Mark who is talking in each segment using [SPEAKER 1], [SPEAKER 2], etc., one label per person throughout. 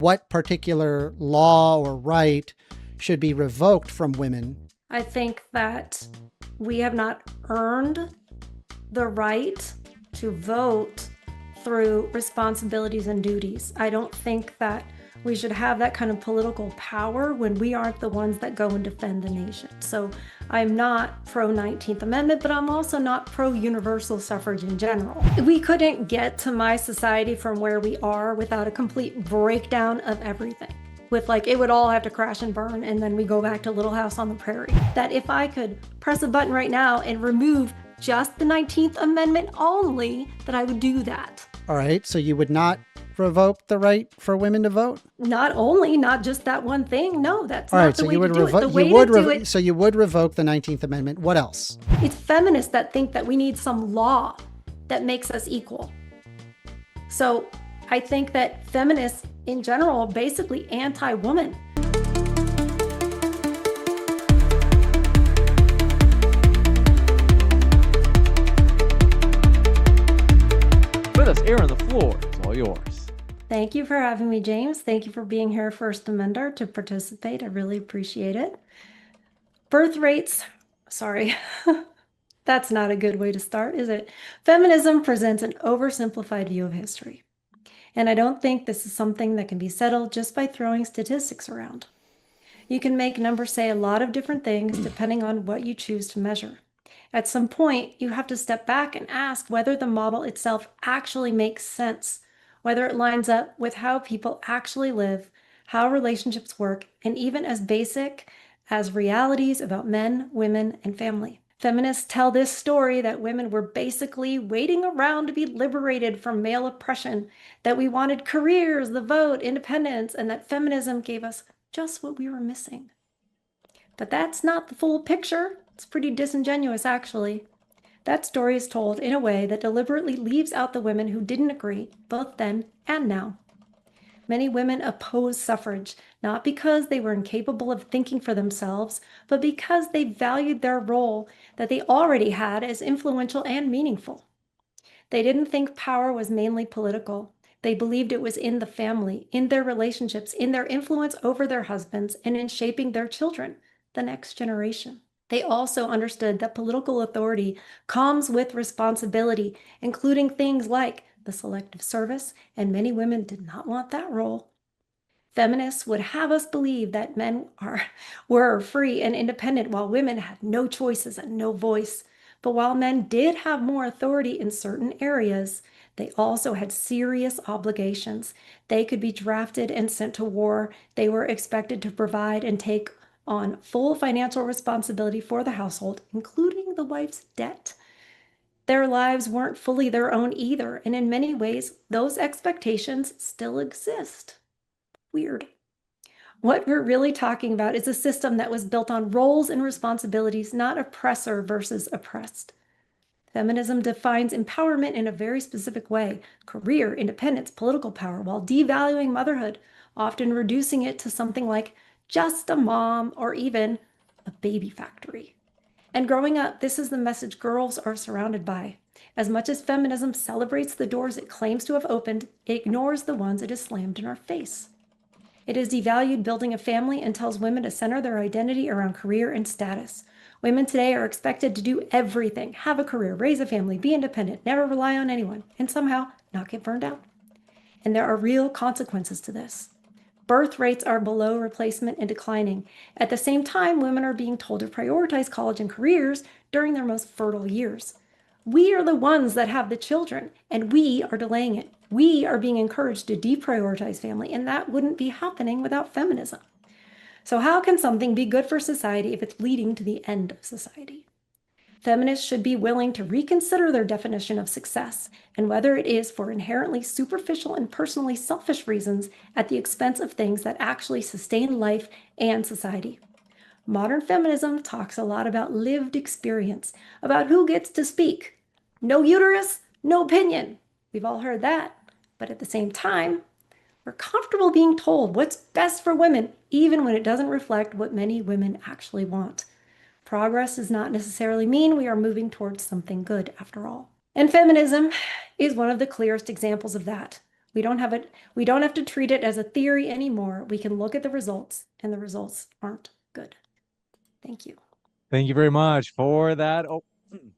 [SPEAKER 1] What particular law or right should be revoked from women?
[SPEAKER 2] I think that we have not earned the right to vote through responsibilities and duties. I don't think that we should have that kind of political power when we aren't the ones that go and defend the nation. So I'm not pro 19th Amendment, but I'm also not pro universal suffrage in general. We couldn't get to my society from where we are without a complete breakdown of everything. With like, it would all have to crash and burn, and then we go back to Little House on the Prairie. That if I could press a button right now and remove just the 19th Amendment only, that I would do that.
[SPEAKER 1] All right, so you would not revoke the right for women to vote?
[SPEAKER 2] Not just that one thing. No, that's
[SPEAKER 1] all
[SPEAKER 2] not
[SPEAKER 1] right,
[SPEAKER 2] the
[SPEAKER 1] so
[SPEAKER 2] way
[SPEAKER 1] you would
[SPEAKER 2] to do it. The way
[SPEAKER 1] would
[SPEAKER 2] to do it,
[SPEAKER 1] so you would revoke the 19th Amendment. What else?
[SPEAKER 2] It's feminists that think that we need some law that makes us equal. So I think that feminists in general are basically anti-woman.
[SPEAKER 3] With us, Aaron, the floor is all yours.
[SPEAKER 2] Thank you for having me, James. Thank you for being here, First Amender, to participate. I really appreciate it. Birth rates, sorry, that's not a good way to start, is it? Feminism presents an oversimplified view of history. And I don't think this is something that can be settled just by throwing statistics around. You can make numbers say a lot of different things depending on what you choose to measure. At some point, you have to step back and ask whether the model itself actually makes sense, whether it lines up with how people actually live, how relationships work, and even as basic as realities about men, women, and family. Feminists tell this story that women were basically waiting around to be liberated from male oppression, that we wanted careers, the vote, independence, and that feminism gave us just what we were missing. But that's not the full picture. It's pretty disingenuous, actually. That story is told in a way that deliberately leaves out the women who didn't agree, both then and now. Many women opposed suffrage, not because they were incapable of thinking for themselves, but because they valued their role that they already had as influential and meaningful. They didn't think power was mainly political. They believed it was in the family, in their relationships, in their influence over their husbands, and in shaping their children, the next generation. They also understood that political authority comes with responsibility, including things like the selective service, and many women did not want that role. Feminists would have us believe that men were free and independent while women had no choices and no voice. But while men did have more authority in certain areas, they also had serious obligations. They could be drafted and sent to war. They were expected to provide and take on full financial responsibility for the household, including the wife's debt. Their lives weren't fully their own either, and in many ways, those expectations still exist. Weird. What we're really talking about is a system that was built on roles and responsibilities, not oppressor versus oppressed. Feminism defines empowerment in a very specific way: career, independence, political power, while devaluing motherhood, often reducing it to something like just a mom or even a baby factory. And growing up, this is the message girls are surrounded by. As much as feminism celebrates the doors it claims to have opened, it ignores the ones it has slammed in our face. It has devalued building a family and tells women to center their identity around career and status. Women today are expected to do everything: have a career, raise a family, be independent, never rely on anyone, and somehow not get burned out. And there are real consequences to this. Birth rates are below replacement and declining. At the same time, women are being told to prioritize college and careers during their most fertile years. We are the ones that have the children, and we are delaying it. We are being encouraged to deprioritize family, and that wouldn't be happening without feminism. So how can something be good for society if it's leading to the end of society? Feminists should be willing to reconsider their definition of success, and whether it is for inherently superficial and personally selfish reasons at the expense of things that actually sustain life and society. Modern feminism talks a lot about lived experience, about who gets to speak. No uterus, no opinion. We've all heard that. But at the same time, we're comfortable being told what's best for women, even when it doesn't reflect what many women actually want. Progress does not necessarily mean we are moving towards something good, after all. And feminism is one of the clearest examples of that. We don't have it. We don't have to treat it as a theory anymore. We can look at the results, and the results aren't good. Thank you.
[SPEAKER 3] Thank you very much for that.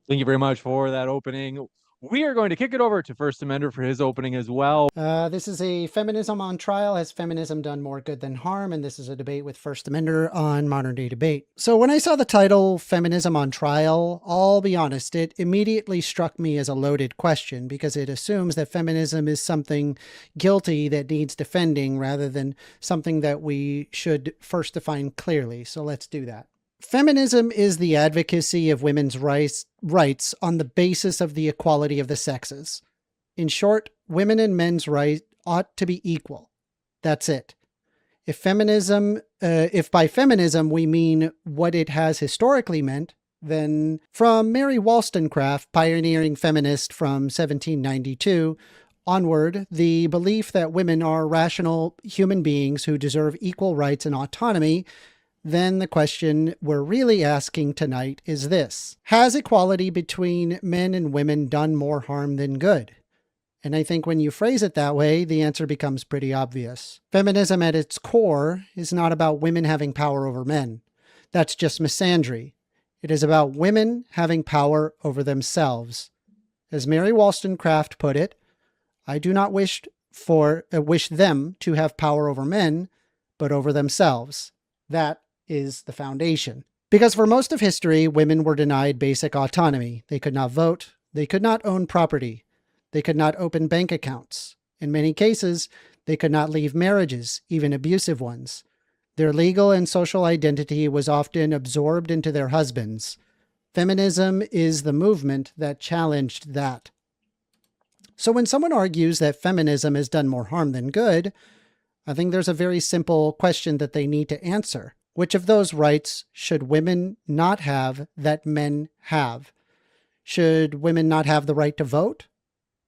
[SPEAKER 3] Thank you very much for that opening. We are going to kick it over to First Amender for his opening as well.
[SPEAKER 1] This is a feminism on trial. Has feminism done more good than harm? And this is a debate with First Amender on modern day debate. So when I saw the title Feminism on Trial, I'll be honest, it immediately struck me as a loaded question because it assumes that feminism is something guilty that needs defending rather than something that we should first define clearly. So let's do that. Feminism is the advocacy of women's rights on the basis of the equality of the sexes. In short, women and men's rights ought to be equal. That's it. If by feminism we mean what it has historically meant, then from Mary Wollstonecraft, pioneering feminist from 1792, onward, the belief that women are rational human beings who deserve equal rights and autonomy, then the question we're really asking tonight is this: has equality between men and women done more harm than good? And I think when you phrase it that way, the answer becomes pretty obvious. Feminism at its core is not about women having power over men. That's just misandry. It is about women having power over themselves. As Mary Wollstonecraft put it, I do not wish them to have power over men, but over themselves. That is the foundation. Because for most of history, women were denied basic autonomy. They could not vote. They could not own property. They could not open bank accounts. In many cases, they could not leave marriages, even abusive ones. Their legal and social identity was often absorbed into their husbands. Feminism is the movement that challenged that. So when someone argues that feminism has done more harm than good, I think there's a very simple question that they need to answer. Which of those rights should women not have that men have? Should women not have the right to vote?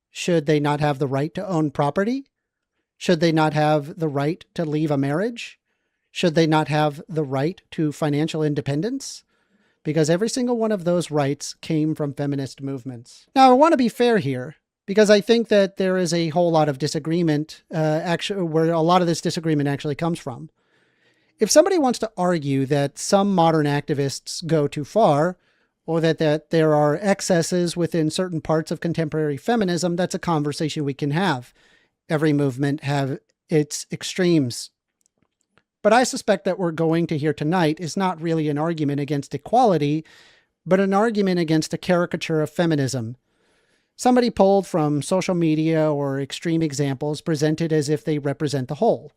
[SPEAKER 1] Should they not have the right to own property? Should they not have the right to leave a marriage? Should they not have the right to financial independence? Because every single one of those rights came from feminist movements. Now, I want to be fair here, because I think that there is a whole lot of disagreement, where a lot of this disagreement actually comes from. If somebody wants to argue that some modern activists go too far, or that there are excesses within certain parts of contemporary feminism, that's a conversation we can have. Every movement have its extremes. But I suspect that we're going to hear tonight is not really an argument against equality, but an argument against a caricature of feminism. Somebody pulled from social media or extreme examples presented as if they represent the whole.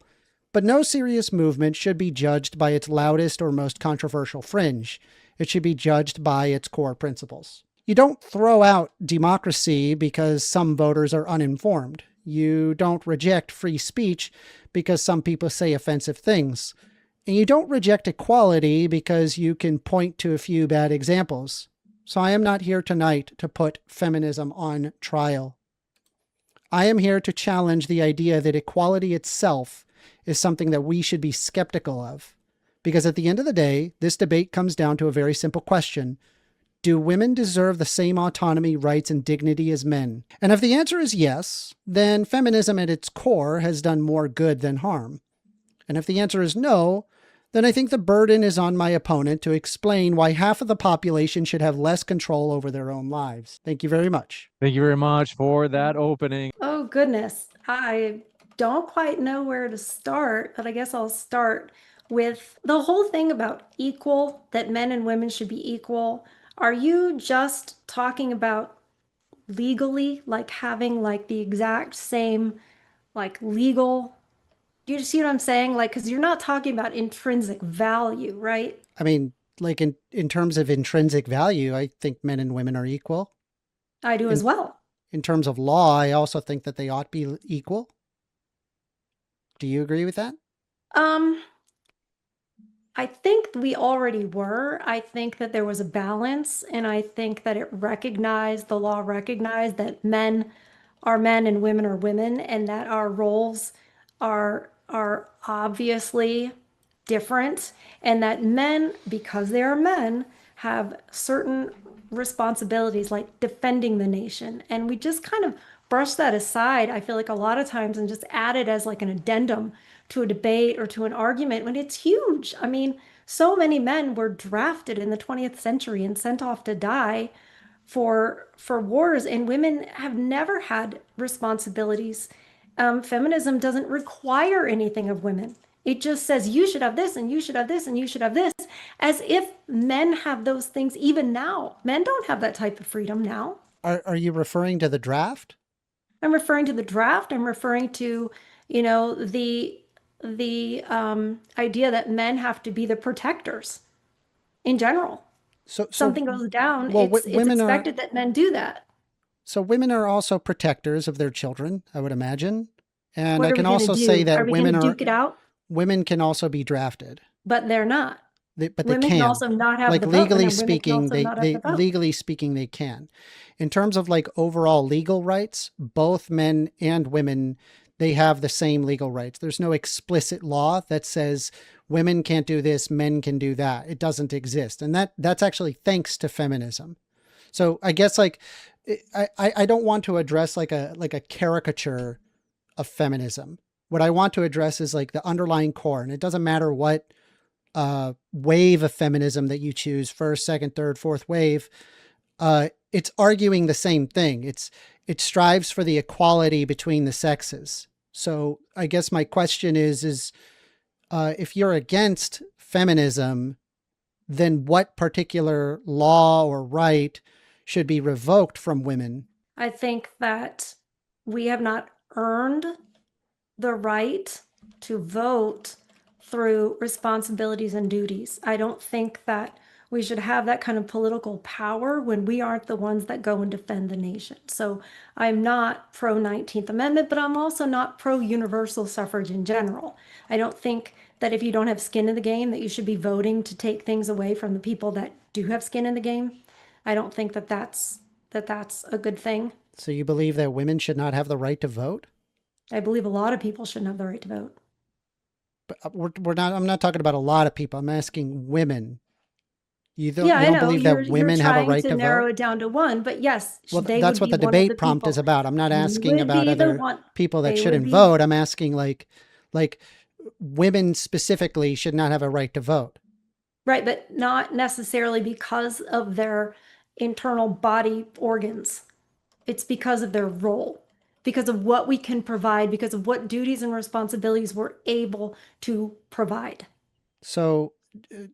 [SPEAKER 1] But no serious movement should be judged by its loudest or most controversial fringe. It should be judged by its core principles. You don't throw out democracy because some voters are uninformed. You don't reject free speech because some people say offensive things. And you don't reject equality because you can point to a few bad examples. So I am not here tonight to put feminism on trial. I am here to challenge the idea that equality itself is something that we should be skeptical of. Because at the end of the day, this debate comes down to a very simple question. Do women deserve the same autonomy, rights, and dignity as men? And if the answer is yes, then feminism at its core has done more good than harm. And if the answer is no, then I think the burden is on my opponent to explain why half of the population should have less control over their own lives. Thank you very much.
[SPEAKER 3] Thank you very much for that opening.
[SPEAKER 2] Oh, goodness. I don't quite know where to start, but I guess I'll start with the whole thing about equal, that men and women should be equal. Are you just talking about legally, like having like the exact same like legal? Do you see what I'm saying? Like, because you're not talking about intrinsic value, right?
[SPEAKER 1] I mean, like in terms of intrinsic value, I think men and women are equal.
[SPEAKER 2] I do as well.
[SPEAKER 1] In terms of law, I also think that they ought to be equal. Do you agree with that?
[SPEAKER 2] I think we already were. I think that there was a balance, and I think that the law recognized that men are men and women are women, and that our roles are obviously different, and that men, because they are men, have certain responsibilities like defending the nation. And we just kind of brush that aside, I feel like a lot of times, and just add it as like an addendum to a debate or to an argument when it's huge. I mean, so many men were drafted in the 20th century and sent off to die for wars, and women have never had responsibilities. Feminism doesn't require anything of women. It just says you should have this and you should have this and you should have this, as if men have those things even now. Men don't have that type of freedom now.
[SPEAKER 1] Are you referring to the draft?
[SPEAKER 2] I'm referring to the draft. I'm referring to, the idea that men have to be the protectors in general.
[SPEAKER 1] So
[SPEAKER 2] Something goes down,
[SPEAKER 1] well,
[SPEAKER 2] it's
[SPEAKER 1] women are
[SPEAKER 2] expected that men do that.
[SPEAKER 1] so women are also protectors of their children, I would imagine. And
[SPEAKER 2] What
[SPEAKER 1] I
[SPEAKER 2] are we
[SPEAKER 1] can
[SPEAKER 2] going
[SPEAKER 1] also
[SPEAKER 2] to
[SPEAKER 1] say
[SPEAKER 2] do? Are
[SPEAKER 1] that
[SPEAKER 2] we going to duke it out?
[SPEAKER 1] women can also be drafted,
[SPEAKER 2] But they're not.
[SPEAKER 1] but they
[SPEAKER 2] Women can
[SPEAKER 1] can.
[SPEAKER 2] also not have
[SPEAKER 1] Like
[SPEAKER 2] the vote, and
[SPEAKER 1] legally
[SPEAKER 2] then women can
[SPEAKER 1] speaking,
[SPEAKER 2] also not have the vote.
[SPEAKER 1] legally speaking they can. In terms of like overall legal rights, both men and women, they have the same legal rights. There's no explicit law that says women can't do this, men can do that. It doesn't exist. And that's actually thanks to feminism. So I guess like I don't want to address like a caricature of feminism. What I want to address is like the underlying core, and it doesn't matter what wave of feminism that you choose, first, second, third, fourth wave. It's arguing the same thing. It strives for the equality between the sexes. So I guess my question is if you're against feminism, then what particular law or right should be revoked from women?
[SPEAKER 2] I think that we have not earned the right to vote through responsibilities and duties. I don't think that we should have that kind of political power when we aren't the ones that go and defend the nation. So I'm not pro 19th Amendment, but I'm also not pro universal suffrage in general. I don't think that if you don't have skin in the game, that you should be voting to take things away from the people that do have skin in the game. I don't think that that's a good thing.
[SPEAKER 1] So you believe that women should not have the right to vote?
[SPEAKER 2] I believe a lot of people shouldn't have the right to vote.
[SPEAKER 1] But we're not. I'm not talking about a lot of people. I'm asking women. You don't
[SPEAKER 2] Yeah, I know.
[SPEAKER 1] believe that women have a right to
[SPEAKER 2] narrow
[SPEAKER 1] vote?
[SPEAKER 2] it down to one, but yes,
[SPEAKER 1] Well,
[SPEAKER 2] they
[SPEAKER 1] that's
[SPEAKER 2] would
[SPEAKER 1] what
[SPEAKER 2] be
[SPEAKER 1] the
[SPEAKER 2] one of
[SPEAKER 1] debate prompt is
[SPEAKER 2] people.
[SPEAKER 1] about. I'm not asking
[SPEAKER 2] Would
[SPEAKER 1] about
[SPEAKER 2] be the
[SPEAKER 1] other
[SPEAKER 2] one-
[SPEAKER 1] people that
[SPEAKER 2] they would
[SPEAKER 1] shouldn't
[SPEAKER 2] be-
[SPEAKER 1] vote. I'm asking like women specifically should not have a right to vote.
[SPEAKER 2] Right, but not necessarily because of their internal body organs. It's because of their role, because of what we can provide, because of what duties and responsibilities we're able to provide.
[SPEAKER 1] So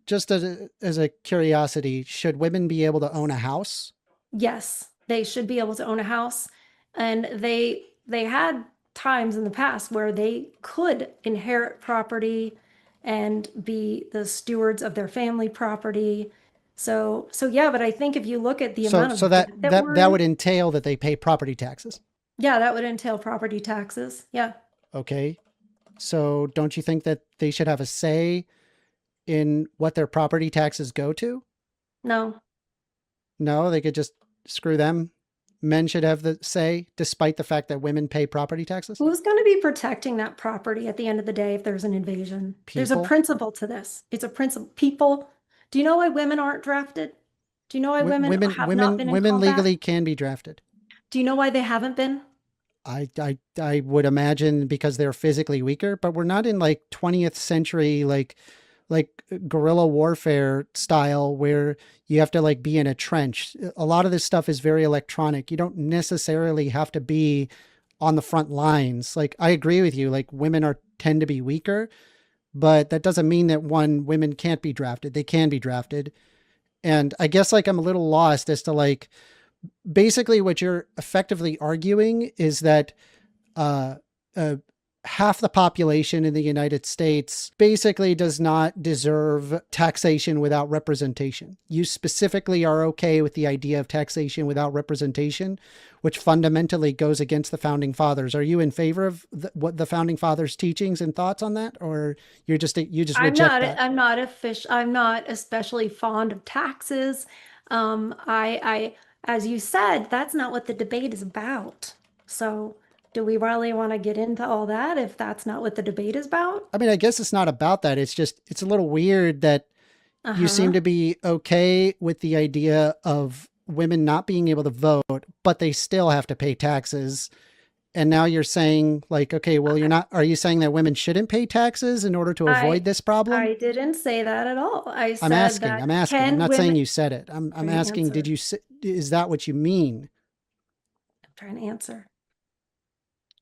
[SPEAKER 1] just as a curiosity, should women be able to own a house?
[SPEAKER 2] Yes, they should be able to own a house, and they had times in the past where they could inherit property and be the stewards of their family property. So yeah, but I think if you look at the amount of
[SPEAKER 1] So
[SPEAKER 2] debt
[SPEAKER 1] that would entail that they pay property taxes.
[SPEAKER 2] yeah, that would entail property taxes. Yeah.
[SPEAKER 1] Okay. So don't you think that they should have a say in what their property taxes go to?
[SPEAKER 2] No.
[SPEAKER 1] No, they could just screw them. Men should have the say, despite the fact that women pay property taxes?
[SPEAKER 2] Who's going to be protecting that property at the end of the day if there's an invasion? There's a
[SPEAKER 1] People?
[SPEAKER 2] principle to this. It's a principle. People, do you know why women aren't drafted? Do you know why women have not been in
[SPEAKER 1] women
[SPEAKER 2] combat?
[SPEAKER 1] legally can be drafted.
[SPEAKER 2] Do you know why they haven't been?
[SPEAKER 1] I would imagine because they're physically weaker, but we're not in like 20th century like guerrilla warfare style where you have to like be in a trench. A lot of this stuff is very electronic. You don't necessarily have to be on the front lines. Like I agree with you, like women tend to be weaker, but that doesn't mean that women can't be drafted. They can be drafted. And I guess like I'm a little lost as to like basically what you're effectively arguing is that half the population in the United States basically does not deserve taxation without representation. You specifically are okay with the idea of taxation without representation, which fundamentally goes against the founding fathers. Are you in favor of what the founding fathers' teachings and thoughts on that, or you just reject that?
[SPEAKER 2] I'm not especially fond of taxes. I as you said, that's not what the debate is about. So do we really want to get into all that if that's not what the debate is about?
[SPEAKER 1] I mean, I guess it's not about that. It's just, it's a little weird that you seem to be okay with the idea of women not being able to vote, but they still have to pay taxes. And now you're saying like, okay, well, are you saying that women shouldn't pay taxes in order to avoid this problem?
[SPEAKER 2] I didn't say that at all. I said
[SPEAKER 1] I'm asking.
[SPEAKER 2] that
[SPEAKER 1] I'm not saying
[SPEAKER 2] women,
[SPEAKER 1] you said it. I'm
[SPEAKER 2] Trying to
[SPEAKER 1] asking,
[SPEAKER 2] answer.
[SPEAKER 1] is that what you mean?
[SPEAKER 2] I'm trying to answer.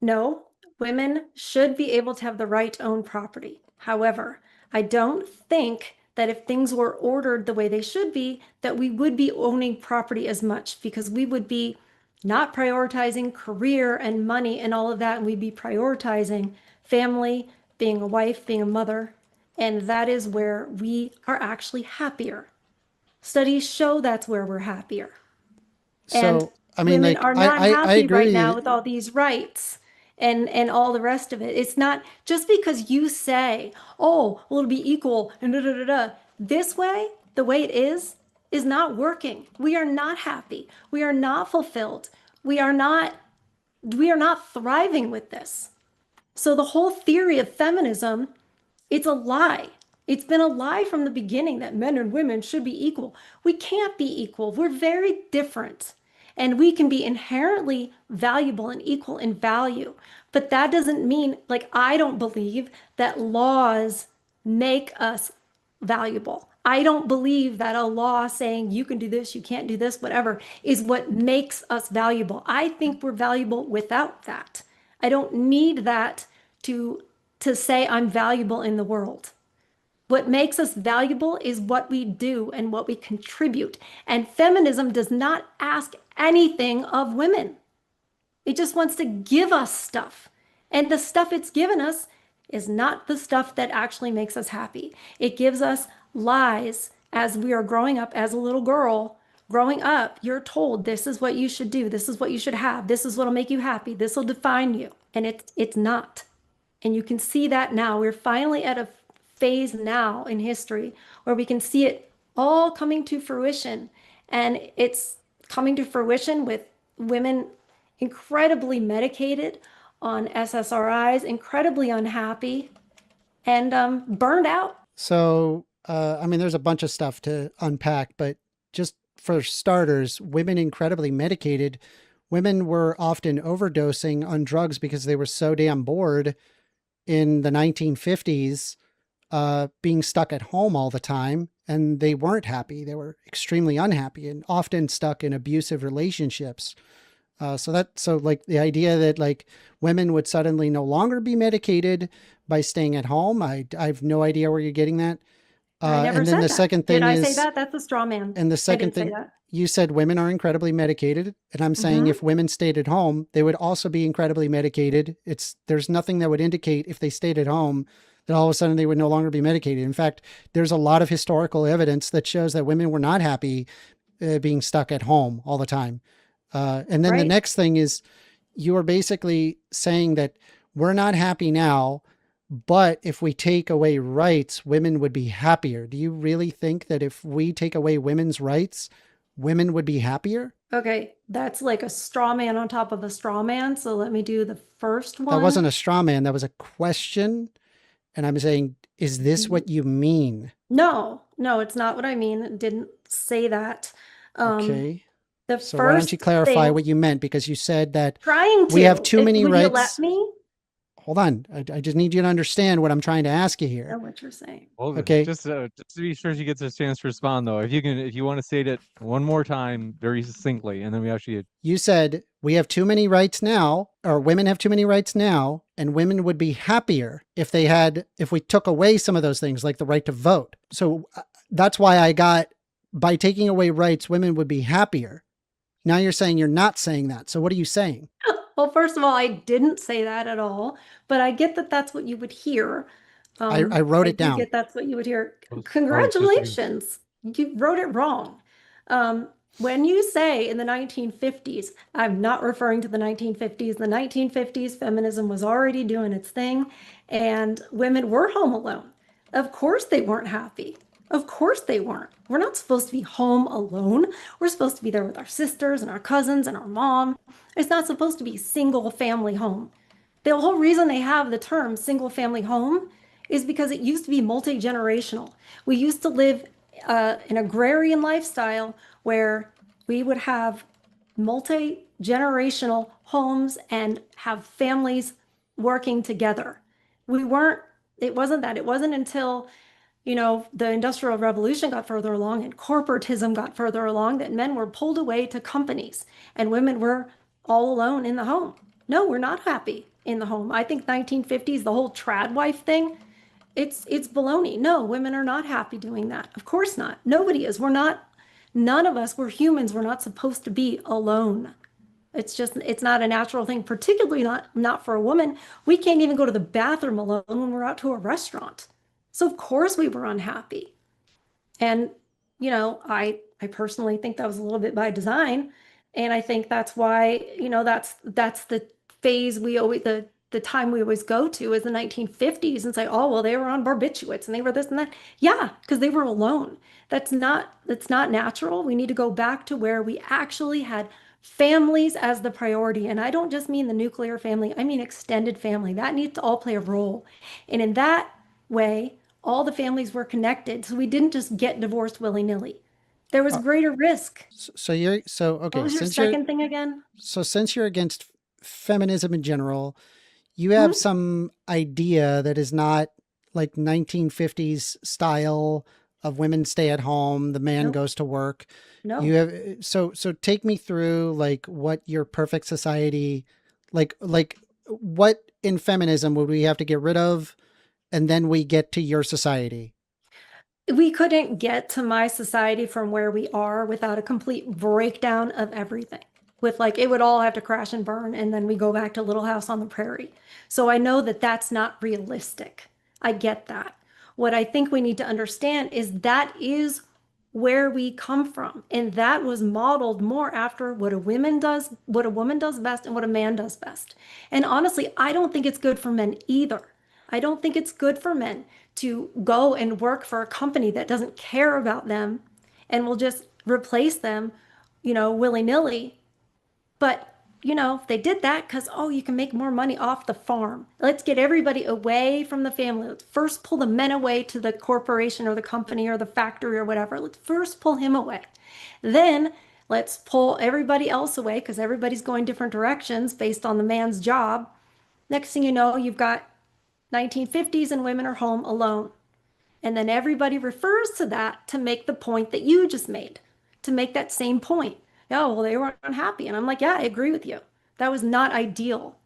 [SPEAKER 2] No, women should be able to have the right to own property. However, I don't think that if things were ordered the way they should be, that we would be owning property as much, because we would be not prioritizing career and money and all of that, and we'd be prioritizing family, being a wife, being a mother, and that is where we are actually happier. Studies show that's where we're happier. And
[SPEAKER 1] So, I mean,
[SPEAKER 2] women
[SPEAKER 1] like,
[SPEAKER 2] are not
[SPEAKER 1] I
[SPEAKER 2] happy right now
[SPEAKER 1] agree.
[SPEAKER 2] with all these rights and all the rest of it. It's not just because you say, oh, well, it'll be equal and da da da da. This way, the way it is not working. We are not happy. We are not fulfilled. We are not thriving with this. So the whole theory of feminism, it's a lie. It's been a lie from the beginning that men and women should be equal. We can't be equal. We're very different. And we can be inherently valuable and equal in value. But that doesn't mean, like, I don't believe that laws make us valuable. I don't believe that a law saying you can do this, you can't do this, whatever, is what makes us valuable. I think we're valuable without that. I don't need that to say I'm valuable in the world. What makes us valuable is what we do and what we contribute. And feminism does not ask anything of women. It just wants to give us stuff. And the stuff it's given us is not the stuff that actually makes us happy. It gives us lies as we are growing up as a little girl. Growing up, you're told this is what you should do, this is what you should have, this is what'll make you happy, this will define you. And it's not. And you can see that now. We're finally at a phase now in history where we can see it all coming to fruition. And it's coming to fruition with women incredibly medicated on SSRIs, incredibly unhappy, and burned out.
[SPEAKER 1] So, I mean, there's a bunch of stuff to unpack, but just for starters, women incredibly medicated. Women were often overdosing on drugs because they were so damn bored in the 1950s, being stuck at home all the time, and they weren't happy. They were extremely unhappy and often stuck in abusive relationships. So like the idea that like women would suddenly no longer be medicated by staying at home, I have no idea where you're getting that.
[SPEAKER 2] I never
[SPEAKER 1] And then
[SPEAKER 2] said
[SPEAKER 1] the
[SPEAKER 2] that.
[SPEAKER 1] second thing
[SPEAKER 2] Did I
[SPEAKER 1] is,
[SPEAKER 2] say that? That's a straw man.
[SPEAKER 1] and the
[SPEAKER 2] I
[SPEAKER 1] second
[SPEAKER 2] didn't say
[SPEAKER 1] thing,
[SPEAKER 2] that.
[SPEAKER 1] you said women are incredibly medicated, and I'm saying if women stayed at home, they would also be incredibly medicated. There's nothing that would indicate if they stayed at home that all of a sudden they would no longer be medicated. In fact, there's a lot of historical evidence that shows that women were not happy being stuck at home all the time. And then the
[SPEAKER 2] Right.
[SPEAKER 1] next thing is you are basically saying that we're not happy now, but if we take away rights, women would be happier. Do you really think that if we take away women's rights, women would be happier?
[SPEAKER 2] Okay, that's like a straw man on top of a straw man. So let me do the first one.
[SPEAKER 1] That wasn't a straw man. That was a question. And I'm saying, is this what you mean?
[SPEAKER 2] No, it's not what I mean. It didn't say that.
[SPEAKER 1] Okay.
[SPEAKER 2] The
[SPEAKER 1] So why don't you
[SPEAKER 2] first
[SPEAKER 1] clarify
[SPEAKER 2] thing,
[SPEAKER 1] what you meant? Because you said that
[SPEAKER 2] trying to.
[SPEAKER 1] we have too many
[SPEAKER 2] Will you let
[SPEAKER 1] rights.
[SPEAKER 2] me
[SPEAKER 1] Hold on. I just need you to understand what I'm trying to ask you
[SPEAKER 2] know
[SPEAKER 1] here.
[SPEAKER 2] what you're saying?
[SPEAKER 3] Well,
[SPEAKER 1] Okay.
[SPEAKER 3] just to be sure she gets a chance to respond, though, if you want to say it one more time very succinctly, and then we actually.
[SPEAKER 1] You said we have too many rights now, or women have too many rights now, and women would be happier if we took away some of those things, like the right to vote. So that's why by taking away rights, women would be happier. Now you're saying you're not saying that. So what are you saying?
[SPEAKER 2] Well, first of all, I didn't say that at all, but I get that that's what you would hear.
[SPEAKER 1] I wrote it
[SPEAKER 2] do
[SPEAKER 1] down.
[SPEAKER 2] get that's what you would hear.
[SPEAKER 3] Oh,
[SPEAKER 2] Congratulations. You wrote it wrong. When you say in the 1950s, I'm not referring to the 1950s. The 1950s, feminism was already doing its thing, and women were home alone. Of course they weren't happy. Of course they weren't. We're not supposed to be home alone. We're supposed to be there with our sisters and our cousins and our mom. It's not supposed to be single family home. The whole reason they have the term single family home is because it used to be multi-generational. We used to live an agrarian lifestyle where we would have multi-generational homes and have families working together. It wasn't that. It wasn't until, the Industrial Revolution got further along and corporatism got further along that men were pulled away to companies and women were all alone in the home. No, we're not happy in the home. I think 1950s, the whole trad wife thing, it's baloney. No, women are not happy doing that. Of course not. Nobody is. None of us, we're humans. We're not supposed to be alone. It's not a natural thing, particularly not for a woman. We can't even go to the bathroom alone when we're out to a restaurant. So of course we were unhappy. And, I personally think that was a little bit by design. And I think that's why, that's the phase the time we always go to is the 1950s and say, oh, well, they were on barbiturates and they were this and that. Yeah, because they were alone. That's not natural. We need to go back to where we actually had families as the priority. And I don't just mean the nuclear family, I mean extended family. That needs to all play a role. And in that way, all the families were connected. So we didn't just get divorced willy-nilly. There was greater risk.
[SPEAKER 1] Okay.
[SPEAKER 2] What was your second thing again?
[SPEAKER 1] So since you're against feminism in general, you have some idea that is not like 1950s style of women stay at home, the man goes to work.
[SPEAKER 2] No.
[SPEAKER 1] You have so take me through like what your perfect society, like what in feminism would we have to get rid of, and then we get to your society.
[SPEAKER 2] We couldn't get to my society from where we are without a complete breakdown of everything. With it would all have to crash and burn, and then we go back to Little House on the Prairie. So I know that that's not realistic. I get that. What I think we need to understand is that is where we come from, and that was modeled more after what a woman does best and what a man does best. And honestly, I don't think it's good for men either. I don't think it's good for men to go and work for a company that doesn't care about them and will just replace them, willy-nilly. But, if they did that because, you can make more money off the farm. Let's get everybody away from the family. Let's first pull the men away to the corporation or the company or the factory or whatever. Let's first pull him away. Then let's pull everybody else away because everybody's going different directions based on the man's job. Next thing you know, you've got 1950s and women are home alone. And then everybody refers to that to make the point that you just made, to make that same point. Oh, well, they were unhappy. And I'm like, yeah, I agree with you. That was not ideal.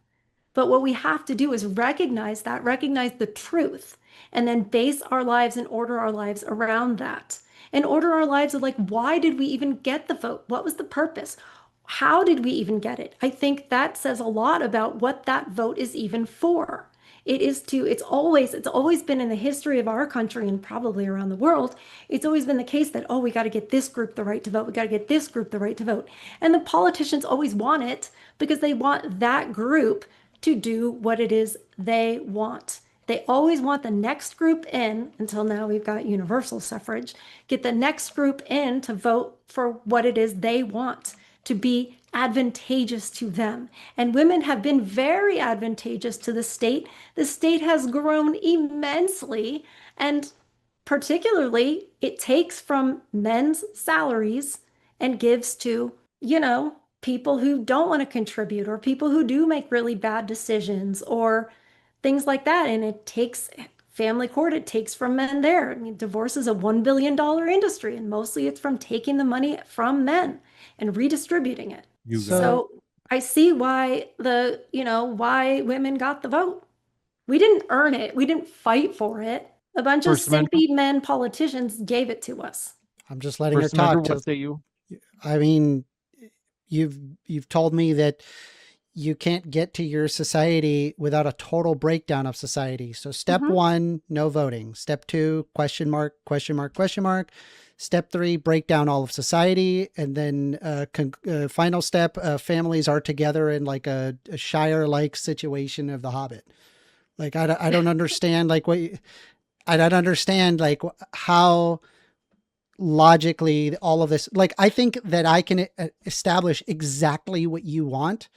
[SPEAKER 2] But what we have to do is recognize the truth, and then base our lives and order our lives around that. And order our lives of why did we even get the vote? What was the purpose? How did we even get it? I think that says a lot about what that vote is even for. It's always been in the history of our country and probably around the world, it's always been the case that, we got to get this group the right to vote. We got to get this group the right to vote. And the politicians always want it because they want that group to do what it is they want. They always want the next group in, until now we've got universal suffrage, get the next group in to vote for what it is they want to be advantageous to them. And women have been very advantageous to the state. The state has grown immensely, and particularly it takes from men's salaries and gives to, people who don't want to contribute or people who do make really bad decisions or things like that. And it takes family court, it takes from men there. I mean, divorce is a $1 billion industry, and mostly it's from taking the money from men and redistributing it. So I see why why women got the vote. We didn't earn it. We didn't fight for it. A bunch of simpy men politicians gave it to us.
[SPEAKER 1] I'm just letting her talk.
[SPEAKER 3] What say you?
[SPEAKER 1] I mean, you've told me that you can't get to your society without a total breakdown of society. So step 1, no voting. Step 2, question mark, question mark, question mark. Step 3, break down all of society. And then final step, families are together in like a Shire-like situation of The Hobbit. Like, I don't understand I don't understand how logically all of this, I think that I can establish exactly what you want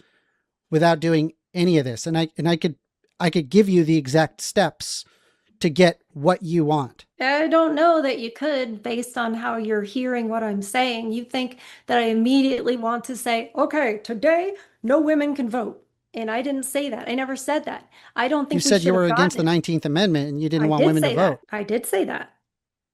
[SPEAKER 1] without doing any of this. And I could give you the exact steps to get what you want.
[SPEAKER 2] I don't know that you could based on how you're hearing what I'm saying. You think that I immediately want to say, okay, today no women can vote. And I didn't say that. I never said that. I don't
[SPEAKER 1] You
[SPEAKER 2] think we
[SPEAKER 1] said you
[SPEAKER 2] should
[SPEAKER 1] were
[SPEAKER 2] have
[SPEAKER 1] against the
[SPEAKER 2] gotten it.
[SPEAKER 1] 19th Amendment and you didn't
[SPEAKER 2] I
[SPEAKER 1] want
[SPEAKER 2] did
[SPEAKER 1] women to
[SPEAKER 2] say that.
[SPEAKER 1] vote.
[SPEAKER 2] I did say that.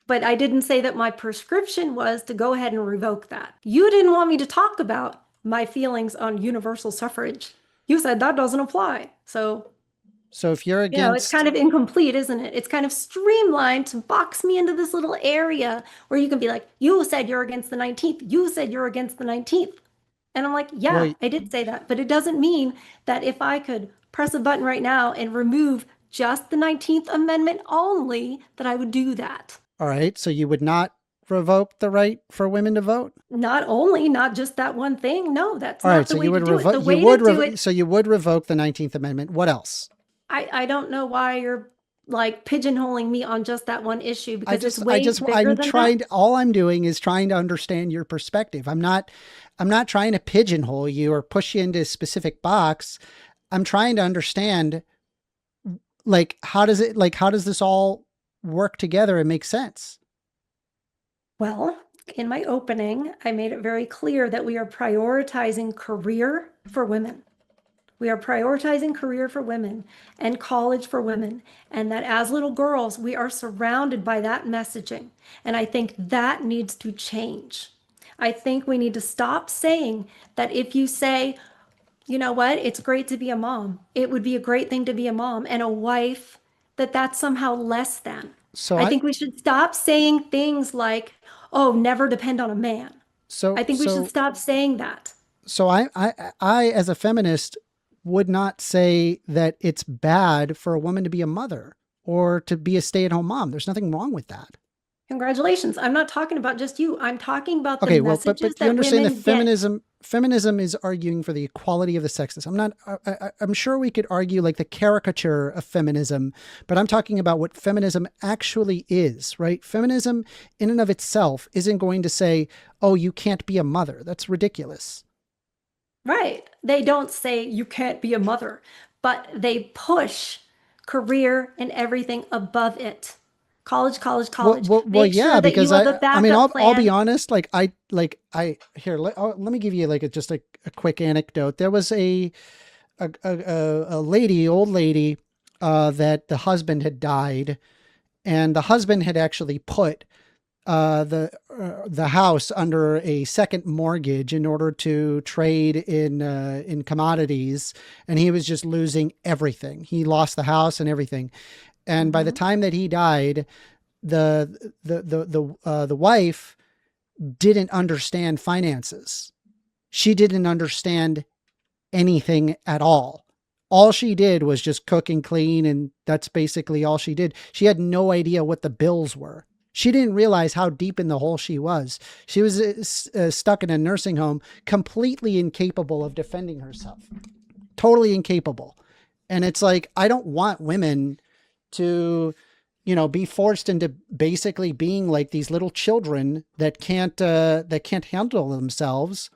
[SPEAKER 2] But I didn't say that my prescription was to go ahead and revoke that. You didn't want me to talk about my feelings on universal suffrage. You said that doesn't apply. So,
[SPEAKER 1] So if you're
[SPEAKER 2] you know, it's
[SPEAKER 1] against,
[SPEAKER 2] kind of incomplete, isn't it? It's kind of streamlined to box me into this little area where you can be like, you said you're against the 19th. You said you're against the 19th. And I'm like, yeah,
[SPEAKER 1] well,
[SPEAKER 2] I did say that. But it doesn't mean that if I could press a button right now and remove just the 19th Amendment only, that I would do that.
[SPEAKER 1] all right, so you would not revoke the right for women to vote?
[SPEAKER 2] Not only, not just that one thing. No, that's
[SPEAKER 1] All
[SPEAKER 2] not
[SPEAKER 1] right,
[SPEAKER 2] the
[SPEAKER 1] so
[SPEAKER 2] way
[SPEAKER 1] you
[SPEAKER 2] to
[SPEAKER 1] would
[SPEAKER 2] do it. The
[SPEAKER 1] revoke,
[SPEAKER 2] way to do it,
[SPEAKER 1] so you would revoke the 19th Amendment. What else?
[SPEAKER 2] I don't know why you're like pigeonholing me on just that one issue because it's way bigger
[SPEAKER 1] I'm
[SPEAKER 2] than
[SPEAKER 1] trying
[SPEAKER 2] that.
[SPEAKER 1] to, all I'm doing is trying to understand your perspective. I'm not trying to pigeonhole you or push you into a specific box. I'm trying to understand, like, how does this all work together and make sense?
[SPEAKER 2] Well, in my opening, I made it very clear that we are prioritizing career for women. We are prioritizing career for women and college for women. And that as little girls, we are surrounded by that messaging. And I think that needs to change. I think we need to stop saying that if you say, you know what, it's great to be a mom, it would be a great thing to be a mom and a wife, that's somehow less than.
[SPEAKER 1] So
[SPEAKER 2] I think we should stop saying things like, oh, never depend on a man.
[SPEAKER 1] so
[SPEAKER 2] I think we should
[SPEAKER 1] so
[SPEAKER 2] stop saying that.
[SPEAKER 1] so I as a feminist would not say that it's bad for a woman to be a mother or to be a stay-at-home mom. There's nothing wrong with that.
[SPEAKER 2] Congratulations. I'm not talking about just you. I'm talking about the
[SPEAKER 1] Okay, well, but
[SPEAKER 2] messages
[SPEAKER 1] you
[SPEAKER 2] that
[SPEAKER 1] understand that
[SPEAKER 2] women get.
[SPEAKER 1] feminism is arguing for the equality of the sexes. I'm sure we could argue like the caricature of feminism, but I'm talking about what feminism actually is, right? Feminism in and of itself isn't going to say, oh, you can't be a mother. That's ridiculous.
[SPEAKER 2] Right. They don't say you can't be a mother, but they push career and everything above it. College, college, college. Make
[SPEAKER 1] Yeah,
[SPEAKER 2] sure that
[SPEAKER 1] because
[SPEAKER 2] you have a
[SPEAKER 1] I mean,
[SPEAKER 2] backup
[SPEAKER 1] I'll be
[SPEAKER 2] plan.
[SPEAKER 1] honest. Here, let me give you like just a quick anecdote. There was a old lady, that the husband had died, and the husband had actually put the house under a second mortgage in order to trade in commodities, and he was just losing everything. He lost the house and everything. And by the
[SPEAKER 2] Mhm.
[SPEAKER 1] time that he died, the wife didn't understand finances. She didn't understand anything at all. All she did was just cook and clean, and that's basically all she did. She had no idea what the bills were. She didn't realize how deep in the hole she was. She was stuck in a nursing home, completely incapable of defending herself. Totally incapable. And it's like, I don't want women to, be forced into basically being like these little children that can't handle themselves.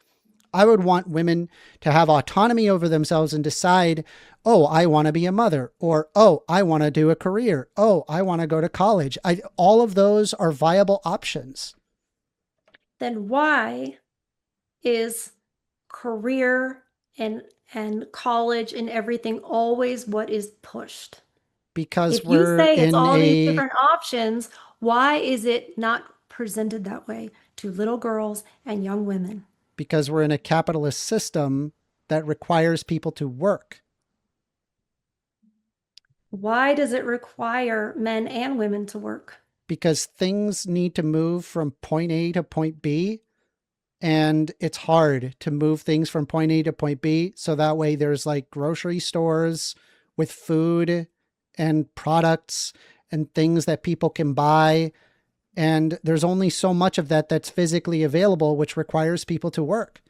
[SPEAKER 1] I would want women to have autonomy over themselves and decide, oh, I want to be a mother, or, oh, I want to do a career. Oh, I want to go to college. All of those are viable options.
[SPEAKER 2] Then why is career and college and everything always what is pushed?
[SPEAKER 1] Because
[SPEAKER 2] If you
[SPEAKER 1] we're
[SPEAKER 2] say it's
[SPEAKER 1] in
[SPEAKER 2] all these
[SPEAKER 1] a
[SPEAKER 2] different options, why is it not presented that way to little girls and young women?
[SPEAKER 1] because we're in a capitalist system that requires people to work.
[SPEAKER 2] Why does it require men and women to work?
[SPEAKER 1] Because things need to move from point A to point B, and it's hard to move things from point A to point B. So that way there's like grocery stores with food and products and things that people can buy. And there's only so much of that that's physically available, which requires people to work.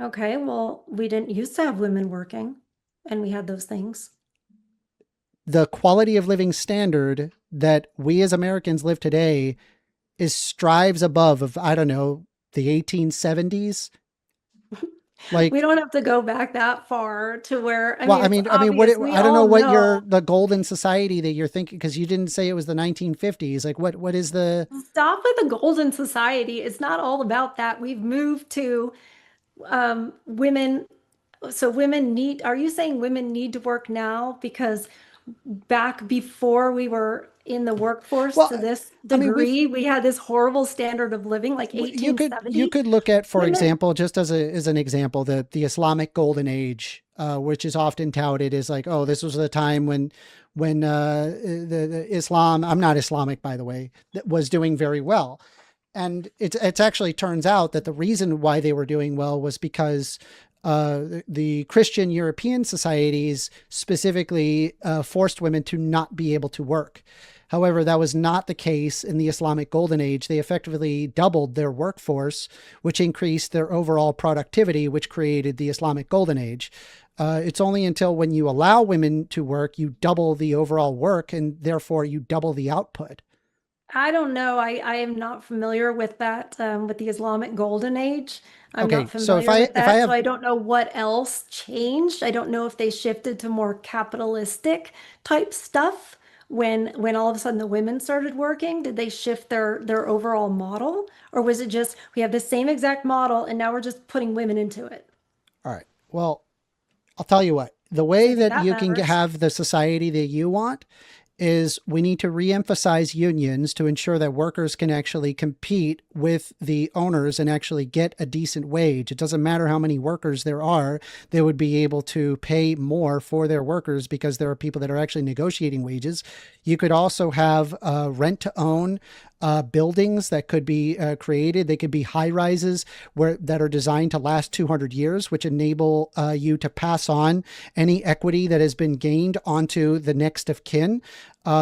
[SPEAKER 2] Okay, well, we didn't used to have women working, and we had those things.
[SPEAKER 1] The quality of living standard that we as Americans live today strives above of, I don't know, the 1870s. Like,
[SPEAKER 2] We don't have to go back that far to where,
[SPEAKER 1] well,
[SPEAKER 2] it's
[SPEAKER 1] I mean,
[SPEAKER 2] obvious. We
[SPEAKER 1] I don't know
[SPEAKER 2] all
[SPEAKER 1] what
[SPEAKER 2] know.
[SPEAKER 1] the golden society that you're thinking, because you didn't say it was the 1950s. Like, what is the,
[SPEAKER 2] Stop with the golden society. It's not all about that. We've moved to women. So women need, are you saying women need to work now because back before we were in the workforce
[SPEAKER 1] well,
[SPEAKER 2] to this
[SPEAKER 1] I mean,
[SPEAKER 2] degree, we had this horrible standard of living like
[SPEAKER 1] you
[SPEAKER 2] 1870?
[SPEAKER 1] could look at, for
[SPEAKER 2] Women,
[SPEAKER 1] example, just as an example, the Islamic Golden Age, which is often touted as like, oh, this was the time when the Islam, I'm not Islamic, by the way, that was doing very well. And it's actually turns out that the reason why they were doing well was because the Christian European societies specifically forced women to not be able to work. However, that was not the case in the Islamic Golden Age. They effectively doubled their workforce, which increased their overall productivity, which created the Islamic Golden Age. It's only until when you allow women to work, you double the overall work, and therefore you double the output.
[SPEAKER 2] I don't know. I am not familiar with that, with the Islamic Golden Age. I'm not
[SPEAKER 1] Okay, so
[SPEAKER 2] familiar with
[SPEAKER 1] if I
[SPEAKER 2] that, so
[SPEAKER 1] have,
[SPEAKER 2] I don't know what else changed. I don't know if they shifted to more capitalistic type stuff when all of a sudden the women started working. Did they shift their overall model, or was it just we have the same exact model and now we're just putting women into it?
[SPEAKER 1] all right, well, I'll tell you what, the
[SPEAKER 2] So I
[SPEAKER 1] way
[SPEAKER 2] think
[SPEAKER 1] that
[SPEAKER 2] that
[SPEAKER 1] you can
[SPEAKER 2] matters.
[SPEAKER 1] have the society that you want is we need to reemphasize unions to ensure that workers can actually compete with the owners and actually get a decent wage. It doesn't matter how many workers there are, they would be able to pay more for their workers because there are people that are actually negotiating wages. You could also have rent to own buildings that could be created. They could be high rises that are designed to last 200 years, which enable you to pass on any equity that has been gained onto the next of kin.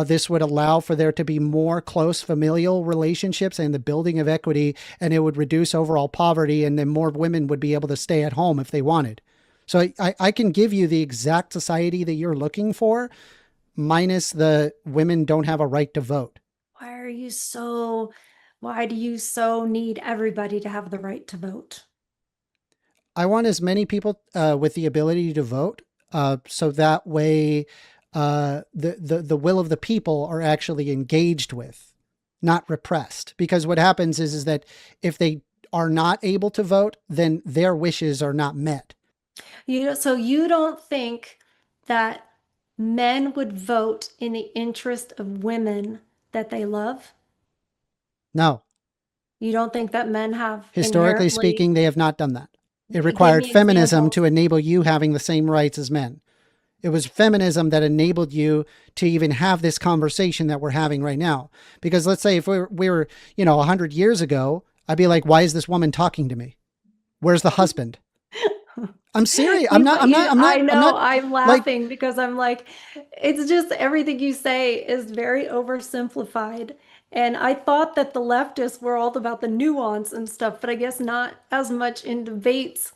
[SPEAKER 1] This would allow for there to be more close familial relationships and the building of equity, and it would reduce overall poverty, and then more women would be able to stay at home if they wanted. So I can give you the exact society that you're looking for, minus the women don't have a right to vote.
[SPEAKER 2] Why are you so, why do you so need everybody to have the right to vote?
[SPEAKER 1] I want as many people with the ability to vote, so that way the will of the people are actually engaged with, not repressed. Because what happens is that if they are not able to vote, then their wishes are not met.
[SPEAKER 2] So you don't think that men would vote in the interest of women that they love?
[SPEAKER 1] No,
[SPEAKER 2] You don't think that men have
[SPEAKER 1] historically
[SPEAKER 2] inherently,
[SPEAKER 1] speaking, they have not done that. It
[SPEAKER 2] give
[SPEAKER 1] required
[SPEAKER 2] me
[SPEAKER 1] feminism
[SPEAKER 2] examples.
[SPEAKER 1] to enable you having the same rights as men. It was feminism that enabled you to even have this conversation that we're having right now. Because let's say if we were 100 years ago, I'd be like, why is this woman talking to me? Where's the husband? I'm serious.
[SPEAKER 2] I
[SPEAKER 1] I'm
[SPEAKER 2] know
[SPEAKER 1] not
[SPEAKER 2] I'm
[SPEAKER 1] like,
[SPEAKER 2] laughing because I'm like, it's just everything you say is very oversimplified. And I thought that the leftists were all about the nuance and stuff, but I guess not as much in debates.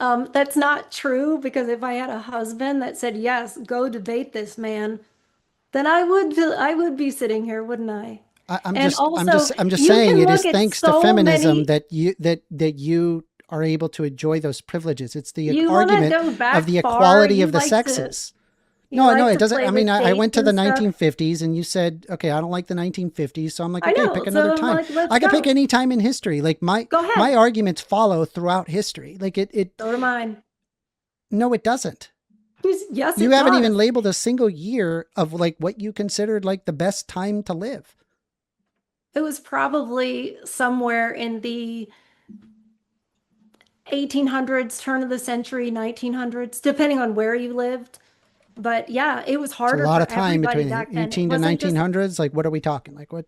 [SPEAKER 2] That's not true because if I had a husband that said, yes, go debate this man, then I would be sitting here, wouldn't I? And also,
[SPEAKER 1] I'm just
[SPEAKER 2] you
[SPEAKER 1] saying
[SPEAKER 2] can
[SPEAKER 1] it is
[SPEAKER 2] look at
[SPEAKER 1] thanks to
[SPEAKER 2] so
[SPEAKER 1] feminism
[SPEAKER 2] many,
[SPEAKER 1] that you are able to enjoy those privileges. It's the
[SPEAKER 2] you want to
[SPEAKER 1] argument
[SPEAKER 2] go
[SPEAKER 1] of
[SPEAKER 2] back
[SPEAKER 1] the
[SPEAKER 2] far.
[SPEAKER 1] equality of the sexes.
[SPEAKER 2] You
[SPEAKER 1] No,
[SPEAKER 2] like
[SPEAKER 1] it
[SPEAKER 2] to
[SPEAKER 1] doesn't.
[SPEAKER 2] play
[SPEAKER 1] I mean,
[SPEAKER 2] with
[SPEAKER 1] I
[SPEAKER 2] dates
[SPEAKER 1] went to
[SPEAKER 2] and
[SPEAKER 1] the
[SPEAKER 2] stuff.
[SPEAKER 1] 1950s and you said, okay, I don't like the 1950s. So I'm like,
[SPEAKER 2] I
[SPEAKER 1] okay,
[SPEAKER 2] know.
[SPEAKER 1] pick another
[SPEAKER 2] So I'm
[SPEAKER 1] time.
[SPEAKER 2] like, let's
[SPEAKER 1] I could pick
[SPEAKER 2] go.
[SPEAKER 1] any time in history. Like
[SPEAKER 2] Go
[SPEAKER 1] my
[SPEAKER 2] ahead.
[SPEAKER 1] arguments follow throughout history. Like
[SPEAKER 2] So do mine.
[SPEAKER 1] no, it doesn't.
[SPEAKER 2] Yes,
[SPEAKER 1] You
[SPEAKER 2] it
[SPEAKER 1] haven't even
[SPEAKER 2] does.
[SPEAKER 1] labeled a single year of like what you considered like the best time to live.
[SPEAKER 2] It was probably somewhere in the 1800s, turn of the century, 1900s, depending on where you lived. But yeah, it was
[SPEAKER 1] It's a
[SPEAKER 2] harder
[SPEAKER 1] lot
[SPEAKER 2] for
[SPEAKER 1] of time
[SPEAKER 2] everybody
[SPEAKER 1] between
[SPEAKER 2] back then. It
[SPEAKER 1] 18 to
[SPEAKER 2] wasn't just,
[SPEAKER 1] 1900s. Like, what are we talking? Like, what?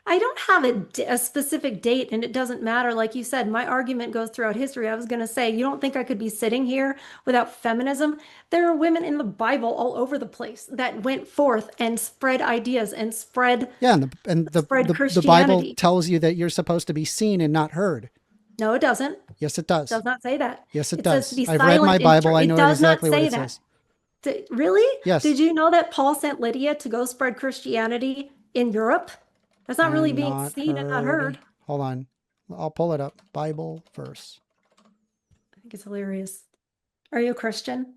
[SPEAKER 2] I don't have a specific date, and it doesn't matter. Like you said, my argument goes throughout history. I was going to say, you don't think I could be sitting here without feminism? There are women in the Bible all over the place that went forth and spread ideas and
[SPEAKER 1] Yeah, and
[SPEAKER 2] spread
[SPEAKER 1] the Bible
[SPEAKER 2] Christianity.
[SPEAKER 1] tells you that you're supposed to be seen and not heard.
[SPEAKER 2] No, it doesn't.
[SPEAKER 1] Yes, it
[SPEAKER 2] It does
[SPEAKER 1] does.
[SPEAKER 2] not say that.
[SPEAKER 1] Yes, it
[SPEAKER 2] It says to
[SPEAKER 1] does.
[SPEAKER 2] be
[SPEAKER 1] I've read my
[SPEAKER 2] silent in
[SPEAKER 1] Bible.
[SPEAKER 2] church.
[SPEAKER 1] I
[SPEAKER 2] It
[SPEAKER 1] know
[SPEAKER 2] does not
[SPEAKER 1] exactly what
[SPEAKER 2] say
[SPEAKER 1] it
[SPEAKER 2] that.
[SPEAKER 1] says.
[SPEAKER 2] Really?
[SPEAKER 1] Yes,
[SPEAKER 2] Did you know that Paul sent Lydia to go spread Christianity in Europe? That's not really
[SPEAKER 1] and
[SPEAKER 2] being
[SPEAKER 1] not
[SPEAKER 2] seen and not
[SPEAKER 1] heard.
[SPEAKER 2] heard.
[SPEAKER 1] Hold on, I'll pull it up. Bible verse.
[SPEAKER 2] think it's hilarious. Are you a Christian?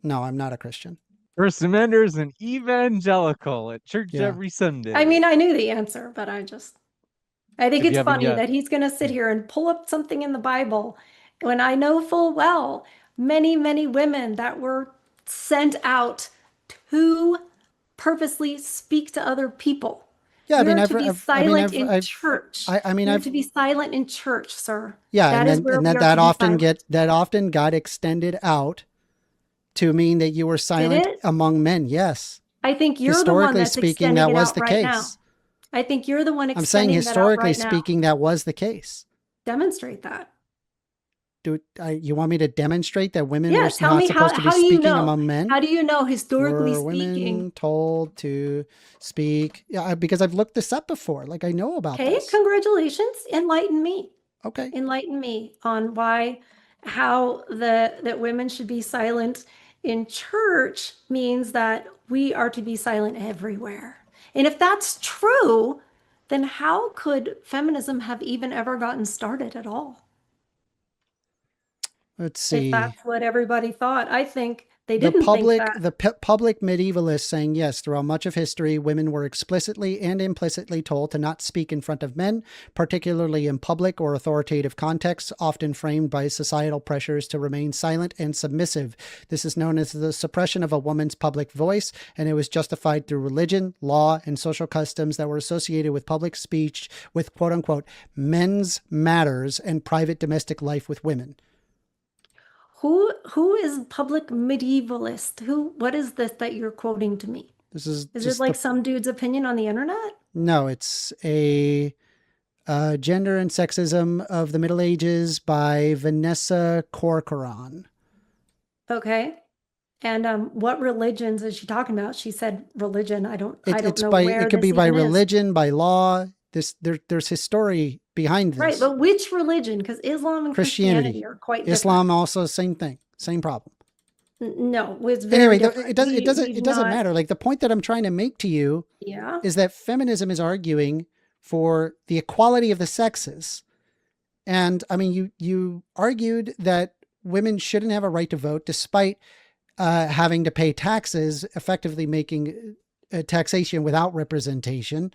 [SPEAKER 1] No, I'm not a Christian.
[SPEAKER 3] First Amender's an evangelical at church
[SPEAKER 1] Yeah.
[SPEAKER 3] every Sunday.
[SPEAKER 2] I mean, I knew the answer, but I think
[SPEAKER 3] If you
[SPEAKER 2] it's
[SPEAKER 3] haven't
[SPEAKER 2] funny
[SPEAKER 3] yet.
[SPEAKER 2] that he's going to sit here and pull up something in the Bible when I know full well many, many women that were sent out to purposely speak to other people.
[SPEAKER 1] Yeah, I mean,
[SPEAKER 2] We're to be silent in church.
[SPEAKER 1] I mean,
[SPEAKER 2] We're
[SPEAKER 1] I've,
[SPEAKER 2] to be silent in church, sir.
[SPEAKER 1] yeah,
[SPEAKER 2] That
[SPEAKER 1] and
[SPEAKER 2] is
[SPEAKER 1] then,
[SPEAKER 2] where
[SPEAKER 1] and
[SPEAKER 2] we
[SPEAKER 1] that,
[SPEAKER 2] are
[SPEAKER 1] that
[SPEAKER 2] to be
[SPEAKER 1] often
[SPEAKER 2] silent.
[SPEAKER 1] that often got extended out to mean that you were silent
[SPEAKER 2] it?
[SPEAKER 1] among men. Yes.
[SPEAKER 2] I think you're the one
[SPEAKER 1] Historically
[SPEAKER 2] that's
[SPEAKER 1] speaking,
[SPEAKER 2] extending
[SPEAKER 1] that
[SPEAKER 2] it
[SPEAKER 1] was
[SPEAKER 2] out
[SPEAKER 1] the
[SPEAKER 2] right now.
[SPEAKER 1] case.
[SPEAKER 2] I think you're the one
[SPEAKER 1] I'm saying
[SPEAKER 2] extending that out
[SPEAKER 1] historically
[SPEAKER 2] right now.
[SPEAKER 1] speaking, that was the case.
[SPEAKER 2] Demonstrate that.
[SPEAKER 1] You want me to demonstrate that women
[SPEAKER 2] Yeah,
[SPEAKER 1] were
[SPEAKER 2] tell
[SPEAKER 1] not
[SPEAKER 2] me
[SPEAKER 1] supposed to be
[SPEAKER 2] how do you
[SPEAKER 1] speaking
[SPEAKER 2] know?
[SPEAKER 1] among men?
[SPEAKER 2] How do you know historically
[SPEAKER 1] Were
[SPEAKER 2] speaking?
[SPEAKER 1] women told to speak? Yeah, because I've looked this up before. Like, I know about
[SPEAKER 2] Okay,
[SPEAKER 1] this.
[SPEAKER 2] congratulations. Enlighten me.
[SPEAKER 1] Okay.
[SPEAKER 2] Enlighten me on how that women should be silent in church means that we are to be silent everywhere. And if that's true, then how could feminism have even ever gotten started at all?
[SPEAKER 1] Let's see.
[SPEAKER 2] If that's what everybody thought, I think they
[SPEAKER 1] The
[SPEAKER 2] didn't
[SPEAKER 1] public,
[SPEAKER 2] think that.
[SPEAKER 1] public medievalists saying yes, throughout much of history, women were explicitly and implicitly told to not speak in front of men, particularly in public or authoritative contexts, often framed by societal pressures to remain silent and submissive. This is known as the suppression of a woman's public voice, and it was justified through religion, law, and social customs that were associated with public speech with quote unquote men's matters and private domestic life with women.
[SPEAKER 2] Who is public medievalist? What is this that you're quoting to me?
[SPEAKER 1] This is
[SPEAKER 2] it like some dude's opinion on the internet?
[SPEAKER 1] No, it's a Gender and Sexism of the Middle Ages by Vanessa Corcoran.
[SPEAKER 2] Okay. And what religions is she talking about? She said religion. I don't know where
[SPEAKER 1] it could be by religion,
[SPEAKER 2] is.
[SPEAKER 1] by law. There's history behind this.
[SPEAKER 2] Right, but which religion? Because Islam and Christianity are quite different.
[SPEAKER 1] Islam also same thing, same problem.
[SPEAKER 2] No, it's very different.
[SPEAKER 1] It doesn't matter. Like, the point that I'm trying to make to you is that feminism is arguing for the equality of the sexes. And I mean, you argued that women shouldn't have a right to vote despite having to pay taxes, effectively making taxation without representation.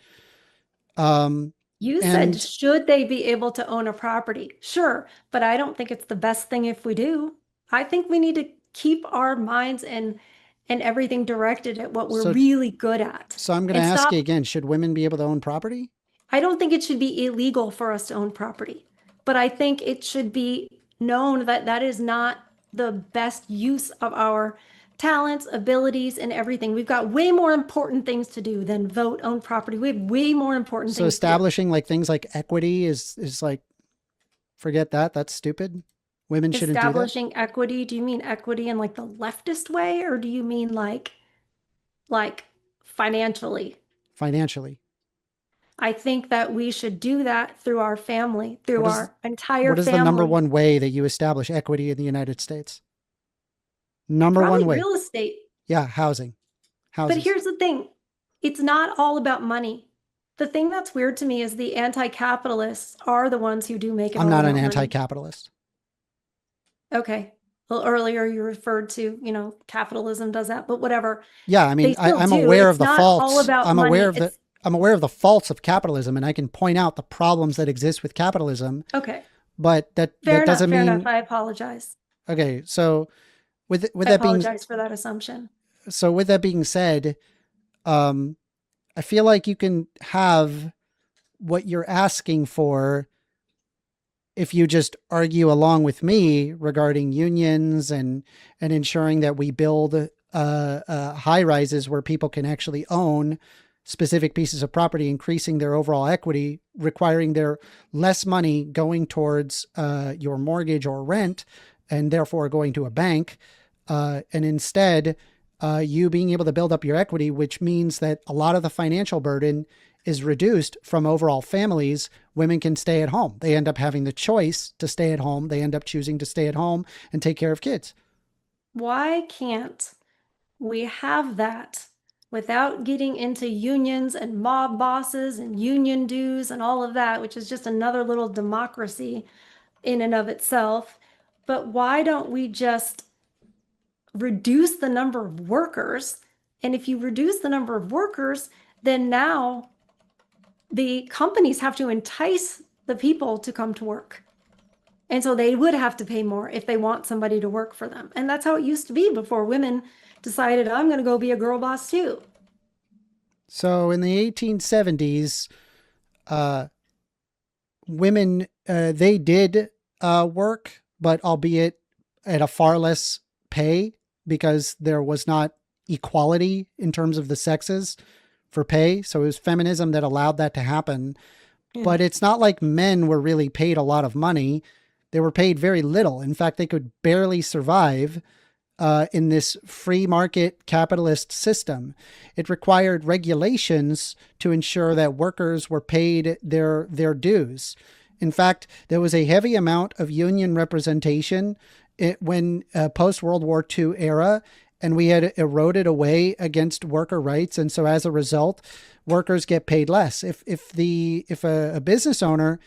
[SPEAKER 2] You said, should they be able to own a property? Sure, but I don't think it's the best thing if we do. I think we need to keep our minds and everything directed at what we're really good at.
[SPEAKER 1] So I'm going to ask you again, should women be able to own property?
[SPEAKER 2] I don't think it should be illegal for us to own property, but I think it should be known that that is not the best use of our talents, abilities, and everything. We've got way more important things to do than vote, own property. We have way more important things.
[SPEAKER 1] So establishing like things like equity is like, forget that. That's stupid. Women shouldn't do that.
[SPEAKER 2] Establishing equity. Do you mean equity in like the leftist way, or do you mean like financially?
[SPEAKER 1] Financially.
[SPEAKER 2] I think that we should do that through our family, through our entire family.
[SPEAKER 1] What is the number one way that you establish equity in the United States? Probably one way.
[SPEAKER 2] Real estate.
[SPEAKER 1] Yeah, housing.
[SPEAKER 2] But here's the thing. It's not all about money. The thing that's weird to me is the anti-capitalists are the ones who do make it.
[SPEAKER 1] I'm not an anti-capitalist.
[SPEAKER 2] Okay. Well, earlier you referred to, capitalism does that, but whatever.
[SPEAKER 1] Yeah, I mean, I'm aware of the faults. I'm aware of the faults of capitalism, and I can point out the problems that exist with capitalism.
[SPEAKER 2] Okay.
[SPEAKER 1] But that doesn't mean.
[SPEAKER 2] Fair enough. I apologize.
[SPEAKER 1] Okay, so with that being, I
[SPEAKER 2] apologize for that assumption.
[SPEAKER 1] So with that being said, I feel like you can have what you're asking for if you just argue along with me regarding unions and ensuring that we build high rises where people can actually own specific pieces of property, increasing their overall equity, requiring their less money going towards your mortgage or rent, and therefore going to a bank, and instead you being able to build up your equity, which means that a lot of the financial burden is reduced from overall families. Women can stay at home. They end up having the choice to stay at home. They end up choosing to stay at home and take care of kids.
[SPEAKER 2] Why can't we have that without getting into unions and mob bosses and union dues and all of that, which is just another little democracy in and of itself? but why don't we just reduce the number of workers? And if you reduce the number of workers, then now the companies have to entice the people to come to work. And so they would have to pay more if they want somebody to work for them. And that's how it used to be before women decided, I'm going to go be a girl boss too.
[SPEAKER 1] So in the 1870s, women, they did work, but albeit at a far less pay because there was not equality in terms of the sexes for pay. So it was feminism that allowed that to happen.
[SPEAKER 2] Yeah.
[SPEAKER 1] But it's not like men were really paid a lot of money. They were paid very little. In fact, they could barely survive in this free market capitalist system. It required regulations to ensure that workers were paid their dues. In fact, there was a heavy amount of union representation when post-World War II era, and we had eroded away against worker rights. And so as a result, workers get paid less. If a business owner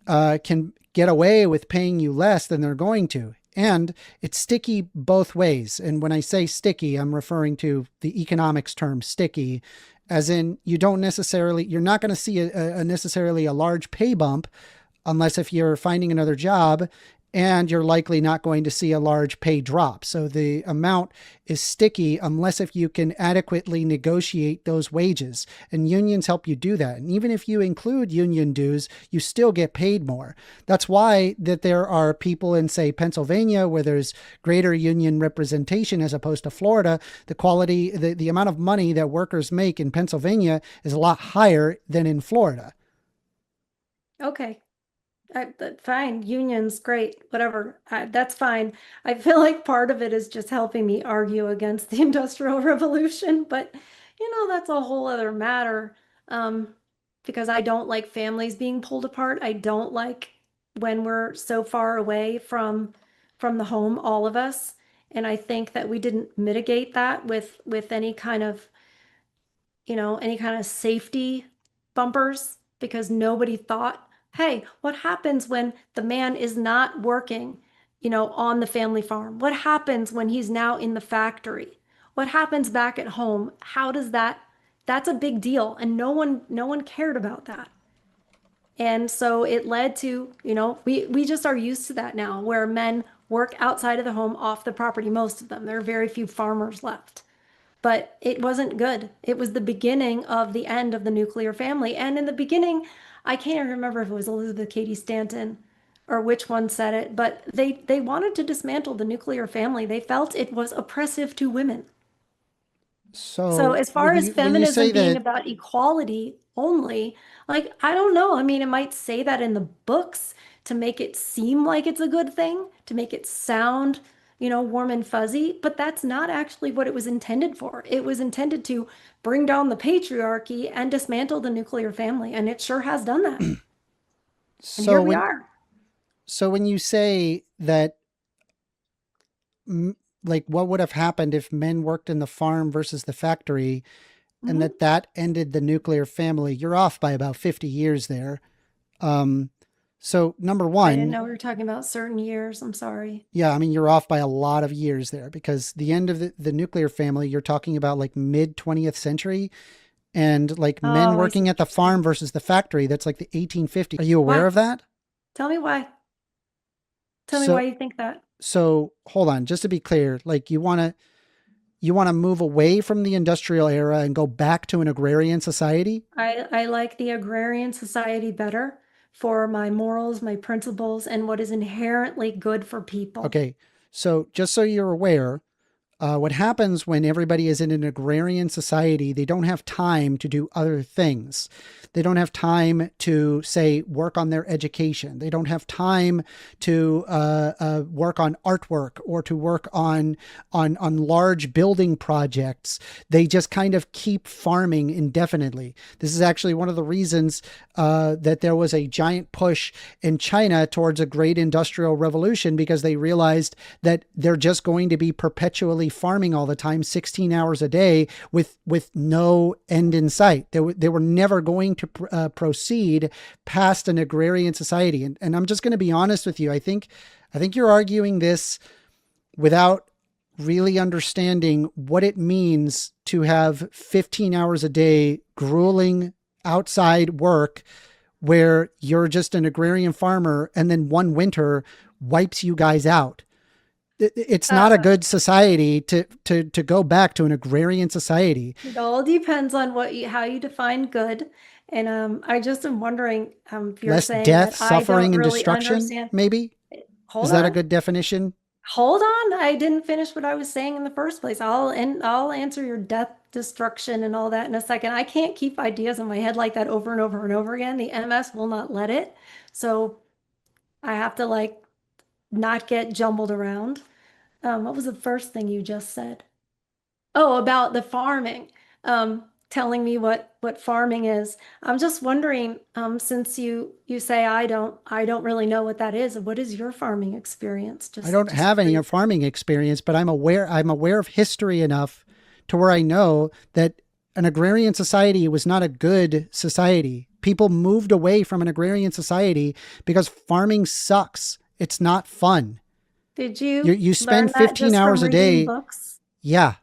[SPEAKER 1] can get away with paying you less, then they're going to. And it's sticky both ways. And when I say sticky, I'm referring to the economics term sticky, as in you're not going to see necessarily a large pay bump unless if you're finding another job, and you're likely not going to see a large pay drop. So the amount is sticky unless if you can adequately negotiate those wages. And unions help you do that. And even if you include union dues, you still get paid more. That's why that there are people in, say, Pennsylvania, where there's greater union representation as opposed to Florida. The quality, the amount of money that workers make in Pennsylvania is a lot higher than in Florida.
[SPEAKER 2] Okay. Fine. Unions, great, whatever. That's fine. I feel like part of it is just helping me argue against the Industrial Revolution, but that's a whole other matter. Because I don't like families being pulled apart. I don't like when we're so far away from the home, all of us. And I think that we didn't mitigate that with any kind of safety bumpers, because nobody thought, hey, what happens when the man is not working, on the family farm? What happens when he's now in the factory? What happens back at home? How does that's a big deal. And no one cared about that. And so it led to, we just are used to that now, where men work outside of the home, off the property, most of them. There are very few farmers left. But it wasn't good. It was the beginning of the end of the nuclear family. And in the beginning, I can't remember if it was Elizabeth Cady Stanton or which one said it, but they wanted to dismantle the nuclear family. They felt it was oppressive to women. So as far as feminism being about equality only, like, I don't know. I mean, it might say that in the books to make it seem like it's a good thing, to make it sound, warm and fuzzy, but that's not actually what it was intended for. It was intended to bring down the patriarchy and dismantle the nuclear family, and it sure has done that. And here we are.
[SPEAKER 1] So when you say that, like, what would have happened if men worked in the farm versus the factory, and that ended the nuclear family, you're off by about 50 years there. So number one,
[SPEAKER 2] I didn't know we were talking about certain years. I'm sorry.
[SPEAKER 1] Yeah, I mean, you're off by a lot of years there, because the end of the nuclear family, you're talking about like mid 20th century, and like men working at the farm versus the factory. That's like the 1850s. Are you aware of that?
[SPEAKER 2] Tell me why. Tell me why you think that.
[SPEAKER 1] So hold on, just to be clear, like you want to move away from the industrial era and go back to an agrarian society?
[SPEAKER 2] I like the agrarian society better for my morals, my principles, and what is inherently good for people.
[SPEAKER 1] Okay, so just so you're aware, what happens when everybody is in an agrarian society, they don't have time to do other things. They don't have time to, say, work on their education. They don't have time to work on artwork or to work on large building projects. They just kind of keep farming indefinitely. This is actually one of the reasons that there was a giant push in China towards a great industrial revolution, because they realized that they're just going to be perpetually farming all the time, 16 hours a day with no end in sight. They were never going to proceed past an agrarian society. And I'm just going to be honest with you. I think you're arguing this without really understanding what it means to have 15 hours a day grueling outside work where you're just an agrarian farmer and then one winter wipes you guys out. It's not a good society to go back to an agrarian society.
[SPEAKER 2] It all depends on how you define good. And I just am wondering if you're
[SPEAKER 1] Less
[SPEAKER 2] saying
[SPEAKER 1] death,
[SPEAKER 2] that
[SPEAKER 1] suffering,
[SPEAKER 2] I don't
[SPEAKER 1] and
[SPEAKER 2] really
[SPEAKER 1] destruction,
[SPEAKER 2] understand.
[SPEAKER 1] maybe?
[SPEAKER 2] Hold
[SPEAKER 1] Is that a
[SPEAKER 2] on.
[SPEAKER 1] good definition?
[SPEAKER 2] Hold on. I didn't finish what I was saying in the first place. I'll answer your death, destruction, and all that in a second. I can't keep ideas in my head like that over and over and over again. The MS will not let it. So I have to like not get jumbled around. What was the first thing you just said? Oh, about the farming. Telling me what farming is. I'm just wondering, since you say I don't really know what that is. What is your farming experience?
[SPEAKER 1] I don't have any farming experience, but I'm aware of history enough to where I know that an agrarian society was not a good society. People moved away from an agrarian society because farming sucks. It's not fun.
[SPEAKER 2] Did you
[SPEAKER 1] spend
[SPEAKER 2] learn that
[SPEAKER 1] 15
[SPEAKER 2] just
[SPEAKER 1] hours
[SPEAKER 2] from
[SPEAKER 1] a day?
[SPEAKER 2] reading books?
[SPEAKER 1] Yeah.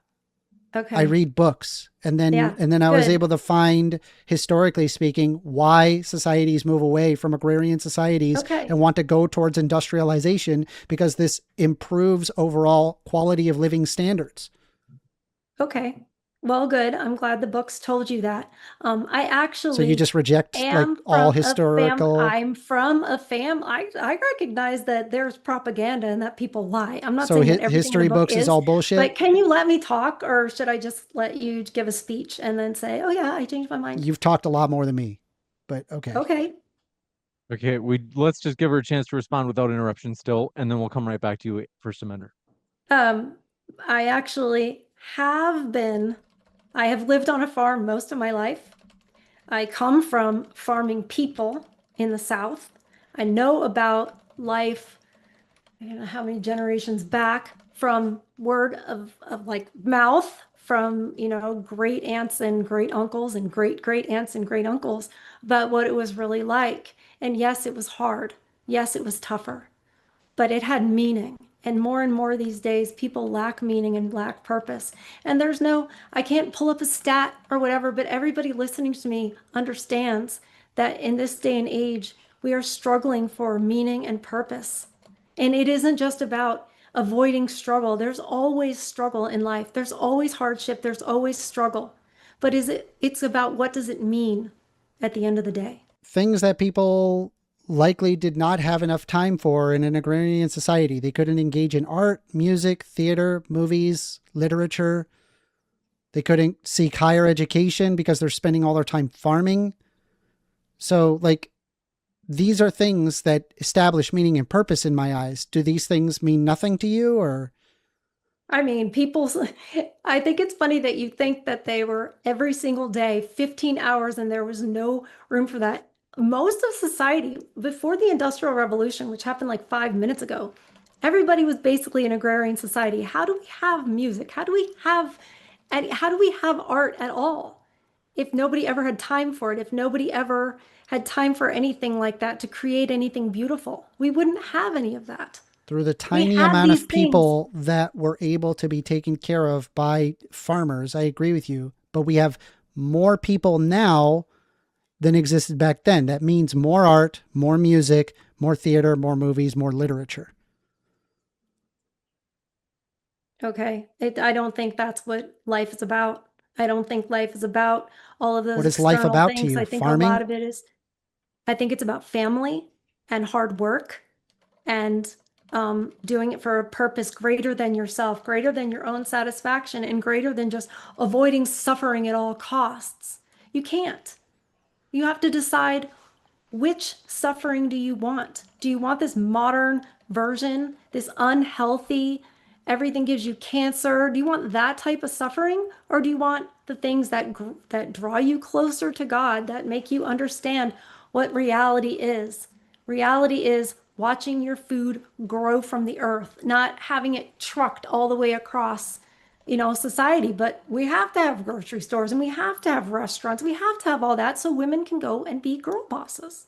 [SPEAKER 2] Okay.
[SPEAKER 1] I read books, and then I was able to find, historically speaking, why societies move away from agrarian societies and want to go towards industrialization, because this improves overall quality of living standards.
[SPEAKER 2] Okay. Well, good. I'm glad the books told you that. I actually
[SPEAKER 1] So you just reject like all historical.
[SPEAKER 2] I'm from a I recognize that there's propaganda and that people lie. I'm not
[SPEAKER 1] So
[SPEAKER 2] saying that everything
[SPEAKER 1] history
[SPEAKER 2] in the book
[SPEAKER 1] books is all bullshit.
[SPEAKER 2] But can you let me talk, or should I just let you give a speech and then say, "Oh yeah, I changed my mind"?
[SPEAKER 1] You've talked a lot more than me, but okay.
[SPEAKER 3] Okay, let's just give her a chance to respond without interruption still, and then we'll come right back to you, First Amender.
[SPEAKER 2] I actually I have lived on a farm most of my life. I come from farming people in the South. I know about life, I don't know how many generations back, from word of like mouth, from, great aunts and great uncles and great great aunts and great uncles, about what it was really like. And yes, it was hard. Yes, it was tougher, but it had meaning. And more these days, people lack meaning and lack purpose. And I can't pull up a stat or whatever, but everybody listening to me understands that in this day and age, we are struggling for meaning and purpose. And it isn't just about avoiding struggle. There's always struggle in life. There's always hardship. There's always struggle. But it's about what does it mean at the end of the day?
[SPEAKER 1] Things that people likely did not have enough time for in an agrarian society. They couldn't engage in art, music, theater, movies, literature. They couldn't seek higher education because they're spending all their time farming. So, like, these are things that establish meaning and purpose in my eyes. Do these things mean nothing to you, or?
[SPEAKER 2] I mean, I think it's funny that you think that they were every single day, 15 hours, and there was no room for that. Most of society, before the Industrial Revolution, which happened like 5 minutes ago, everybody was basically an agrarian society. How do we have music? How do we have art at all if nobody ever had time for it? If nobody ever had time for anything like that, to create anything beautiful, we wouldn't have any of that.
[SPEAKER 1] Through the tiny amount of people that were able to be taken care of by farmers, I agree with you, but we have more people now than existed back then. That means more art, more music, more theater, more movies, more literature.
[SPEAKER 2] Okay. I don't think that's what life is about. I don't think life is about all of those.
[SPEAKER 1] What is life about
[SPEAKER 2] things.
[SPEAKER 1] to you?
[SPEAKER 2] I think
[SPEAKER 1] Farming?
[SPEAKER 2] a lot of it is, I think it's about family and hard work and doing it for a purpose greater than yourself, greater than your own satisfaction, and greater than just avoiding suffering at all costs. You can't. You have to decide, which suffering do you want? Do you want this modern version, this unhealthy, everything gives you cancer? Do you want that type of suffering? Or do you want the things that draw you closer to God, that make you understand what reality is? Reality is watching your food grow from the earth, not having it trucked all the way across society, but we have to have grocery stores and we have to have restaurants. We have to have all that so women can go and be girl bosses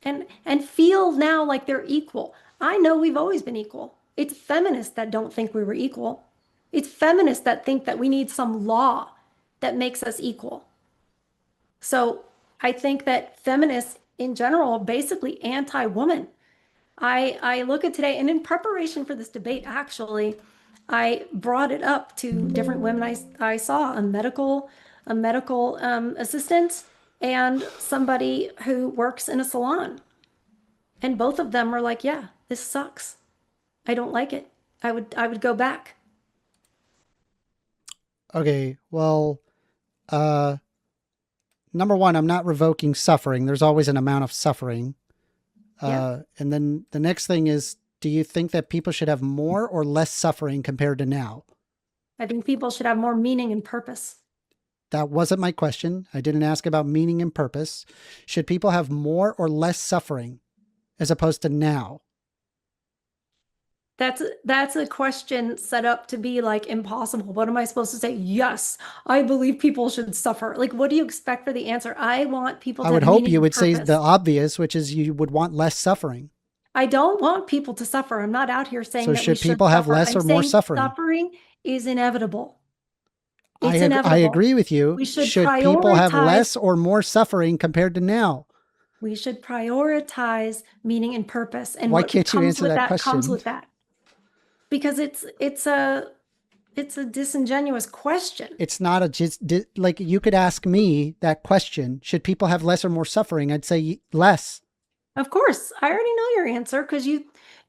[SPEAKER 2] and feel now like they're equal. I know we've always been equal. It's feminists that don't think we were equal. It's feminists that think that we need some law that makes us equal. So I think that feminists in general are basically anti-woman. I look at today, and in preparation for this debate, actually, I brought it up to different women I saw, a medical assistant and somebody who works in a salon. And both of them were like, yeah, this sucks. I don't like it. I would go back.
[SPEAKER 1] Okay, well, number one, I'm not revoking suffering. There's always an amount of suffering.
[SPEAKER 2] Yeah.
[SPEAKER 1] And then the next thing is, do you think that people should have more or less suffering compared to now?
[SPEAKER 2] I think people should have more meaning and purpose.
[SPEAKER 1] That wasn't my question. I didn't ask about meaning and purpose. Should people have more or less suffering as opposed to now?
[SPEAKER 2] That's a question set up to be like impossible. What am I supposed to say? Yes, I believe people should suffer. Like, what do you expect for the answer? I want people to
[SPEAKER 1] I would
[SPEAKER 2] have
[SPEAKER 1] hope
[SPEAKER 2] meaning
[SPEAKER 1] you
[SPEAKER 2] and
[SPEAKER 1] would say
[SPEAKER 2] purpose.
[SPEAKER 1] the obvious, which is you would want less suffering.
[SPEAKER 2] I don't want people to suffer. I'm not out here saying
[SPEAKER 1] So
[SPEAKER 2] that
[SPEAKER 1] should
[SPEAKER 2] we should
[SPEAKER 1] people have
[SPEAKER 2] suffer.
[SPEAKER 1] less
[SPEAKER 2] I'm
[SPEAKER 1] or more
[SPEAKER 2] saying
[SPEAKER 1] suffering?
[SPEAKER 2] Suffering is inevitable.
[SPEAKER 1] I
[SPEAKER 2] It's inevitable.
[SPEAKER 1] agree with you.
[SPEAKER 2] We should
[SPEAKER 1] people have
[SPEAKER 2] prioritize-
[SPEAKER 1] less or more suffering compared to now?
[SPEAKER 2] We should prioritize meaning and purpose. And
[SPEAKER 1] Why
[SPEAKER 2] what
[SPEAKER 1] can't you
[SPEAKER 2] comes
[SPEAKER 1] answer
[SPEAKER 2] with
[SPEAKER 1] that
[SPEAKER 2] comes
[SPEAKER 1] question?
[SPEAKER 2] with that. Because it's a disingenuous question.
[SPEAKER 1] It's not like you could ask me that question. Should people have less or more suffering? I'd say less.
[SPEAKER 2] Of course, I already know your answer because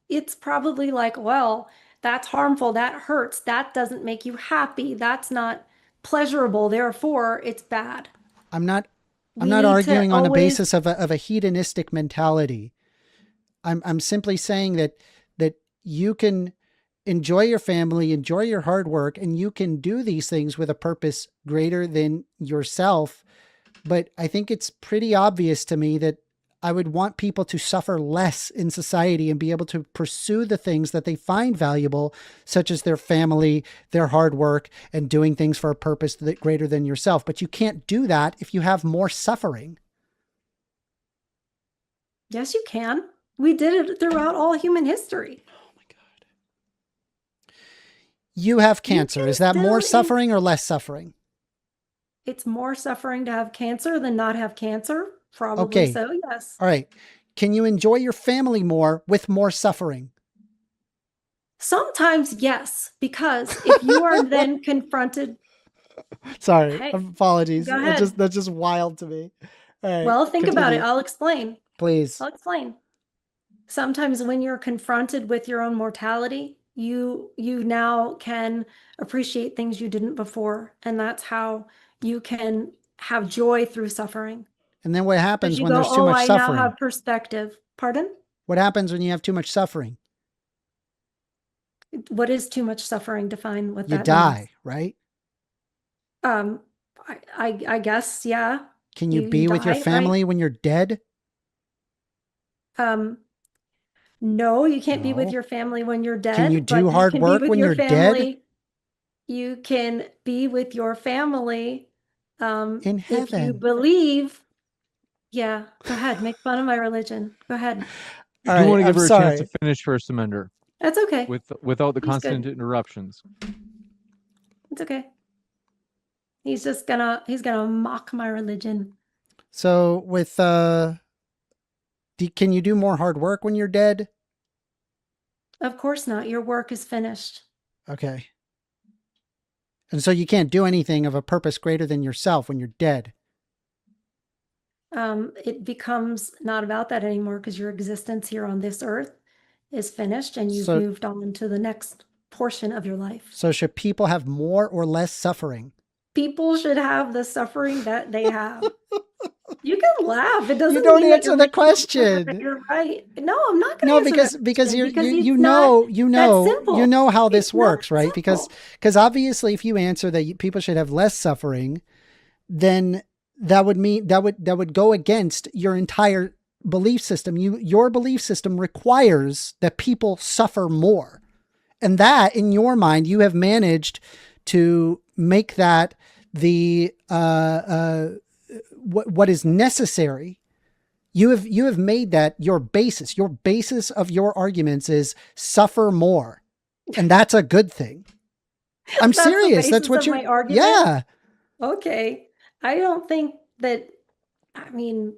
[SPEAKER 2] it's probably like, well, that's harmful, that hurts, that doesn't make you happy, that's not pleasurable, therefore it's bad.
[SPEAKER 1] I'm not
[SPEAKER 2] We need
[SPEAKER 1] arguing
[SPEAKER 2] to
[SPEAKER 1] on the
[SPEAKER 2] always-
[SPEAKER 1] basis of a hedonistic mentality. I'm simply saying that you can enjoy your family, enjoy your hard work, and you can do these things with a purpose greater than yourself. But I think it's pretty obvious to me that I would want people to suffer less in society and be able to pursue the things that they find valuable, such as their family, their hard work, and doing things for a purpose that greater than yourself. But you can't do that if you have more suffering.
[SPEAKER 2] Yes, you can. We did it throughout all human history.
[SPEAKER 1] Oh my God. You have cancer. Is that more suffering or less suffering?
[SPEAKER 2] It's more suffering to have cancer than not have cancer. Probably
[SPEAKER 1] Okay.
[SPEAKER 2] so, yes.
[SPEAKER 1] All right. Can you enjoy your family more with more suffering?
[SPEAKER 2] Sometimes, yes, because if you are then confronted,
[SPEAKER 1] Sorry,
[SPEAKER 2] Hey,
[SPEAKER 1] apologies.
[SPEAKER 2] go ahead.
[SPEAKER 1] That's just wild to me. All right,
[SPEAKER 2] well, think about it.
[SPEAKER 1] continue,
[SPEAKER 2] I'll explain.
[SPEAKER 1] please.
[SPEAKER 2] I'll explain. Sometimes when you're confronted with your own mortality, you now can appreciate things you didn't before, and that's how you can have joy through suffering.
[SPEAKER 1] And then what
[SPEAKER 2] 'Cause
[SPEAKER 1] happens
[SPEAKER 2] you
[SPEAKER 1] when
[SPEAKER 2] go,
[SPEAKER 1] there's too
[SPEAKER 2] oh,
[SPEAKER 1] much
[SPEAKER 2] I now
[SPEAKER 1] suffering?
[SPEAKER 2] have perspective. Pardon?
[SPEAKER 1] What happens when you have too much suffering?
[SPEAKER 2] What is too much suffering? Define what
[SPEAKER 1] You
[SPEAKER 2] that
[SPEAKER 1] die,
[SPEAKER 2] means.
[SPEAKER 1] right?
[SPEAKER 2] I guess, yeah.
[SPEAKER 1] Can you
[SPEAKER 2] You
[SPEAKER 1] be with your
[SPEAKER 2] die, right?
[SPEAKER 1] family when you're dead?
[SPEAKER 2] No, you can't be with
[SPEAKER 1] No.
[SPEAKER 2] your family when you're dead.
[SPEAKER 1] you
[SPEAKER 2] but
[SPEAKER 1] do hard
[SPEAKER 2] can be
[SPEAKER 1] work
[SPEAKER 2] with
[SPEAKER 1] when
[SPEAKER 2] your
[SPEAKER 1] you're dead?
[SPEAKER 2] family. You can be with your family
[SPEAKER 1] In
[SPEAKER 2] if you
[SPEAKER 1] heaven.
[SPEAKER 2] believe. Yeah, go ahead. Make fun of my religion. Go ahead.
[SPEAKER 3] I
[SPEAKER 1] All
[SPEAKER 3] do
[SPEAKER 1] right,
[SPEAKER 3] want to give
[SPEAKER 1] I'm
[SPEAKER 3] her a
[SPEAKER 1] sorry.
[SPEAKER 3] chance to finish First Amender
[SPEAKER 2] That's okay.
[SPEAKER 3] without the
[SPEAKER 2] He's
[SPEAKER 3] constant
[SPEAKER 2] good.
[SPEAKER 3] interruptions.
[SPEAKER 2] It's okay. He's gonna mock my religion.
[SPEAKER 1] So with can you do more hard work when you're dead?
[SPEAKER 2] Of course not. Your work is finished.
[SPEAKER 1] Okay. And so you can't do anything of a purpose greater than yourself when you're dead.
[SPEAKER 2] It becomes not about that anymore because your existence here on this earth is finished and you've
[SPEAKER 1] So-
[SPEAKER 2] moved on to the next portion of your life.
[SPEAKER 1] So should people have more or less suffering?
[SPEAKER 2] People should have the suffering that they have. You can laugh. It doesn't
[SPEAKER 1] don't
[SPEAKER 2] mean that
[SPEAKER 1] answer
[SPEAKER 2] you're
[SPEAKER 1] the
[SPEAKER 2] making
[SPEAKER 1] question.
[SPEAKER 2] You're right. No, I'm not going to
[SPEAKER 1] No,
[SPEAKER 2] answer
[SPEAKER 1] because
[SPEAKER 2] that
[SPEAKER 1] because
[SPEAKER 2] question
[SPEAKER 1] you
[SPEAKER 2] because
[SPEAKER 1] you
[SPEAKER 2] it's
[SPEAKER 1] you
[SPEAKER 2] not
[SPEAKER 1] know
[SPEAKER 2] that simple.
[SPEAKER 1] you know how this
[SPEAKER 2] It's not
[SPEAKER 1] works, right? Because
[SPEAKER 2] simple.
[SPEAKER 1] obviously if you answer that people should have less suffering, then that would mean that would go against your entire belief system. Your belief system requires that people suffer more. And that in your mind you have managed to make that the what is necessary. You have made that your basis. Your basis of your arguments is suffer more, and that's a good thing. I'm
[SPEAKER 2] That's the
[SPEAKER 1] serious. That's
[SPEAKER 2] basis
[SPEAKER 1] what
[SPEAKER 2] of
[SPEAKER 1] you're.
[SPEAKER 2] my argument?
[SPEAKER 1] Yeah.
[SPEAKER 2] Okay. I don't think that, I mean,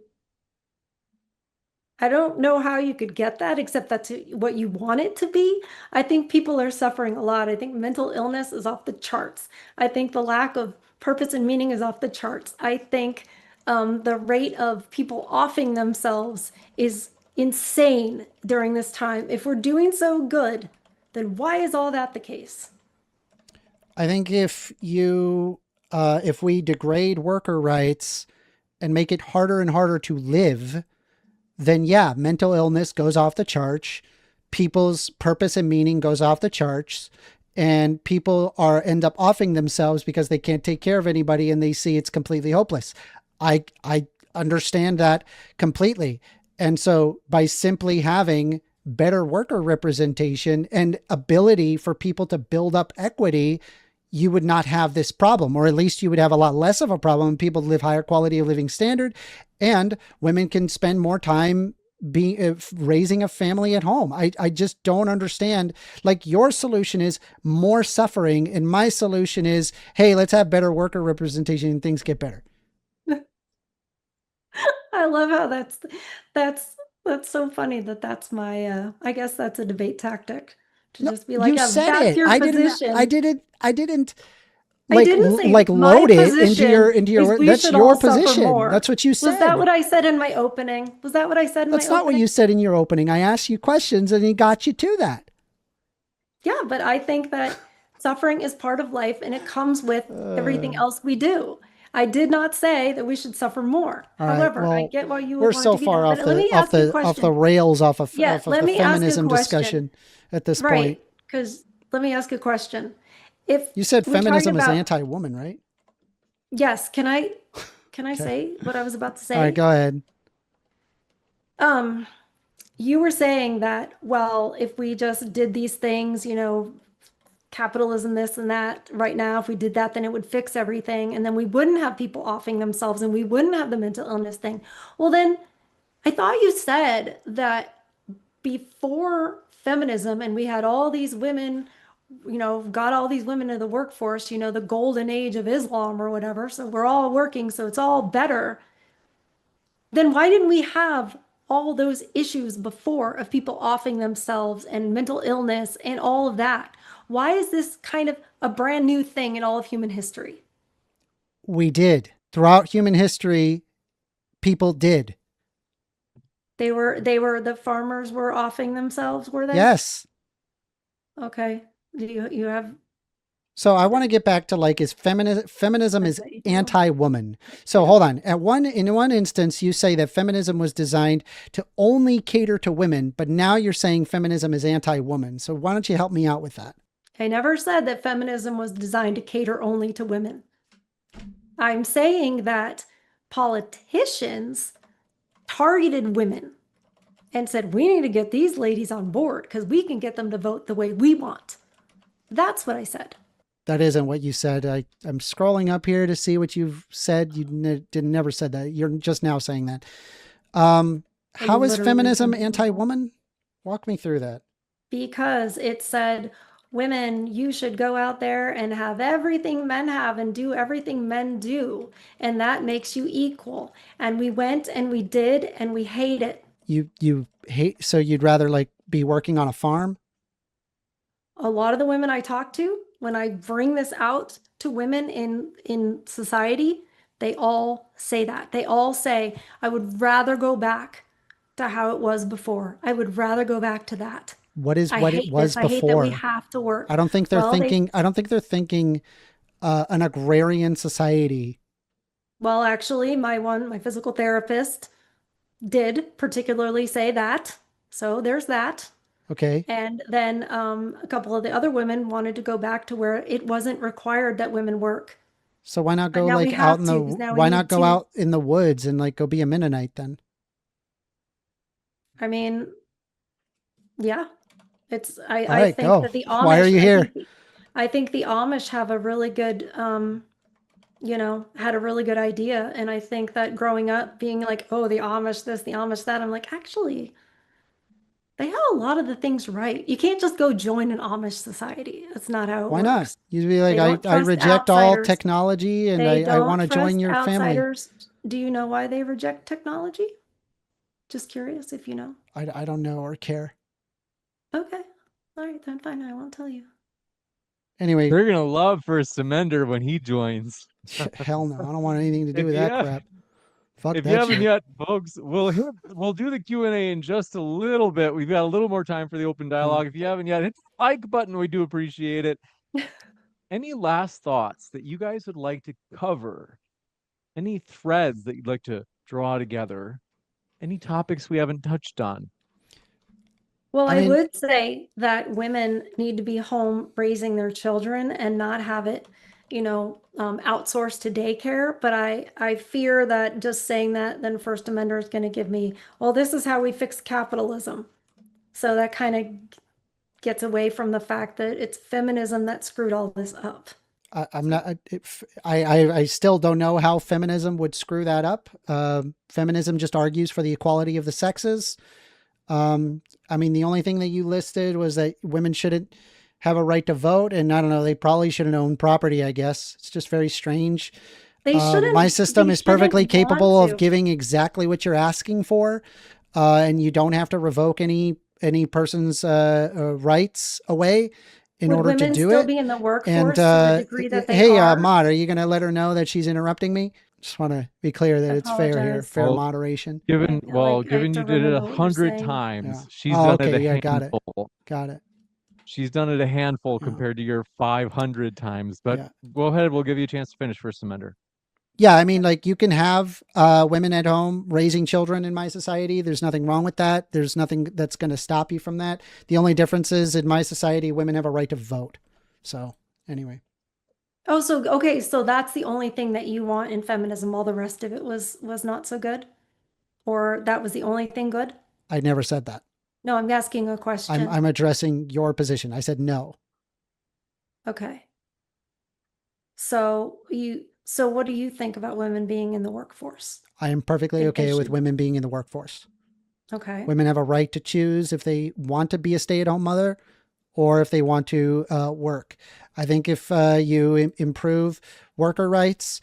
[SPEAKER 2] I don't know how you could get that, except that's what you want it to be. I think people are suffering a lot. I think mental illness is off the charts. I think the lack of purpose and meaning is off the charts. I think the rate of people offing themselves is insane during this time. If we're doing so good, then why is all that the case?
[SPEAKER 1] I think if we degrade worker rights and make it harder and harder to live, then yeah, mental illness goes off the charts. People's purpose and meaning goes off the charts, and people end up offing themselves because they can't take care of anybody and they see it's completely hopeless. I understand that completely. And so by simply having better worker representation and ability for people to build up equity, you would not have this problem, or at least you would have a lot less of a problem. People live higher quality of living standard, and women can spend more time raising a family at home. I just don't understand. Like, your solution is more suffering, and my solution is, hey, let's have better worker representation and things get better.
[SPEAKER 2] I love how that's so funny that's my I guess that's a debate tactic to just be like,
[SPEAKER 1] You
[SPEAKER 2] yeah,
[SPEAKER 1] said
[SPEAKER 2] that's
[SPEAKER 1] it.
[SPEAKER 2] your
[SPEAKER 1] I
[SPEAKER 2] position.
[SPEAKER 1] didn't
[SPEAKER 2] I
[SPEAKER 1] like
[SPEAKER 2] didn't say
[SPEAKER 1] like
[SPEAKER 2] my
[SPEAKER 1] load it
[SPEAKER 2] position
[SPEAKER 1] into your
[SPEAKER 2] is we
[SPEAKER 1] that's
[SPEAKER 2] should
[SPEAKER 1] your
[SPEAKER 2] all suffer
[SPEAKER 1] position.
[SPEAKER 2] more.
[SPEAKER 1] That's what you said.
[SPEAKER 2] Was that what I said in my opening? Was that what I said in
[SPEAKER 1] That's
[SPEAKER 2] my
[SPEAKER 1] not what
[SPEAKER 2] opening?
[SPEAKER 1] you said in your opening. I asked you questions and he got you to that.
[SPEAKER 2] Yeah, but I think that suffering is part of life and it comes with everything else we do. I did not say that we should suffer more.
[SPEAKER 1] All right.
[SPEAKER 2] However, I
[SPEAKER 1] Well,
[SPEAKER 2] get why you
[SPEAKER 1] we're
[SPEAKER 2] would want
[SPEAKER 1] so
[SPEAKER 2] it to be
[SPEAKER 1] far
[SPEAKER 2] that. But let me ask you a
[SPEAKER 1] off the
[SPEAKER 2] question.
[SPEAKER 1] rails off of
[SPEAKER 2] Yeah,
[SPEAKER 1] the
[SPEAKER 2] let me ask a
[SPEAKER 1] feminism
[SPEAKER 2] question.
[SPEAKER 1] discussion at this point.
[SPEAKER 2] Right, because let me ask a question. If
[SPEAKER 1] You said
[SPEAKER 2] we're talking
[SPEAKER 1] feminism is
[SPEAKER 2] about,
[SPEAKER 1] anti-woman, right?
[SPEAKER 2] yes, can I
[SPEAKER 1] Okay.
[SPEAKER 2] say what I was about to say?
[SPEAKER 1] All right, go ahead.
[SPEAKER 2] You were saying that, well, if we just did these things, capitalism, this and that, right now, if we did that, then it would fix everything. And then we wouldn't have people offing themselves and we wouldn't have the mental illness thing. Well, then I thought you said that before feminism and we had all these women, got all these women in the workforce, the golden age of Islam or whatever. So we're all working, so it's all better. Then why didn't we have all those issues before of people offing themselves and mental illness and all of that? Why is this kind of a brand new thing in all of human history?
[SPEAKER 1] We did. Throughout human history, people did.
[SPEAKER 2] The farmers were offing themselves, were they?
[SPEAKER 1] Yes.
[SPEAKER 2] Okay. Do you have
[SPEAKER 1] So I want to get back to, like, is feminism is anti-woman. So hold on. In one instance, you say that feminism was designed to only cater to women, but now you're saying feminism is anti-woman. So why don't you help me out with that?
[SPEAKER 2] I never said that feminism was designed to cater only to women. I'm saying that politicians targeted women and said, we need to get these ladies on board because we can get them to vote the way we want. That's what I said.
[SPEAKER 1] That isn't what you said. I'm scrolling up here to see what you've said. You never said that. You're just now saying that. How is feminism anti-woman? Walk me through that.
[SPEAKER 2] Because it said, women, you should go out there and have everything men have and do everything men do. And that makes you equal. And we went and we did and we hate it.
[SPEAKER 1] You hate, so you'd rather, like, be working on a farm?
[SPEAKER 2] A lot of the women I talk to, when I bring this out to women in society, they all say that. They all say, I would rather go back to how it was before. I would rather go back to that.
[SPEAKER 1] What is
[SPEAKER 2] I
[SPEAKER 1] what
[SPEAKER 2] hate
[SPEAKER 1] it was
[SPEAKER 2] this. I hate that
[SPEAKER 1] before?
[SPEAKER 2] we have to work.
[SPEAKER 1] I don't think they're
[SPEAKER 2] Well,
[SPEAKER 1] thinking. I don't think they're thinking an agrarian society.
[SPEAKER 2] Well, actually, my physical therapist did particularly say that. So there's that.
[SPEAKER 1] Okay.
[SPEAKER 2] And then a couple of the other women wanted to go back to where it wasn't required that women work.
[SPEAKER 1] So why not
[SPEAKER 2] But
[SPEAKER 1] go,
[SPEAKER 2] now we
[SPEAKER 1] like,
[SPEAKER 2] have
[SPEAKER 1] out in
[SPEAKER 2] to,
[SPEAKER 1] the
[SPEAKER 2] 'cause now we
[SPEAKER 1] why
[SPEAKER 2] need
[SPEAKER 1] not go
[SPEAKER 2] to.
[SPEAKER 1] out in the woods and, like, go be a Mennonite then?
[SPEAKER 2] I mean, yeah, I
[SPEAKER 1] All right,
[SPEAKER 2] think
[SPEAKER 1] go.
[SPEAKER 2] that the Amish.
[SPEAKER 1] Why are you
[SPEAKER 2] I
[SPEAKER 1] here?
[SPEAKER 2] think I think the Amish have a really good, had a really good idea. And I think that growing up being like, oh, the Amish this, the Amish that, I'm like, actually, they have a lot of the things right. You can't just go join an Amish society. That's not how it
[SPEAKER 1] Why not?
[SPEAKER 2] works.
[SPEAKER 1] You'd be like,
[SPEAKER 2] They don't
[SPEAKER 1] I
[SPEAKER 2] trust
[SPEAKER 1] reject all
[SPEAKER 2] outsiders.
[SPEAKER 1] technology and
[SPEAKER 2] They
[SPEAKER 1] I want
[SPEAKER 2] don't
[SPEAKER 1] to join
[SPEAKER 2] trust
[SPEAKER 1] your family.
[SPEAKER 2] outsiders. Do you know why they reject technology? Just curious if you know.
[SPEAKER 1] I don't know or care.
[SPEAKER 2] Okay. All right, then fine. I won't tell you.
[SPEAKER 1] Anyway,
[SPEAKER 3] They're gonna love First Amender when he joins.
[SPEAKER 1] hell no. I don't want anything to do
[SPEAKER 3] If
[SPEAKER 1] with
[SPEAKER 3] you
[SPEAKER 1] that
[SPEAKER 3] have-
[SPEAKER 1] crap. Fuck
[SPEAKER 3] If you
[SPEAKER 1] that
[SPEAKER 3] haven't
[SPEAKER 1] shit.
[SPEAKER 3] yet, folks, we'll do the Q&A in just a little bit. We've got a little more time for the open dialogue. If you haven't yet, hit the like button. We do appreciate it. Any last thoughts that you guys would like to cover? Any threads that you'd like to draw together? Any topics we haven't touched on?
[SPEAKER 2] Well,
[SPEAKER 1] I
[SPEAKER 2] I
[SPEAKER 1] mean-
[SPEAKER 2] would say that women need to be home raising their children and not have it, outsourced to daycare. But I fear that just saying that, then First Amendment is going to give me, well, this is how we fix capitalism. So that kind of gets away from the fact that it's feminism that screwed all this up.
[SPEAKER 1] I'm not. I still don't know how feminism would screw that up. Feminism just argues for the equality of the sexes. I mean, the only thing that you listed was that women shouldn't have a right to vote, and I don't know. They probably shouldn't own property. I guess it's just very strange.
[SPEAKER 2] They shouldn't.
[SPEAKER 1] My system
[SPEAKER 2] they
[SPEAKER 1] is perfectly
[SPEAKER 2] shouldn't want
[SPEAKER 1] capable of
[SPEAKER 2] to.
[SPEAKER 1] giving exactly what you're asking for, and you don't have to revoke any person's rights away in
[SPEAKER 2] Would
[SPEAKER 1] order to
[SPEAKER 2] women
[SPEAKER 1] do
[SPEAKER 2] still
[SPEAKER 1] it.
[SPEAKER 2] be in the workforce
[SPEAKER 1] And
[SPEAKER 2] to the degree that they
[SPEAKER 1] hey,
[SPEAKER 2] are?
[SPEAKER 1] Maud, are you going to let her know that she's interrupting me? Just want to be clear that it's fair here,
[SPEAKER 2] Apologize.
[SPEAKER 1] fair
[SPEAKER 3] Well,
[SPEAKER 1] moderation.
[SPEAKER 3] Given
[SPEAKER 2] I
[SPEAKER 3] given you
[SPEAKER 2] don't
[SPEAKER 3] did it
[SPEAKER 2] remember what you're
[SPEAKER 3] 100
[SPEAKER 2] saying.
[SPEAKER 3] times,
[SPEAKER 1] Yeah.
[SPEAKER 3] she's
[SPEAKER 1] Oh,
[SPEAKER 3] done it
[SPEAKER 1] okay,
[SPEAKER 3] a
[SPEAKER 1] yeah, got it.
[SPEAKER 3] handful.
[SPEAKER 1] Got it.
[SPEAKER 3] She's done it a handful
[SPEAKER 1] Oh.
[SPEAKER 3] compared to your 500 times. But
[SPEAKER 1] Yeah.
[SPEAKER 3] go ahead, we'll give you a chance to finish, First Amender.
[SPEAKER 1] Yeah, I mean, like you can have women at home raising children in my society. There's nothing wrong with that. There's nothing that's going to stop you from that. The only difference is in my society, women have a right to vote. So anyway,
[SPEAKER 2] Oh, so okay, so that's the only thing that you want in feminism. All the rest of it was not so good? Or that was the only thing good?
[SPEAKER 1] I never said that.
[SPEAKER 2] No, I'm asking a question.
[SPEAKER 1] I'm addressing your position. I said no.
[SPEAKER 2] Okay. So what do you think about women being in the workforce?
[SPEAKER 1] I am perfectly
[SPEAKER 2] Think they
[SPEAKER 1] okay with
[SPEAKER 2] should-
[SPEAKER 1] women being in the workforce.
[SPEAKER 2] Okay.
[SPEAKER 1] Women have a right to choose if they want to be a stay-at-home mother or if they want to work. I think if you improve worker rights,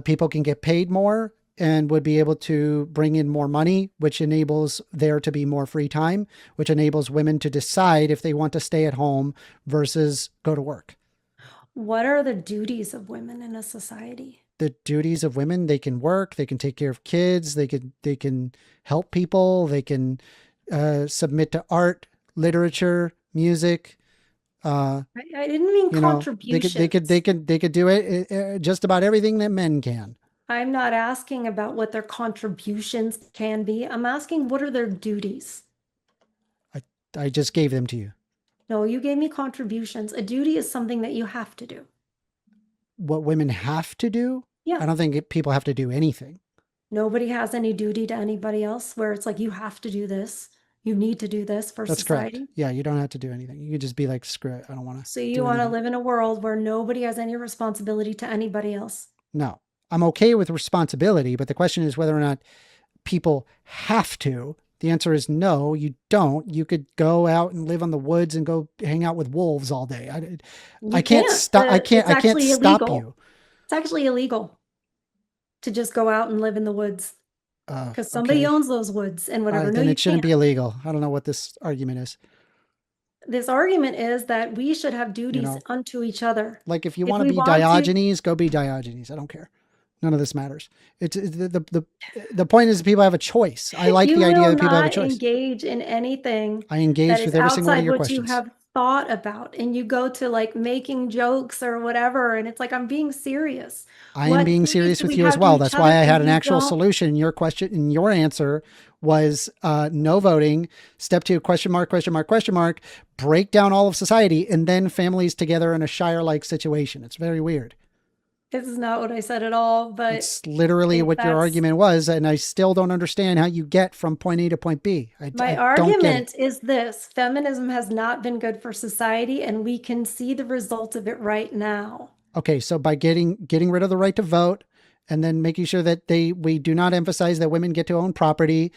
[SPEAKER 1] people can get paid more and would be able to bring in more money, which enables there to be more free time, which enables women to decide if they want to stay at home versus go to work.
[SPEAKER 2] What are the duties of women in a society?
[SPEAKER 1] The duties of women, they can work, they can take care of kids, they can help people, they can submit to art, literature, music.
[SPEAKER 2] I didn't mean
[SPEAKER 1] You know,
[SPEAKER 2] contributions.
[SPEAKER 1] they could do it just about everything that men can.
[SPEAKER 2] I'm not asking about what their contributions can be. I'm asking what are their duties?
[SPEAKER 1] I just gave them to you.
[SPEAKER 2] No, you gave me contributions. A duty is something that you have to do.
[SPEAKER 1] What women have to do?
[SPEAKER 2] Yeah.
[SPEAKER 1] I don't think people have to do anything.
[SPEAKER 2] Nobody has any duty to anybody else where it's like you have to do this. You need to do this for
[SPEAKER 1] That's
[SPEAKER 2] society.
[SPEAKER 1] correct. Yeah, you don't have to do anything. You could just be like, screw it. I don't want to.
[SPEAKER 2] So you want to live in a world where nobody has any responsibility to anybody else.
[SPEAKER 1] No, I'm okay with responsibility, but the question is whether or not people have to. The answer is no, you don't. You could go out and live on the woods and go hang out with wolves all day. I can't stop. I can't
[SPEAKER 2] actually
[SPEAKER 1] stop
[SPEAKER 2] illegal.
[SPEAKER 1] you.
[SPEAKER 2] It's actually illegal to just go out and live in the woods because somebody
[SPEAKER 1] okay.
[SPEAKER 2] owns those woods and whatever. No,
[SPEAKER 1] Then
[SPEAKER 2] you
[SPEAKER 1] it shouldn't
[SPEAKER 2] can't.
[SPEAKER 1] be illegal. I don't know what this argument is.
[SPEAKER 2] This argument is that we should have duties
[SPEAKER 1] know,
[SPEAKER 2] unto each other.
[SPEAKER 1] Like if you
[SPEAKER 2] If
[SPEAKER 1] want to
[SPEAKER 2] we
[SPEAKER 1] be
[SPEAKER 2] want to-
[SPEAKER 1] Diogenes, go be Diogenes. I don't care. None of this matters. It's the point is people have a choice. I like
[SPEAKER 2] You
[SPEAKER 1] the idea
[SPEAKER 2] will
[SPEAKER 1] that people have a
[SPEAKER 2] not
[SPEAKER 1] choice.
[SPEAKER 2] engage in anything
[SPEAKER 1] I
[SPEAKER 2] that
[SPEAKER 1] engaged
[SPEAKER 2] is
[SPEAKER 1] with every single one of
[SPEAKER 2] outside
[SPEAKER 1] your
[SPEAKER 2] what
[SPEAKER 1] questions.
[SPEAKER 2] you have thought about, and you go to like making jokes or whatever, and it's like I'm being serious.
[SPEAKER 1] I am
[SPEAKER 2] What
[SPEAKER 1] being
[SPEAKER 2] duties
[SPEAKER 1] serious
[SPEAKER 2] do
[SPEAKER 1] with
[SPEAKER 2] we
[SPEAKER 1] you as
[SPEAKER 2] have to
[SPEAKER 1] well.
[SPEAKER 2] each
[SPEAKER 1] That's
[SPEAKER 2] other
[SPEAKER 1] why I
[SPEAKER 2] if
[SPEAKER 1] had an
[SPEAKER 2] we
[SPEAKER 1] actual
[SPEAKER 2] don't-
[SPEAKER 1] solution. Your question and your answer was no voting. Step 2, question mark, question mark, question mark. Break down all of society and then families together in a Shire-like situation. It's very weird.
[SPEAKER 2] This is not what I said at all, but
[SPEAKER 1] It's literally what your
[SPEAKER 2] that's-
[SPEAKER 1] argument was, and I still don't understand how you get from point A to point B.
[SPEAKER 2] my
[SPEAKER 1] I don't get it.
[SPEAKER 2] argument is this: feminism has not been good for society, and we can see the results of it right now.
[SPEAKER 1] Okay, so by getting rid of the right to vote, and then making sure that we do not emphasize that women get to own property,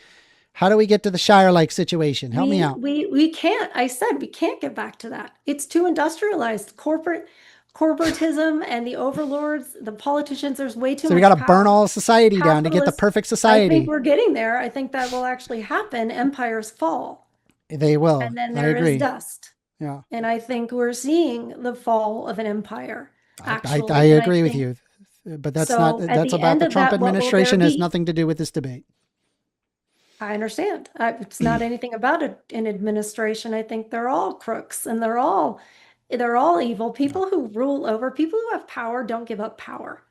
[SPEAKER 1] how do we get to the Shire-like situation? Help me out.
[SPEAKER 2] We can't. I said we can't get back to that. It's too industrialized. Corporatism and the overlords, the politicians, there's way too much
[SPEAKER 1] So we got to
[SPEAKER 2] power.
[SPEAKER 1] burn all society down to get the
[SPEAKER 2] Capitalist-
[SPEAKER 1] perfect
[SPEAKER 2] I
[SPEAKER 1] society.
[SPEAKER 2] think we're getting there. I think that will actually happen. Empires fall.
[SPEAKER 1] They will.
[SPEAKER 2] And then
[SPEAKER 1] I
[SPEAKER 2] there
[SPEAKER 1] agree.
[SPEAKER 2] is dust.
[SPEAKER 1] Yeah.
[SPEAKER 2] And I think we're seeing the fall of an empire. Actually,
[SPEAKER 1] I
[SPEAKER 2] And
[SPEAKER 1] agree with
[SPEAKER 2] think-
[SPEAKER 1] you. But that's
[SPEAKER 2] So,
[SPEAKER 1] not,
[SPEAKER 2] at
[SPEAKER 1] that's
[SPEAKER 2] the
[SPEAKER 1] about
[SPEAKER 2] end
[SPEAKER 1] the
[SPEAKER 2] of
[SPEAKER 1] Trump
[SPEAKER 2] that, what will
[SPEAKER 1] administration,
[SPEAKER 2] there
[SPEAKER 1] has
[SPEAKER 2] be?
[SPEAKER 1] nothing to do with this debate.
[SPEAKER 2] I understand. It's not anything about an administration. I think they're all crooks and they're all evil. People who rule over, people who have power don't give up power.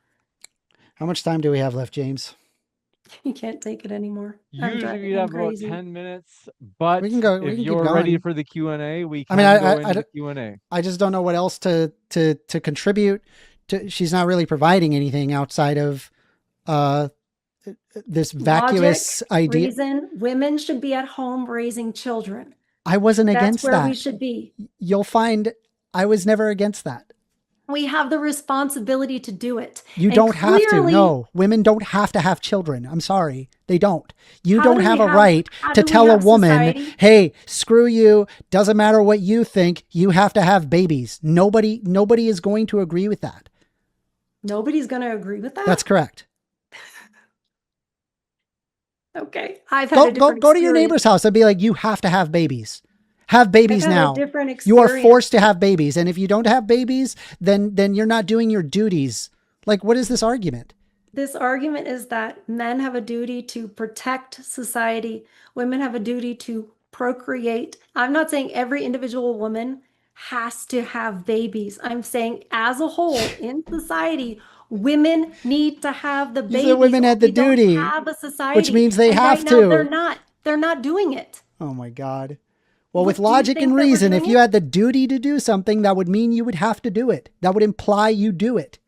[SPEAKER 1] How much time do we have left, James?
[SPEAKER 2] You can't take it anymore. I'm
[SPEAKER 3] Usually
[SPEAKER 2] driving
[SPEAKER 3] we
[SPEAKER 2] him
[SPEAKER 3] have about
[SPEAKER 2] crazy.
[SPEAKER 3] 10 minutes, but
[SPEAKER 1] We can go- we
[SPEAKER 3] if
[SPEAKER 1] can keep
[SPEAKER 3] you're ready
[SPEAKER 1] going.
[SPEAKER 3] for the Q&A, we
[SPEAKER 1] I
[SPEAKER 3] can
[SPEAKER 1] mean,
[SPEAKER 3] go
[SPEAKER 1] I
[SPEAKER 3] into the
[SPEAKER 1] don't-
[SPEAKER 3] Q&A.
[SPEAKER 1] I just don't know what else to contribute. She's not really providing anything outside of this vacuous idea.
[SPEAKER 2] Reason women should be at home raising children.
[SPEAKER 1] I wasn't
[SPEAKER 2] That's
[SPEAKER 1] against
[SPEAKER 2] where
[SPEAKER 1] that.
[SPEAKER 2] we should be.
[SPEAKER 1] You'll find I was never against that.
[SPEAKER 2] We have the responsibility to do it.
[SPEAKER 1] You
[SPEAKER 2] And
[SPEAKER 1] don't have to.
[SPEAKER 2] clearly-
[SPEAKER 1] No, women don't have to have children. I'm sorry. They don't. You
[SPEAKER 2] How
[SPEAKER 1] don't
[SPEAKER 2] do
[SPEAKER 1] have
[SPEAKER 2] we
[SPEAKER 1] a
[SPEAKER 2] have-
[SPEAKER 1] right
[SPEAKER 2] how
[SPEAKER 1] to
[SPEAKER 2] do we
[SPEAKER 1] tell a
[SPEAKER 2] have
[SPEAKER 1] woman,
[SPEAKER 2] society?
[SPEAKER 1] hey, screw you. Doesn't matter what you think. You have to have babies. Nobody is going to agree with that.
[SPEAKER 2] Nobody's going to agree with that.
[SPEAKER 1] That's correct.
[SPEAKER 2] okay. I've had a different
[SPEAKER 1] Go to your
[SPEAKER 2] experience.
[SPEAKER 1] neighbor's house and be like, you have to have babies. Have babies
[SPEAKER 2] I've had a
[SPEAKER 1] now.
[SPEAKER 2] different
[SPEAKER 1] You are
[SPEAKER 2] experience.
[SPEAKER 1] forced to have babies. And if you don't have babies, then you're not doing your duties. Like, what is this argument?
[SPEAKER 2] This argument is that men have a duty to protect society. Women have a duty to procreate. I'm not saying every individual woman has to have babies. I'm saying as a whole in society, women need to have the babies.
[SPEAKER 1] said women had the
[SPEAKER 2] We don't
[SPEAKER 1] duty,
[SPEAKER 2] have a society.
[SPEAKER 1] which means they
[SPEAKER 2] And
[SPEAKER 1] have
[SPEAKER 2] right now,
[SPEAKER 1] to.
[SPEAKER 2] They're not doing it.
[SPEAKER 1] Oh my God. Well,
[SPEAKER 2] What
[SPEAKER 1] with
[SPEAKER 2] do you
[SPEAKER 1] logic
[SPEAKER 2] think
[SPEAKER 1] and
[SPEAKER 2] that we're
[SPEAKER 1] reason, if
[SPEAKER 2] doing?
[SPEAKER 1] you had the duty to do something, that would mean you would have to do it. That would imply you do it.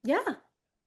[SPEAKER 2] Yeah.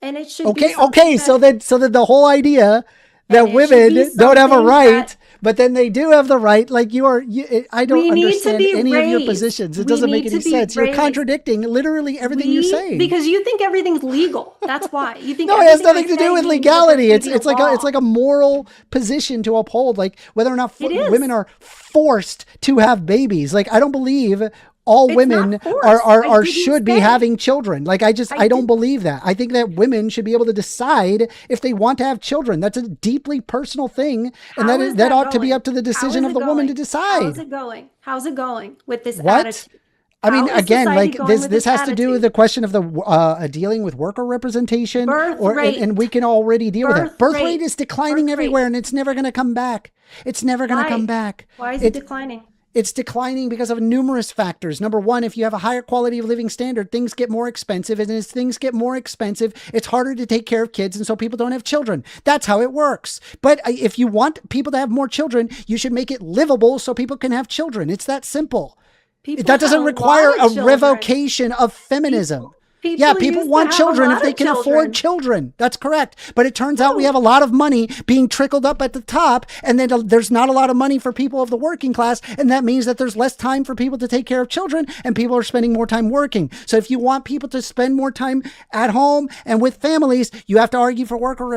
[SPEAKER 2] And it should
[SPEAKER 1] Okay.
[SPEAKER 2] be something
[SPEAKER 1] Okay. So
[SPEAKER 2] that-
[SPEAKER 1] that the whole idea that
[SPEAKER 2] And it should
[SPEAKER 1] women
[SPEAKER 2] be
[SPEAKER 1] don't have a
[SPEAKER 2] something
[SPEAKER 1] right,
[SPEAKER 2] that-
[SPEAKER 1] but then they do have the right. Like I don't
[SPEAKER 2] We need to
[SPEAKER 1] understand
[SPEAKER 2] be
[SPEAKER 1] any of your
[SPEAKER 2] raised.
[SPEAKER 1] positions. It
[SPEAKER 2] We
[SPEAKER 1] doesn't make
[SPEAKER 2] need
[SPEAKER 1] any
[SPEAKER 2] to be
[SPEAKER 1] sense. You're
[SPEAKER 2] raised.
[SPEAKER 1] contradicting literally everything you're saying.
[SPEAKER 2] Because you think everything's legal. That's why. You think
[SPEAKER 1] No, it has
[SPEAKER 2] everything I
[SPEAKER 1] nothing to
[SPEAKER 2] say
[SPEAKER 1] do with
[SPEAKER 2] means that
[SPEAKER 1] legality.
[SPEAKER 2] there's
[SPEAKER 1] It's
[SPEAKER 2] gonna be a
[SPEAKER 1] like a
[SPEAKER 2] law.
[SPEAKER 1] moral position to uphold, like whether or not
[SPEAKER 2] It is.
[SPEAKER 1] women are forced to have babies. Like I don't believe all
[SPEAKER 2] It's
[SPEAKER 1] women
[SPEAKER 2] not forced.
[SPEAKER 1] are
[SPEAKER 2] I didn't
[SPEAKER 1] should be
[SPEAKER 2] say.
[SPEAKER 1] having children. Like I don't
[SPEAKER 2] didn't-
[SPEAKER 1] believe that. I think that women should be able to decide if they want to have children. That's a deeply personal thing, and
[SPEAKER 2] How is
[SPEAKER 1] that ought to be
[SPEAKER 2] going?
[SPEAKER 1] up to the
[SPEAKER 2] How
[SPEAKER 1] decision
[SPEAKER 2] is
[SPEAKER 1] of
[SPEAKER 2] it
[SPEAKER 1] the woman to
[SPEAKER 2] going?
[SPEAKER 1] decide.
[SPEAKER 2] How's it going? How's it going with this
[SPEAKER 1] What?
[SPEAKER 2] attitude?
[SPEAKER 1] I mean,
[SPEAKER 2] How is
[SPEAKER 1] again,
[SPEAKER 2] society
[SPEAKER 1] like
[SPEAKER 2] going
[SPEAKER 1] this
[SPEAKER 2] with
[SPEAKER 1] this has to do with
[SPEAKER 2] attitude?
[SPEAKER 1] the question of the dealing with worker representation,
[SPEAKER 2] Birth
[SPEAKER 1] and
[SPEAKER 2] rate.
[SPEAKER 1] we can already deal with that. Birth rate
[SPEAKER 2] rate.
[SPEAKER 1] is declining
[SPEAKER 2] Birth rate.
[SPEAKER 1] everywhere, and it's never going to come back. It's never going to
[SPEAKER 2] Why?
[SPEAKER 1] come back.
[SPEAKER 2] Why is it declining?
[SPEAKER 1] It's declining because of numerous factors. Number one, if you have a higher quality of living standard, things get more expensive. And as things get more expensive, it's harder to take care of kids. And so people don't have children. That's how it works. But if you want people to have more children, you should make it livable so people can have children. It's that simple.
[SPEAKER 2] People
[SPEAKER 1] That doesn't
[SPEAKER 2] have
[SPEAKER 1] require
[SPEAKER 2] lot
[SPEAKER 1] a
[SPEAKER 2] of children.
[SPEAKER 1] revocation of feminism. Yeah, people
[SPEAKER 2] used to
[SPEAKER 1] want
[SPEAKER 2] have a
[SPEAKER 1] children if
[SPEAKER 2] lot
[SPEAKER 1] they
[SPEAKER 2] of
[SPEAKER 1] can afford children. That's correct. But it turns out we have a lot of money being trickled up at the top, and then there's not a lot of money for people of the working class, and that means that there's less time for people to take care of children, and people are spending more time working. So if you want people to spend more time at home and with families, you have to argue for worker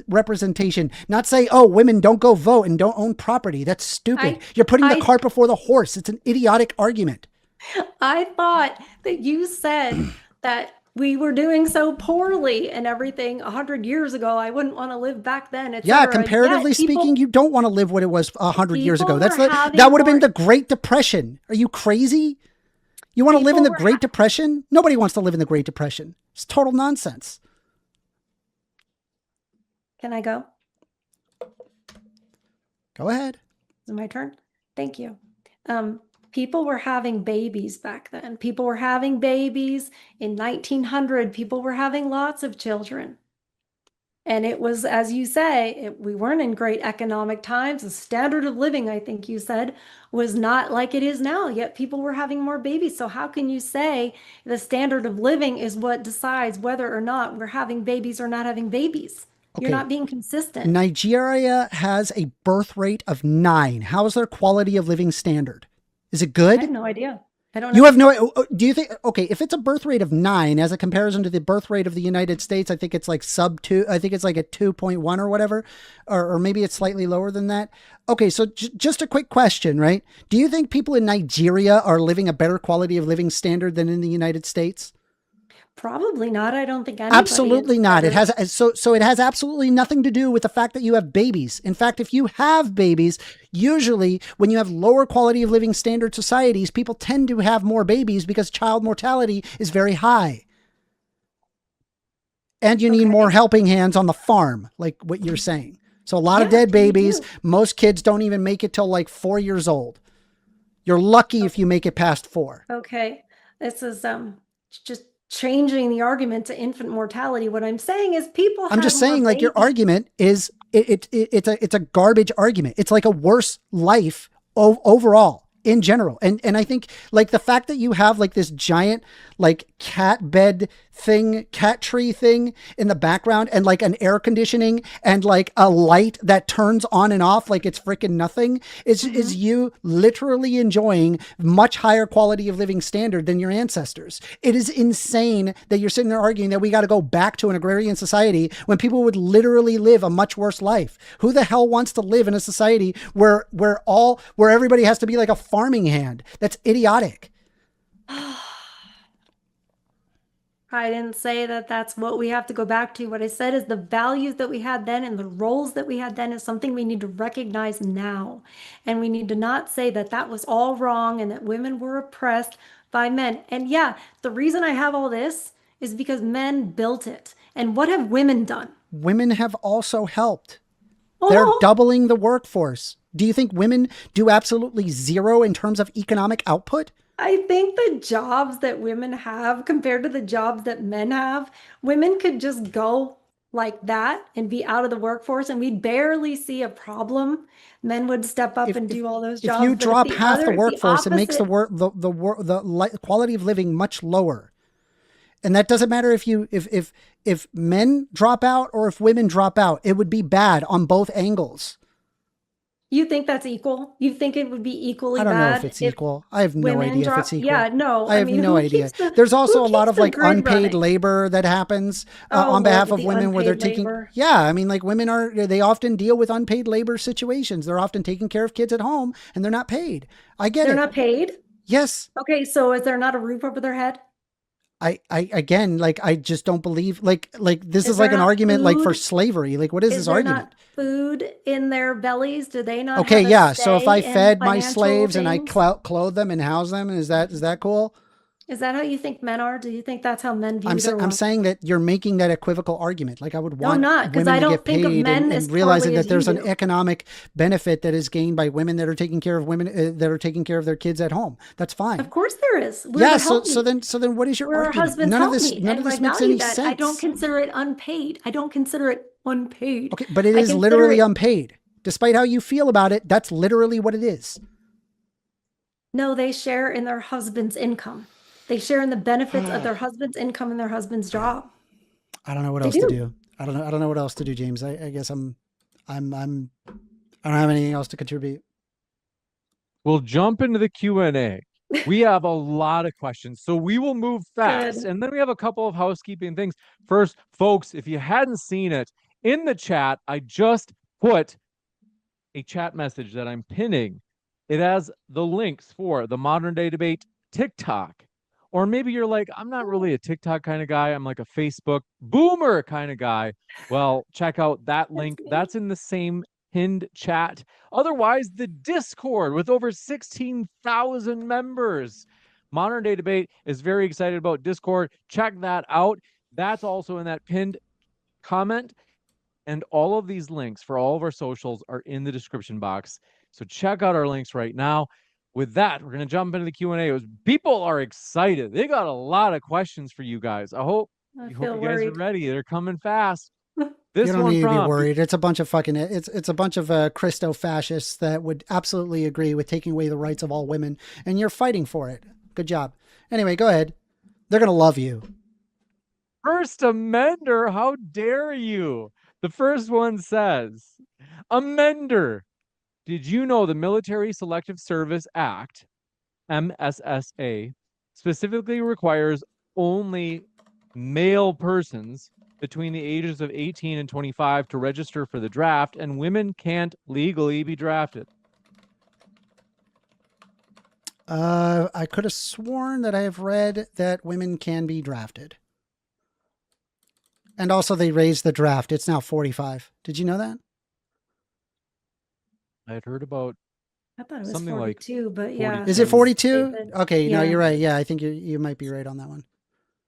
[SPEAKER 1] representation, not say, oh, women don't go vote and don't own property. That's stupid. You're putting the cart before the horse. It's an idiotic argument.
[SPEAKER 2] I thought that you said that we were doing so poorly and everything 100 years ago. I wouldn't want to live back then. Et
[SPEAKER 1] Yeah,
[SPEAKER 2] cetera.
[SPEAKER 1] comparatively
[SPEAKER 2] Yet people-
[SPEAKER 1] speaking, you don't want to live what it was 100 years ago.
[SPEAKER 2] People
[SPEAKER 1] That's
[SPEAKER 2] were having
[SPEAKER 1] that would have been
[SPEAKER 2] more-
[SPEAKER 1] the Great Depression. Are you crazy? You want to live in the
[SPEAKER 2] People were
[SPEAKER 1] Great Depression? Nobody wants to live in the Great Depression. It's total nonsense.
[SPEAKER 2] Can I go?
[SPEAKER 1] Go ahead.
[SPEAKER 2] Is it my turn? Thank you. People were having babies back then. People were having babies in 1900. People were having lots of children. And it was, as you say, we weren't in great economic times. The standard of living, I think you said, was not like it is now, yet people were having more babies. So how can you say the standard of living is what decides whether or not we're having babies or not having babies? You're
[SPEAKER 1] Okay.
[SPEAKER 2] not being consistent.
[SPEAKER 1] Nigeria has a birth rate of 9. How is their quality of living standard? Is it
[SPEAKER 2] I
[SPEAKER 1] good?
[SPEAKER 2] have no idea. I don't know.
[SPEAKER 1] You have no, do you think, okay, if it's a birth rate of 9 as a comparison to the birth rate of the United States, I think it's like sub 2, I think it's like at 2.1 or whatever, or maybe it's slightly lower than that. Okay, so just a quick question, right? Do you think people in Nigeria are living a better quality of living standard than in the United States?
[SPEAKER 2] Probably not. I don't think anybody
[SPEAKER 1] Absolutely
[SPEAKER 2] is
[SPEAKER 1] not. It
[SPEAKER 2] better.
[SPEAKER 1] has so it has absolutely nothing to do with the fact that you have babies. In fact, if you have babies, usually when you have lower quality of living standard societies, people tend to have more babies because child mortality is very high. And you need
[SPEAKER 2] Okay.
[SPEAKER 1] more helping hands on the farm, like what you're saying. So a lot of
[SPEAKER 2] Yeah,
[SPEAKER 1] dead
[SPEAKER 2] you
[SPEAKER 1] babies.
[SPEAKER 2] do.
[SPEAKER 1] Most kids don't even make it till like 4 years old. You're lucky if you make it past 4.
[SPEAKER 2] Okay. This is just changing the argument to infant mortality. What I'm saying is people
[SPEAKER 1] I'm
[SPEAKER 2] have
[SPEAKER 1] just
[SPEAKER 2] more
[SPEAKER 1] saying, like, your
[SPEAKER 2] babies.
[SPEAKER 1] argument is it's a garbage argument. It's like a worse life overall in general. And I think like the fact that you have like this giant like cat bed thing, cat tree thing in the background, and like an air conditioning and like a light that turns on and off like it's freaking nothing is you literally enjoying much higher quality of living standard than your ancestors. It is insane that you're sitting there arguing that we got to go back to an agrarian society when people would literally live a much worse life. Who the hell wants to live in a society where everybody has to be like a farming hand? That's idiotic.
[SPEAKER 2] I didn't say that that's what we have to go back to. What I said is the values that we had then and the roles that we had then is something we need to recognize now. And we need to not say that that was all wrong and that women were oppressed by men. And yeah, the reason I have all this is because men built it. And what have women done?
[SPEAKER 1] Women have also helped. They're
[SPEAKER 2] Oh,
[SPEAKER 1] doubling the workforce. Do you think women do absolutely zero in terms of economic output?
[SPEAKER 2] I think the jobs that women have compared to the jobs that men have, women could just go like that and be out of the workforce and we'd barely see a problem. Men would step up and do all those
[SPEAKER 1] If
[SPEAKER 2] jobs.
[SPEAKER 1] you
[SPEAKER 2] But if
[SPEAKER 1] drop
[SPEAKER 2] the
[SPEAKER 1] half the
[SPEAKER 2] other, the
[SPEAKER 1] workforce, it makes the
[SPEAKER 2] opposite,
[SPEAKER 1] quality of living much lower. And that doesn't matter if men drop out or if women drop out. It would be bad on both angles.
[SPEAKER 2] you think that's equal? You think it would be equally
[SPEAKER 1] I don't know
[SPEAKER 2] bad
[SPEAKER 1] if it's equal. I have no
[SPEAKER 2] women
[SPEAKER 1] idea if
[SPEAKER 2] drop?
[SPEAKER 1] it's equal.
[SPEAKER 2] Yeah, no.
[SPEAKER 1] I have no
[SPEAKER 2] who
[SPEAKER 1] idea.
[SPEAKER 2] keeps the
[SPEAKER 1] There's also
[SPEAKER 2] who
[SPEAKER 1] a lot
[SPEAKER 2] keeps
[SPEAKER 1] of
[SPEAKER 2] the
[SPEAKER 1] like
[SPEAKER 2] grid
[SPEAKER 1] unpaid
[SPEAKER 2] running?
[SPEAKER 1] labor that happens
[SPEAKER 2] Oh,
[SPEAKER 1] on behalf
[SPEAKER 2] Lord,
[SPEAKER 1] of
[SPEAKER 2] the
[SPEAKER 1] women where they're
[SPEAKER 2] unpaid
[SPEAKER 1] taking,
[SPEAKER 2] labor.
[SPEAKER 1] yeah, I mean, like they often deal with unpaid labor situations. They're often taking care of kids at home and they're not paid. I get
[SPEAKER 2] They're
[SPEAKER 1] it.
[SPEAKER 2] not paid?
[SPEAKER 1] Yes.
[SPEAKER 2] Okay, so is there not a roof over their head?
[SPEAKER 1] I again, like, I just don't believe like this
[SPEAKER 2] Is
[SPEAKER 1] is like
[SPEAKER 2] there
[SPEAKER 1] an
[SPEAKER 2] not
[SPEAKER 1] argument like for
[SPEAKER 2] food?
[SPEAKER 1] slavery. Like, what is
[SPEAKER 2] Is
[SPEAKER 1] this
[SPEAKER 2] there
[SPEAKER 1] argument?
[SPEAKER 2] not food in their bellies? Do they not
[SPEAKER 1] Okay,
[SPEAKER 2] have a
[SPEAKER 1] yeah. So if I
[SPEAKER 2] say in
[SPEAKER 1] fed my
[SPEAKER 2] financial
[SPEAKER 1] slaves and I
[SPEAKER 2] things?
[SPEAKER 1] clothe them and house them, is that cool?
[SPEAKER 2] Is that how you think men are? Do you think that's how men view their
[SPEAKER 1] I'm
[SPEAKER 2] women?
[SPEAKER 1] saying that you're making that equivocal argument. Like, I would
[SPEAKER 2] No, I'm
[SPEAKER 1] want
[SPEAKER 2] not, because
[SPEAKER 1] women
[SPEAKER 2] I
[SPEAKER 1] to
[SPEAKER 2] don't
[SPEAKER 1] get
[SPEAKER 2] think of
[SPEAKER 1] paid
[SPEAKER 2] men as
[SPEAKER 1] and realizing
[SPEAKER 2] poorly
[SPEAKER 1] that
[SPEAKER 2] as you
[SPEAKER 1] there's an
[SPEAKER 2] do.
[SPEAKER 1] economic benefit that is gained by women that are taking care of women that are taking care of their kids at home. That's
[SPEAKER 2] Of
[SPEAKER 1] fine.
[SPEAKER 2] course there is. We're
[SPEAKER 1] Yeah.
[SPEAKER 2] the
[SPEAKER 1] So
[SPEAKER 2] helpmeet.
[SPEAKER 1] so then what is your
[SPEAKER 2] We're our
[SPEAKER 1] argument?
[SPEAKER 2] husband's helpmeet,
[SPEAKER 1] None of
[SPEAKER 2] and I
[SPEAKER 1] this makes
[SPEAKER 2] value
[SPEAKER 1] any
[SPEAKER 2] that. I don't
[SPEAKER 1] sense.
[SPEAKER 2] consider it unpaid. I don't consider it unpaid.
[SPEAKER 1] Okay, but it
[SPEAKER 2] I
[SPEAKER 1] is
[SPEAKER 2] consider
[SPEAKER 1] literally
[SPEAKER 2] it,
[SPEAKER 1] unpaid. Despite how you feel about it, that's literally what it is.
[SPEAKER 2] no, they share in their husband's income. They share in the benefits of their husband's income and their husband's job.
[SPEAKER 1] I don't know what
[SPEAKER 2] They
[SPEAKER 1] else to
[SPEAKER 2] do.
[SPEAKER 1] do. I don't know what else to do, James. I guess I don't have anything else to contribute.
[SPEAKER 3] We'll jump into the Q&A. We have a lot of questions, so we will move fast.
[SPEAKER 2] Good.
[SPEAKER 3] And then we have a couple of housekeeping things. First, folks, if you hadn't seen it, in the chat, I just put a chat message that I'm pinning. It has the links for the Modern Day Debate TikTok. Or maybe you're like, I'm not really a TikTok kind of guy. I'm like a Facebook boomer kind of guy. Well, check out that link. That's in the same pinned chat. Otherwise, the Discord with over 16,000 members. Modern Day Debate is very excited about Discord. Check that out. That's also in that pinned comment. And all of these links for all of our socials are in the description box. So check out our links right now. With that, we're going to jump into the Q&A. People are excited. They got a lot of questions for you guys. I hope
[SPEAKER 2] I
[SPEAKER 3] you
[SPEAKER 2] feel
[SPEAKER 3] guys are
[SPEAKER 2] worried.
[SPEAKER 3] ready. They're coming fast. This
[SPEAKER 1] You don't
[SPEAKER 3] one
[SPEAKER 1] need to be
[SPEAKER 3] from
[SPEAKER 1] worried. It's a bunch of fucking it's a bunch of Christo-fascists that would absolutely agree with taking away the rights of all women, and you're fighting for it. Good job. Anyway, go ahead. They're gonna love you.
[SPEAKER 3] First Amender. How dare you? The first one says, Amender. Did you know the Military Selective Service Act, MSSA, specifically requires only male persons between the ages of 18 and 25 to register for the draft, and women can't legally be drafted?
[SPEAKER 1] I could have sworn that I have read that women can be drafted. And also they raised the draft. It's now 45. Did you know that?
[SPEAKER 3] I had heard about
[SPEAKER 2] I thought it was
[SPEAKER 3] something like
[SPEAKER 2] 42, but yeah.
[SPEAKER 3] 42.
[SPEAKER 1] Is it 42?
[SPEAKER 2] David.
[SPEAKER 1] Okay, no,
[SPEAKER 2] Yeah.
[SPEAKER 1] you're right. Yeah, I think you might be right on that one.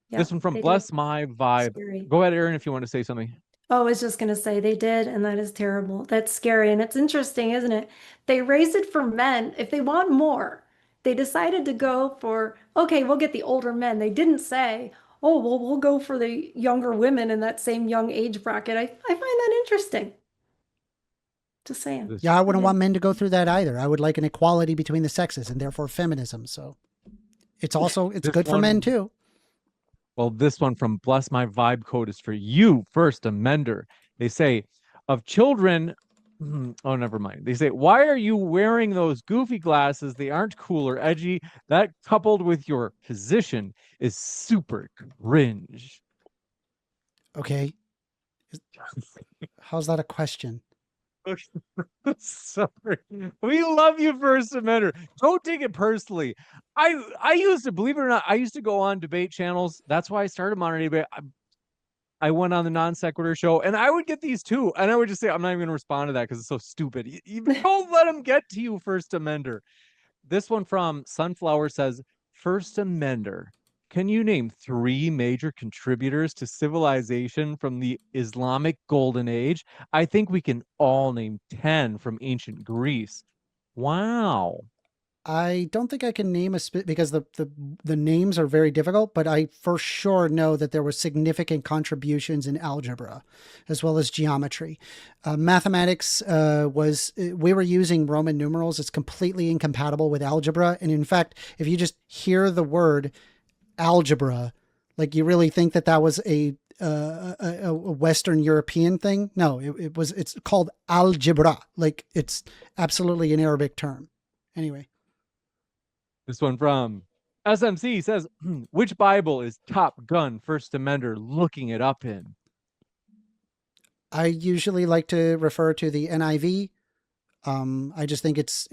[SPEAKER 2] Yeah,
[SPEAKER 3] this one from
[SPEAKER 2] they did.
[SPEAKER 3] Bless My Vibe.
[SPEAKER 2] Scary.
[SPEAKER 3] Go ahead, Aaron, if you want to say something.
[SPEAKER 2] Oh, I was just going to say they did, and that is terrible. That's scary. And it's interesting, isn't it? They raised it for men. If they want more, they decided to go for, okay, we'll get the older men. They didn't say, oh, well, we'll go for the younger women in that same young age bracket. I find that interesting. Just saying.
[SPEAKER 3] This-
[SPEAKER 1] Yeah, I wouldn't want men to go through that either. I would like an equality between the sexes and therefore feminism. So it's
[SPEAKER 3] This
[SPEAKER 1] good for men
[SPEAKER 3] one-
[SPEAKER 1] too.
[SPEAKER 3] Well, this one from Bless My Vibe code is for you, First Amender. They say, of children, oh, never mind. They say, why are you wearing those goofy glasses? They aren't cool or edgy. That coupled with your position is super cringe.
[SPEAKER 1] Okay. How's that a question?
[SPEAKER 3] Sorry. We love you, First Amender. Don't take it personally. I used to, believe it or not, I used to go on debate channels. That's why I started Modern Debate. I went on the Non Sequitur show, and I would get these too. And I would just say, I'm not even going to respond to that because it's so stupid. You don't let them get to you, First Amender. This one from Sunflower says, First Amender, can you name 3 major contributors to civilization from the Islamic Golden Age? I think we can all name 10 from ancient Greece. Wow.
[SPEAKER 1] I don't think I can name because the names are very difficult, but I for sure know that there were significant contributions in algebra as well as geometry. Mathematics we were using Roman numerals. It's completely incompatible with algebra. And in fact, if you just hear the word algebra, like you really think that was a Western European thing? No, it's called algebra. Like it's absolutely an Arabic term. Anyway.
[SPEAKER 3] This one from SMC says, which Bible is Top Gun First Amender looking it up in?
[SPEAKER 1] I usually like to refer to the NIV. I just think it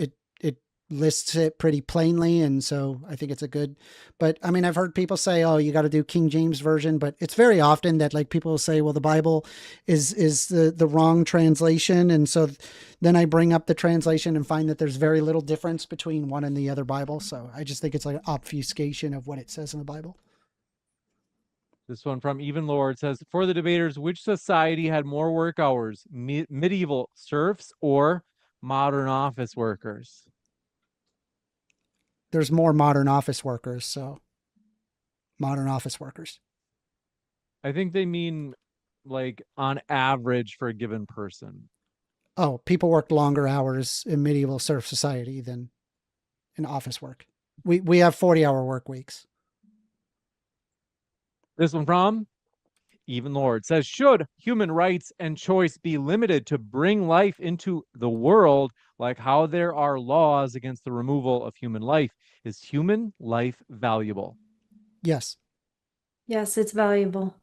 [SPEAKER 1] lists it pretty plainly, and so I think it's a good. But I mean, I've heard people say, "Oh, you got to do King James version," but it's very often that like people say, "Well, the Bible is the wrong translation," and so then I bring up the translation and find that there's very little difference between one and the other Bible. So I just think it's like an obfuscation of what it says in the Bible.
[SPEAKER 3] This one from Even Lord says, for the debaters, which society had more work hours, medieval serfs or modern office workers?
[SPEAKER 1] There's more modern office workers, so modern office workers.
[SPEAKER 3] I think they mean like on average for a given person.
[SPEAKER 1] Oh, people worked longer hours in medieval serf society than in office work. We have 40-hour work weeks.
[SPEAKER 3] This one from Even Lord says, should human rights and choice be limited to bring life into the world, like how there are laws against the removal of human life? Is human life valuable?
[SPEAKER 1] Yes.
[SPEAKER 2] Yes, it's valuable.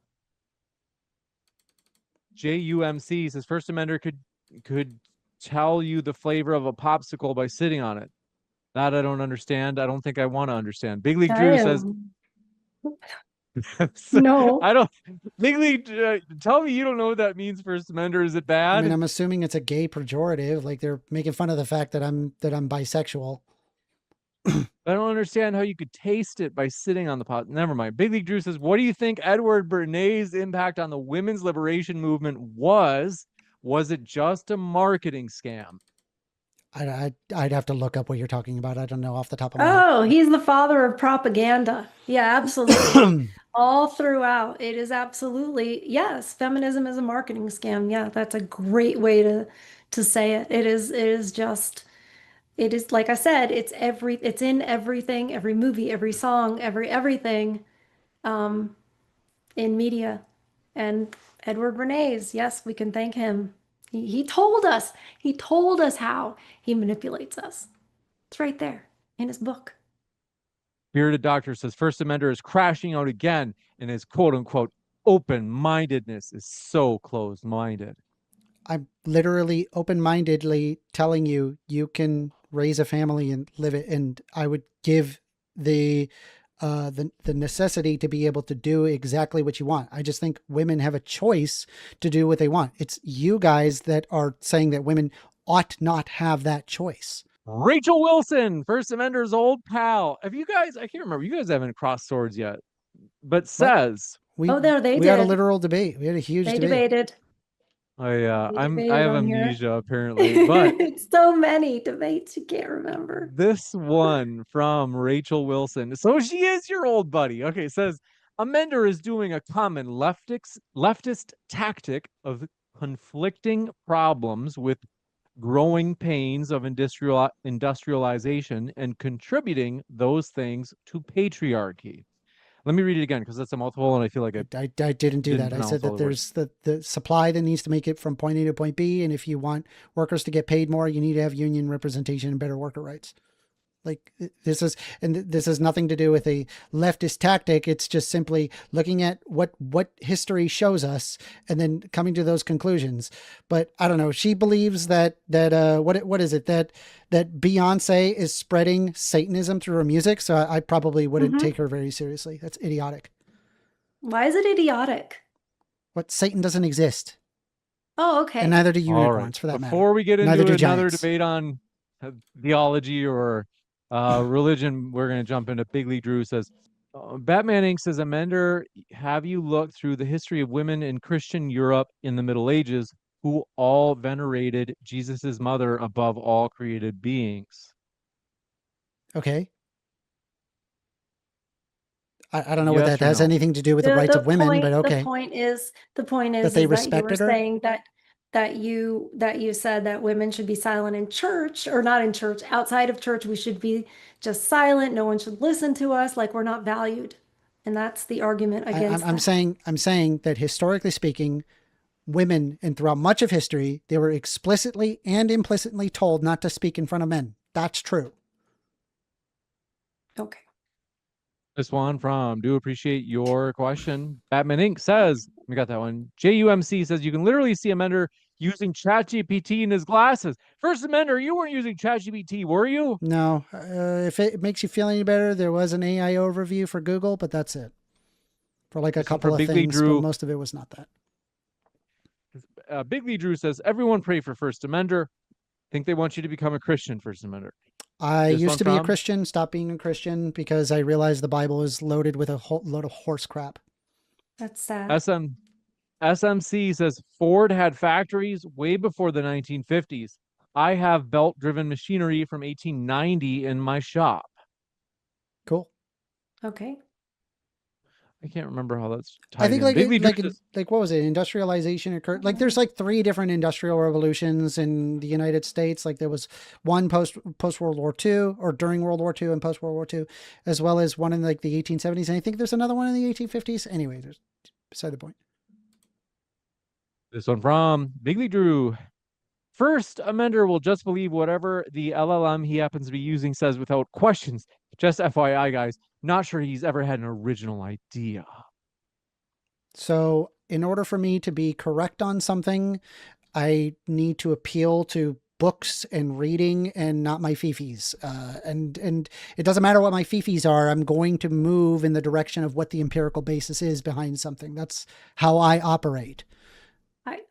[SPEAKER 3] JUMC says, First Amender could tell you the flavor of a popsicle by sitting on it. That I don't understand. I don't think I want to understand. Big League Drew says,
[SPEAKER 2] no.
[SPEAKER 3] I don't. Big League, tell me you don't know what that means, First Amender. Is it bad?
[SPEAKER 1] I mean, I'm assuming it's a gay pejorative. Like they're making fun of the fact that I'm bisexual.
[SPEAKER 3] I don't understand how you could taste it by sitting on the pot. Never mind. Big League Drew says, what do you think Edward Bernays' impact on the women's liberation movement was? Was it just a marketing scam?
[SPEAKER 1] I'd have to look up what you're talking about. I don't know off the top of my
[SPEAKER 2] Oh, he's the father of propaganda. Yeah, absolutely.
[SPEAKER 1] head.
[SPEAKER 2] All throughout, it is absolutely, yes, feminism is a marketing scam. Yeah, that's a great way to say it. It is just it is like I said, it's in everything, every movie, every song, everything in media. And Edward Bernays, yes, we can thank him. He told us how he manipulates us. It's right there in his book.
[SPEAKER 3] Bearded Doctor says First Amender is crashing out again, and his quote unquote open-mindedness is so closed-minded.
[SPEAKER 1] I'm literally open-mindedly telling you, you can raise a family and live it. And I would give the necessity to be able to do exactly what you want. I just think women have a choice to do what they want. It's you guys that are saying that women ought not have that choice.
[SPEAKER 3] Rachel Wilson, First Amender's old pal. Have you guys, I can't remember, you guys haven't crossed swords yet, but says,
[SPEAKER 1] We
[SPEAKER 2] Oh, there they
[SPEAKER 1] we had a
[SPEAKER 2] did.
[SPEAKER 1] literal debate. We had a huge
[SPEAKER 2] They
[SPEAKER 1] debate.
[SPEAKER 2] debated.
[SPEAKER 3] I
[SPEAKER 2] They
[SPEAKER 3] I
[SPEAKER 2] debated
[SPEAKER 3] have
[SPEAKER 2] on here.
[SPEAKER 3] amnesia apparently, but
[SPEAKER 2] It's so many debates you can't remember.
[SPEAKER 3] this one from Rachel Wilson. So she is your old buddy. Okay, it says Amender is doing a common leftist tactic of conflicting problems with growing pains of industrialization and contributing those things to patriarchy. Let me read it again because that's a mouthful and I feel like
[SPEAKER 1] I didn't do that. I said that there's the supply that needs to make it from point A to point B. And if you want workers to get paid more, you need to have union representation and better worker rights. Like this is nothing to do with a leftist tactic. It's just simply looking at what history shows us and then coming to those conclusions. But I don't know. She believes that what is it that Beyonce is spreading Satanism through her music. So I probably wouldn't take her very seriously. That's idiotic.
[SPEAKER 2] Why is it idiotic?
[SPEAKER 1] What Satan doesn't exist.
[SPEAKER 2] Oh, okay.
[SPEAKER 1] And neither do unicorns
[SPEAKER 3] right.
[SPEAKER 1] for that matter.
[SPEAKER 3] Before we get into another
[SPEAKER 1] giants.
[SPEAKER 3] debate on theology or religion, we're going to jump into Big Lee Drew says, Batman Inc. says, Amender, have you looked through the history of women in Christian Europe in the Middle Ages who all venerated Jesus's mother above all created beings?
[SPEAKER 1] Okay. I don't know
[SPEAKER 3] Yes
[SPEAKER 1] what that
[SPEAKER 3] or
[SPEAKER 1] has
[SPEAKER 3] no?
[SPEAKER 1] anything to do with the rights of women, but okay.
[SPEAKER 2] The point is
[SPEAKER 1] That they
[SPEAKER 2] is that you
[SPEAKER 1] respected
[SPEAKER 2] were
[SPEAKER 1] her?
[SPEAKER 2] saying that you said that women should be silent in church, or not in church, outside of church we should be just silent. No one should listen to us, like we're not valued. And that's the argument against
[SPEAKER 1] I'm saying that historically speaking, women, and throughout much of history, they were explicitly and implicitly told not to speak in front of men. That's true.
[SPEAKER 2] Okay.
[SPEAKER 3] This one from Do Appreciate Your Question. Batman Inc. says, we got that one. JUMC says, you can literally see Amender using ChatGPT in his glasses. First Amender, you weren't using ChatGPT, were you?
[SPEAKER 1] No. If it makes you feel any better, there was an AI overview for Google, but that's it. For like a couple of things, but most of it was not that.
[SPEAKER 3] Big Lee Drew says, everyone pray for First Amender. Think they want you to become a Christian, First Amender.
[SPEAKER 1] I used to be a Christian, stopped being a Christian because I realized the Bible is loaded with a whole load of horse crap.
[SPEAKER 2] That's sad.
[SPEAKER 3] SMC says Ford had factories way before the 1950s. I have belt-driven machinery from 1890 in my shop.
[SPEAKER 1] Cool.
[SPEAKER 2] Okay.
[SPEAKER 3] I can't remember how that's tied
[SPEAKER 1] I think
[SPEAKER 3] in.
[SPEAKER 1] like what was it? Industrialization occurred. Like there's like 3 different industrial revolutions in the United States. Like there was one post World War II, or during World War II and post World War II, as well as one in like the 1870s. And I think there's another one in the 1850s. Anyway, there's beside the point.
[SPEAKER 3] This one from Big Lee Drew. First Amender will just believe whatever the LLM he happens to be using says without questions. Just FYI, guys, not sure he's ever had an original idea.
[SPEAKER 1] So in order for me to be correct on something, I need to appeal to books and reading and not my fifis. And it doesn't matter what my fifis are. I'm going to move in the direction of what the empirical basis is behind something. That's how I operate.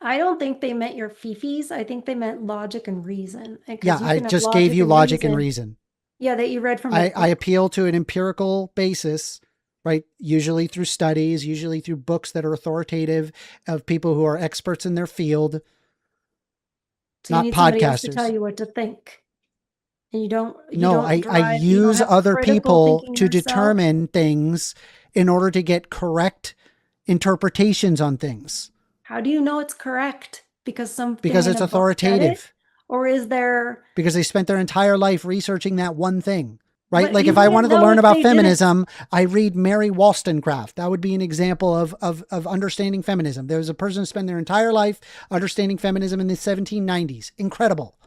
[SPEAKER 2] I don't think they meant your fifis. I think they meant logic and reason.
[SPEAKER 1] Yeah, I just gave you logic and reason.
[SPEAKER 2] Yeah, that you read from.
[SPEAKER 1] I appeal to an empirical basis, right? Usually through studies, usually through books that are authoritative of people who are experts in their field.
[SPEAKER 2] So
[SPEAKER 1] not
[SPEAKER 2] you need somebody else to
[SPEAKER 1] podcasters.
[SPEAKER 2] tell you what to think. And you don't
[SPEAKER 1] I
[SPEAKER 2] drive, you don't
[SPEAKER 1] use
[SPEAKER 2] have
[SPEAKER 1] other
[SPEAKER 2] critical
[SPEAKER 1] people
[SPEAKER 2] thinking
[SPEAKER 1] to
[SPEAKER 2] yourself.
[SPEAKER 1] determine things in order to get correct interpretations on things.
[SPEAKER 2] How do you know it's correct? Because something
[SPEAKER 1] Because
[SPEAKER 2] in
[SPEAKER 1] it's
[SPEAKER 2] a book said it?
[SPEAKER 1] authoritative.
[SPEAKER 2] Or is there...
[SPEAKER 1] Because they spent their entire life researching that one thing, right?
[SPEAKER 2] But
[SPEAKER 1] Like
[SPEAKER 2] you
[SPEAKER 1] if I
[SPEAKER 2] wouldn't
[SPEAKER 1] wanted to
[SPEAKER 2] know
[SPEAKER 1] learn
[SPEAKER 2] if
[SPEAKER 1] about
[SPEAKER 2] they didn't.
[SPEAKER 1] feminism, I read Mary Wollstonecraft. That would be an example of understanding feminism. There was a person who spent their entire life understanding feminism in the 1790s. Incredible.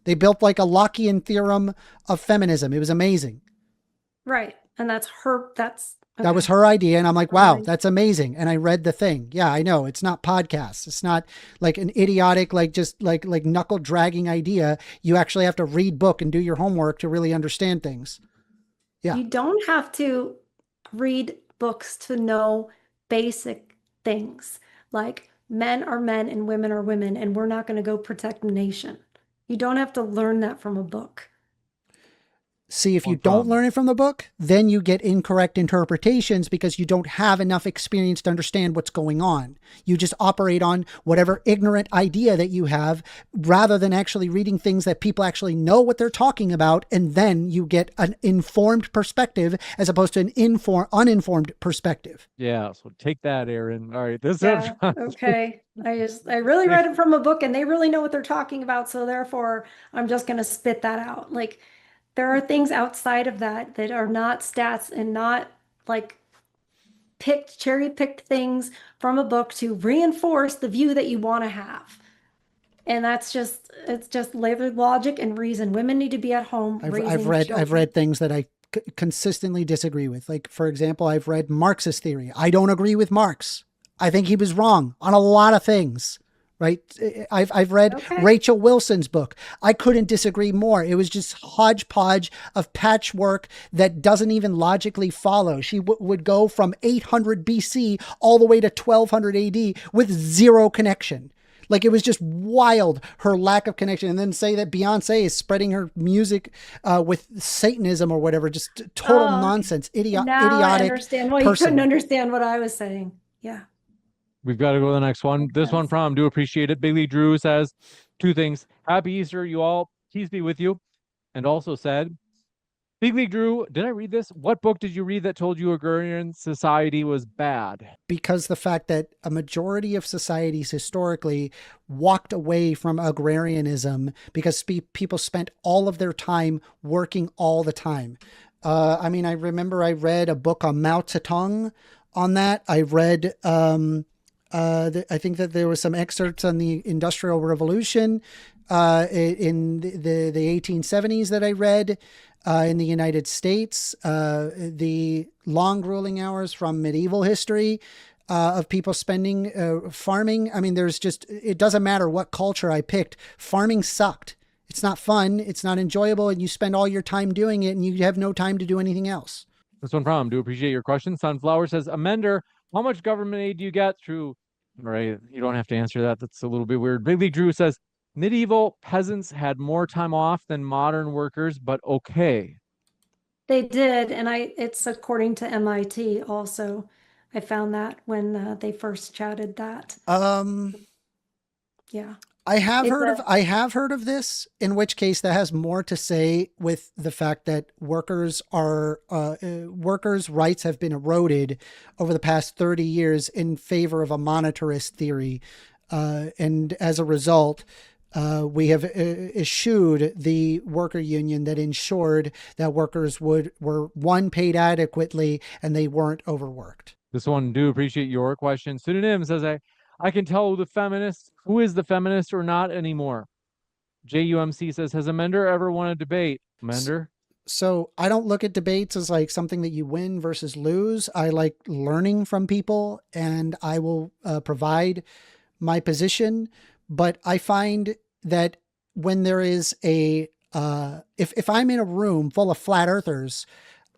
[SPEAKER 1] They built like a Lockean theorem of feminism. It was amazing.
[SPEAKER 2] Right. And that's
[SPEAKER 1] That was her idea. And I'm like, wow,
[SPEAKER 2] Right.
[SPEAKER 1] that's amazing. And I read the thing. Yeah, I know. It's not podcasts. It's not like an idiotic, like just like knuckle dragging idea. You actually have to read book and do your homework to really understand things. Yeah.
[SPEAKER 2] You don't have to read books to know basic things like men are men and women are women, and we're not going to go protect the nation. You don't have to learn that from a book.
[SPEAKER 1] See, if you don't learn it from the book, then you get incorrect interpretations because you don't have enough experience to understand what's going on. You just operate on whatever ignorant idea that you have rather than actually reading things that people actually know what they're talking about. And then you get an informed perspective as opposed to an uninformed perspective.
[SPEAKER 3] Yeah. So take that, Aaron. All right. This
[SPEAKER 2] Yeah, okay. I really read it from a book and they really know what they're talking about. So therefore, I'm just going to spit that out. Like, there are things outside of that that are not stats and not like cherry-picked things from a book to reinforce the view that you want to have. And it's just logic and reason. Women need to be at home raising children.
[SPEAKER 1] I've read things that I consistently disagree with. Like, for example, I've read Marxist theory. I don't agree with Marx. I think he was wrong on a lot of things. Right. I've read Rachel Wilson's book. I couldn't disagree more. It was just hodgepodge of patchwork that doesn't even logically follow. She would go from 800 BC all the way to 1200 AD with zero connection. Like, it was just wild, her lack of connection. And then say that Beyonce is spreading her music with Satanism or whatever. Just total nonsense. Idiotic.
[SPEAKER 2] I understand. Well, you
[SPEAKER 1] person.
[SPEAKER 2] couldn't understand what I was saying. Yeah.
[SPEAKER 3] We've got to go to the next one. This one from Do Appreciate It. Big Lee Drew says two things. Happy Easter, you all. Peace be with you. And also said, Big Lee Drew, did I read this? What book did you read that told you agrarian society was bad?
[SPEAKER 1] Because the fact that a majority of societies historically walked away from agrarianism because people spent all of their time working all the time. I mean, I remember I read a book on Mao Zedong on that. I read... I think that there was some excerpts on the Industrial Revolution in the 1870s that I read in the United States, the long grueling hours from medieval history of people spending farming. I mean, it doesn't matter what culture I picked. Farming sucked. It's not fun. It's not enjoyable. And you spend all your time doing it and you have no time to do anything else.
[SPEAKER 3] This one from Do Appreciate Your Question. Sunflower says, Amender, how much government aid do you get through... All right, you don't have to answer that. That's a little bit weird. Big League Drew says, medieval peasants had more time off than modern workers, but okay.
[SPEAKER 2] They did, and it's according to MIT also. I found that when they first chatted that. Yeah.
[SPEAKER 1] I have heard of this, in which case that has more to say with the fact that workers' rights have been eroded over the past 30 years in favor of a monetarist theory. And as a result, we have eschewed the worker union that ensured that workers were paid adequately and they weren't overworked.
[SPEAKER 3] This one, Do Appreciate Your Question. Pseudonym says, I can tell who is the feminist or not anymore. JUMC says, has Amender ever won a debate? Amender?
[SPEAKER 1] So I don't look at debates as like something that you win versus lose. I like learning from people and I will provide my position. But I find that when there is if I'm in a room full of flat earthers,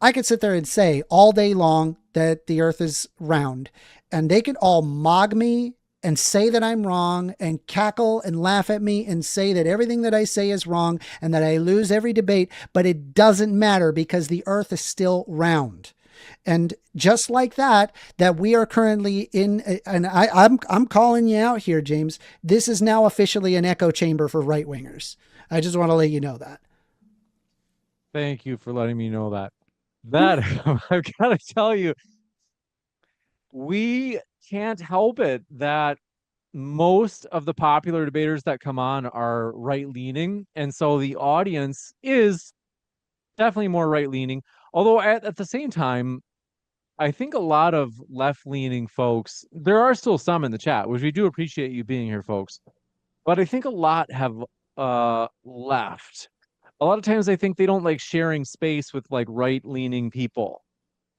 [SPEAKER 1] I could sit there and say all day long that the earth is round and they can all mock me and say that I'm wrong and cackle and laugh at me and say that everything that I say is wrong and that I lose every debate, but it doesn't matter because the earth is still round. And just like that we are currently in, and I'm calling you out here, James, this is now officially an echo chamber for right-wingers. I just want to let you know that.
[SPEAKER 3] Thank you for letting me know that. That I've got to tell you, we can't help it that most of the popular debaters that come on are right leaning. And so the audience is definitely more right leaning. Although at the same time, I think a lot of left leaning folks, there are still some in the chat, which we do appreciate you being here, folks. But I think a lot have left. A lot of times I think they don't like sharing space with like right leaning people.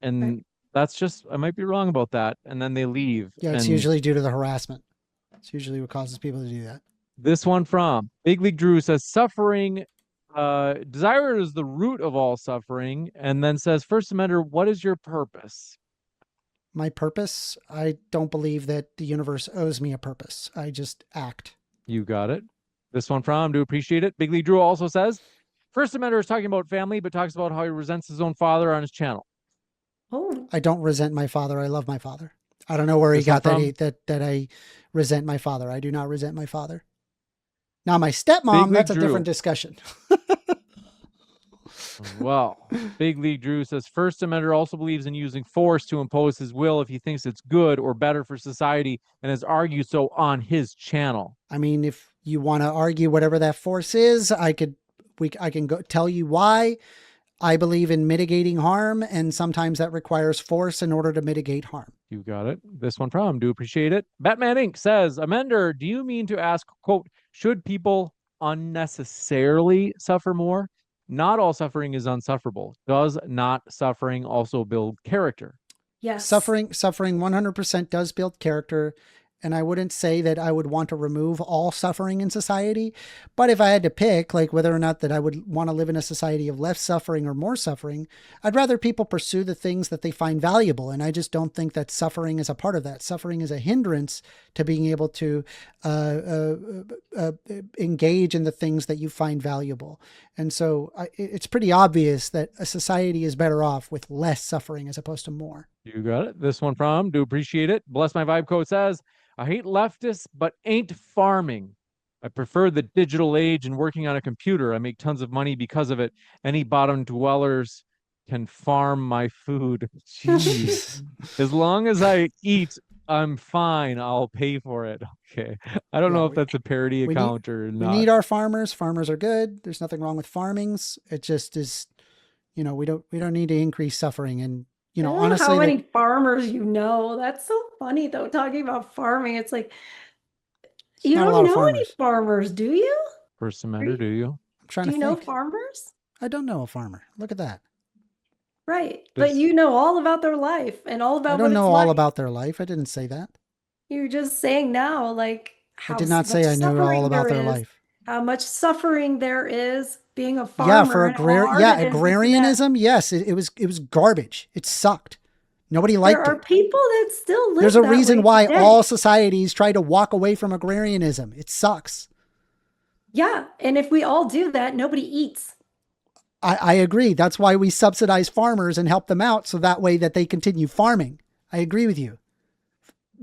[SPEAKER 3] And
[SPEAKER 2] Right.
[SPEAKER 3] that's just, I might be wrong about that. And then they leave.
[SPEAKER 1] Yeah, it's
[SPEAKER 3] and
[SPEAKER 1] usually due to the harassment. It's usually what causes people to do that.
[SPEAKER 3] This one from Big League Drew says, suffering, desire is the root of all suffering. And then says, First Amender, what is your purpose?
[SPEAKER 1] My purpose? I don't believe that the universe owes me a purpose. I just act.
[SPEAKER 3] You got it. This one from, do appreciate it. Big League Drew also says, First Amender is talking about family, but talks about how he resents his own father on his channel.
[SPEAKER 2] Oh,
[SPEAKER 1] I don't resent my father. I love my father. I don't know where he
[SPEAKER 3] This one
[SPEAKER 1] got that,
[SPEAKER 3] from?
[SPEAKER 1] that I resent my father. I do not resent my father. Now, my stepmom,
[SPEAKER 3] Big
[SPEAKER 1] that's a
[SPEAKER 3] League
[SPEAKER 1] different
[SPEAKER 3] Drew.
[SPEAKER 1] discussion.
[SPEAKER 3] Well, Big League Drew says, First Amender also believes in using force to impose his will if he thinks it's good or better for society and has argued so on his channel.
[SPEAKER 1] I mean, if you want to argue whatever that force is, I can go tell you why. I believe in mitigating harm, and sometimes that requires force in order to mitigate harm.
[SPEAKER 3] You got it. This one from, do appreciate it. Batman Inc. says, Amender, do you mean to ask, quote, should people unnecessarily suffer more? Not all suffering is unsufferable. Does not suffering also build character?
[SPEAKER 2] yes.
[SPEAKER 1] Suffering 100% does build character. And I wouldn't say that I would want to remove all suffering in society. But if I had to pick, like whether or not that I would want to live in a society of less suffering or more suffering, I'd rather people pursue the things that they find valuable. And I just don't think that suffering is a part of that. Suffering is a hindrance to being able to engage in the things that you find valuable. And so it's pretty obvious that a society is better off with less suffering as opposed to more.
[SPEAKER 3] You got it. This one from, do appreciate it. Bless My Vibe Code says, I hate leftists, but ain't farming. I prefer the digital age and working on a computer. I make tons of money because of it. Any bottom dwellers can farm my food. Jeez. As long as I eat, I'm fine. I'll pay for it. Okay. I don't know if that's a parody account or not.
[SPEAKER 1] We need our farmers. Farmers are good. There's nothing wrong with farmings. It just is, we don't need to increase suffering. And
[SPEAKER 2] I don't know
[SPEAKER 1] honestly,
[SPEAKER 2] how many farmers you know. That's so funny though, talking about farming. It's like you
[SPEAKER 1] not a
[SPEAKER 2] don't
[SPEAKER 1] lot of
[SPEAKER 2] know any
[SPEAKER 1] farmers.
[SPEAKER 2] farmers, do you?
[SPEAKER 3] First Amender, do you?
[SPEAKER 1] I'm trying
[SPEAKER 2] Do
[SPEAKER 1] to
[SPEAKER 2] you know
[SPEAKER 1] think.
[SPEAKER 2] farmers?
[SPEAKER 1] I don't know a farmer. Look at that.
[SPEAKER 2] Right. But
[SPEAKER 3] This-
[SPEAKER 2] you know all about their life and all about
[SPEAKER 1] I
[SPEAKER 2] what
[SPEAKER 1] don't
[SPEAKER 2] it's
[SPEAKER 1] know all
[SPEAKER 2] like.
[SPEAKER 1] about their life. I didn't say that.
[SPEAKER 2] You're just saying now, like how
[SPEAKER 1] I did not say
[SPEAKER 2] much
[SPEAKER 1] I know all
[SPEAKER 2] suffering
[SPEAKER 1] about
[SPEAKER 2] there
[SPEAKER 1] their
[SPEAKER 2] is,
[SPEAKER 1] life.
[SPEAKER 2] how much suffering there is being a farmer.
[SPEAKER 1] Yeah, for
[SPEAKER 2] and how hard it is to do that.
[SPEAKER 1] agrarianism. Yes, it was garbage. It sucked. Nobody liked
[SPEAKER 2] There are
[SPEAKER 1] it.
[SPEAKER 2] people that still live
[SPEAKER 1] There's a
[SPEAKER 2] that
[SPEAKER 1] reason
[SPEAKER 2] way
[SPEAKER 1] why
[SPEAKER 2] today.
[SPEAKER 1] all societies try to walk away from agrarianism. It sucks.
[SPEAKER 2] Yeah, and if we all do that, nobody eats.
[SPEAKER 1] I agree. That's why we subsidize farmers and help them out so that way that they continue farming. I agree with you.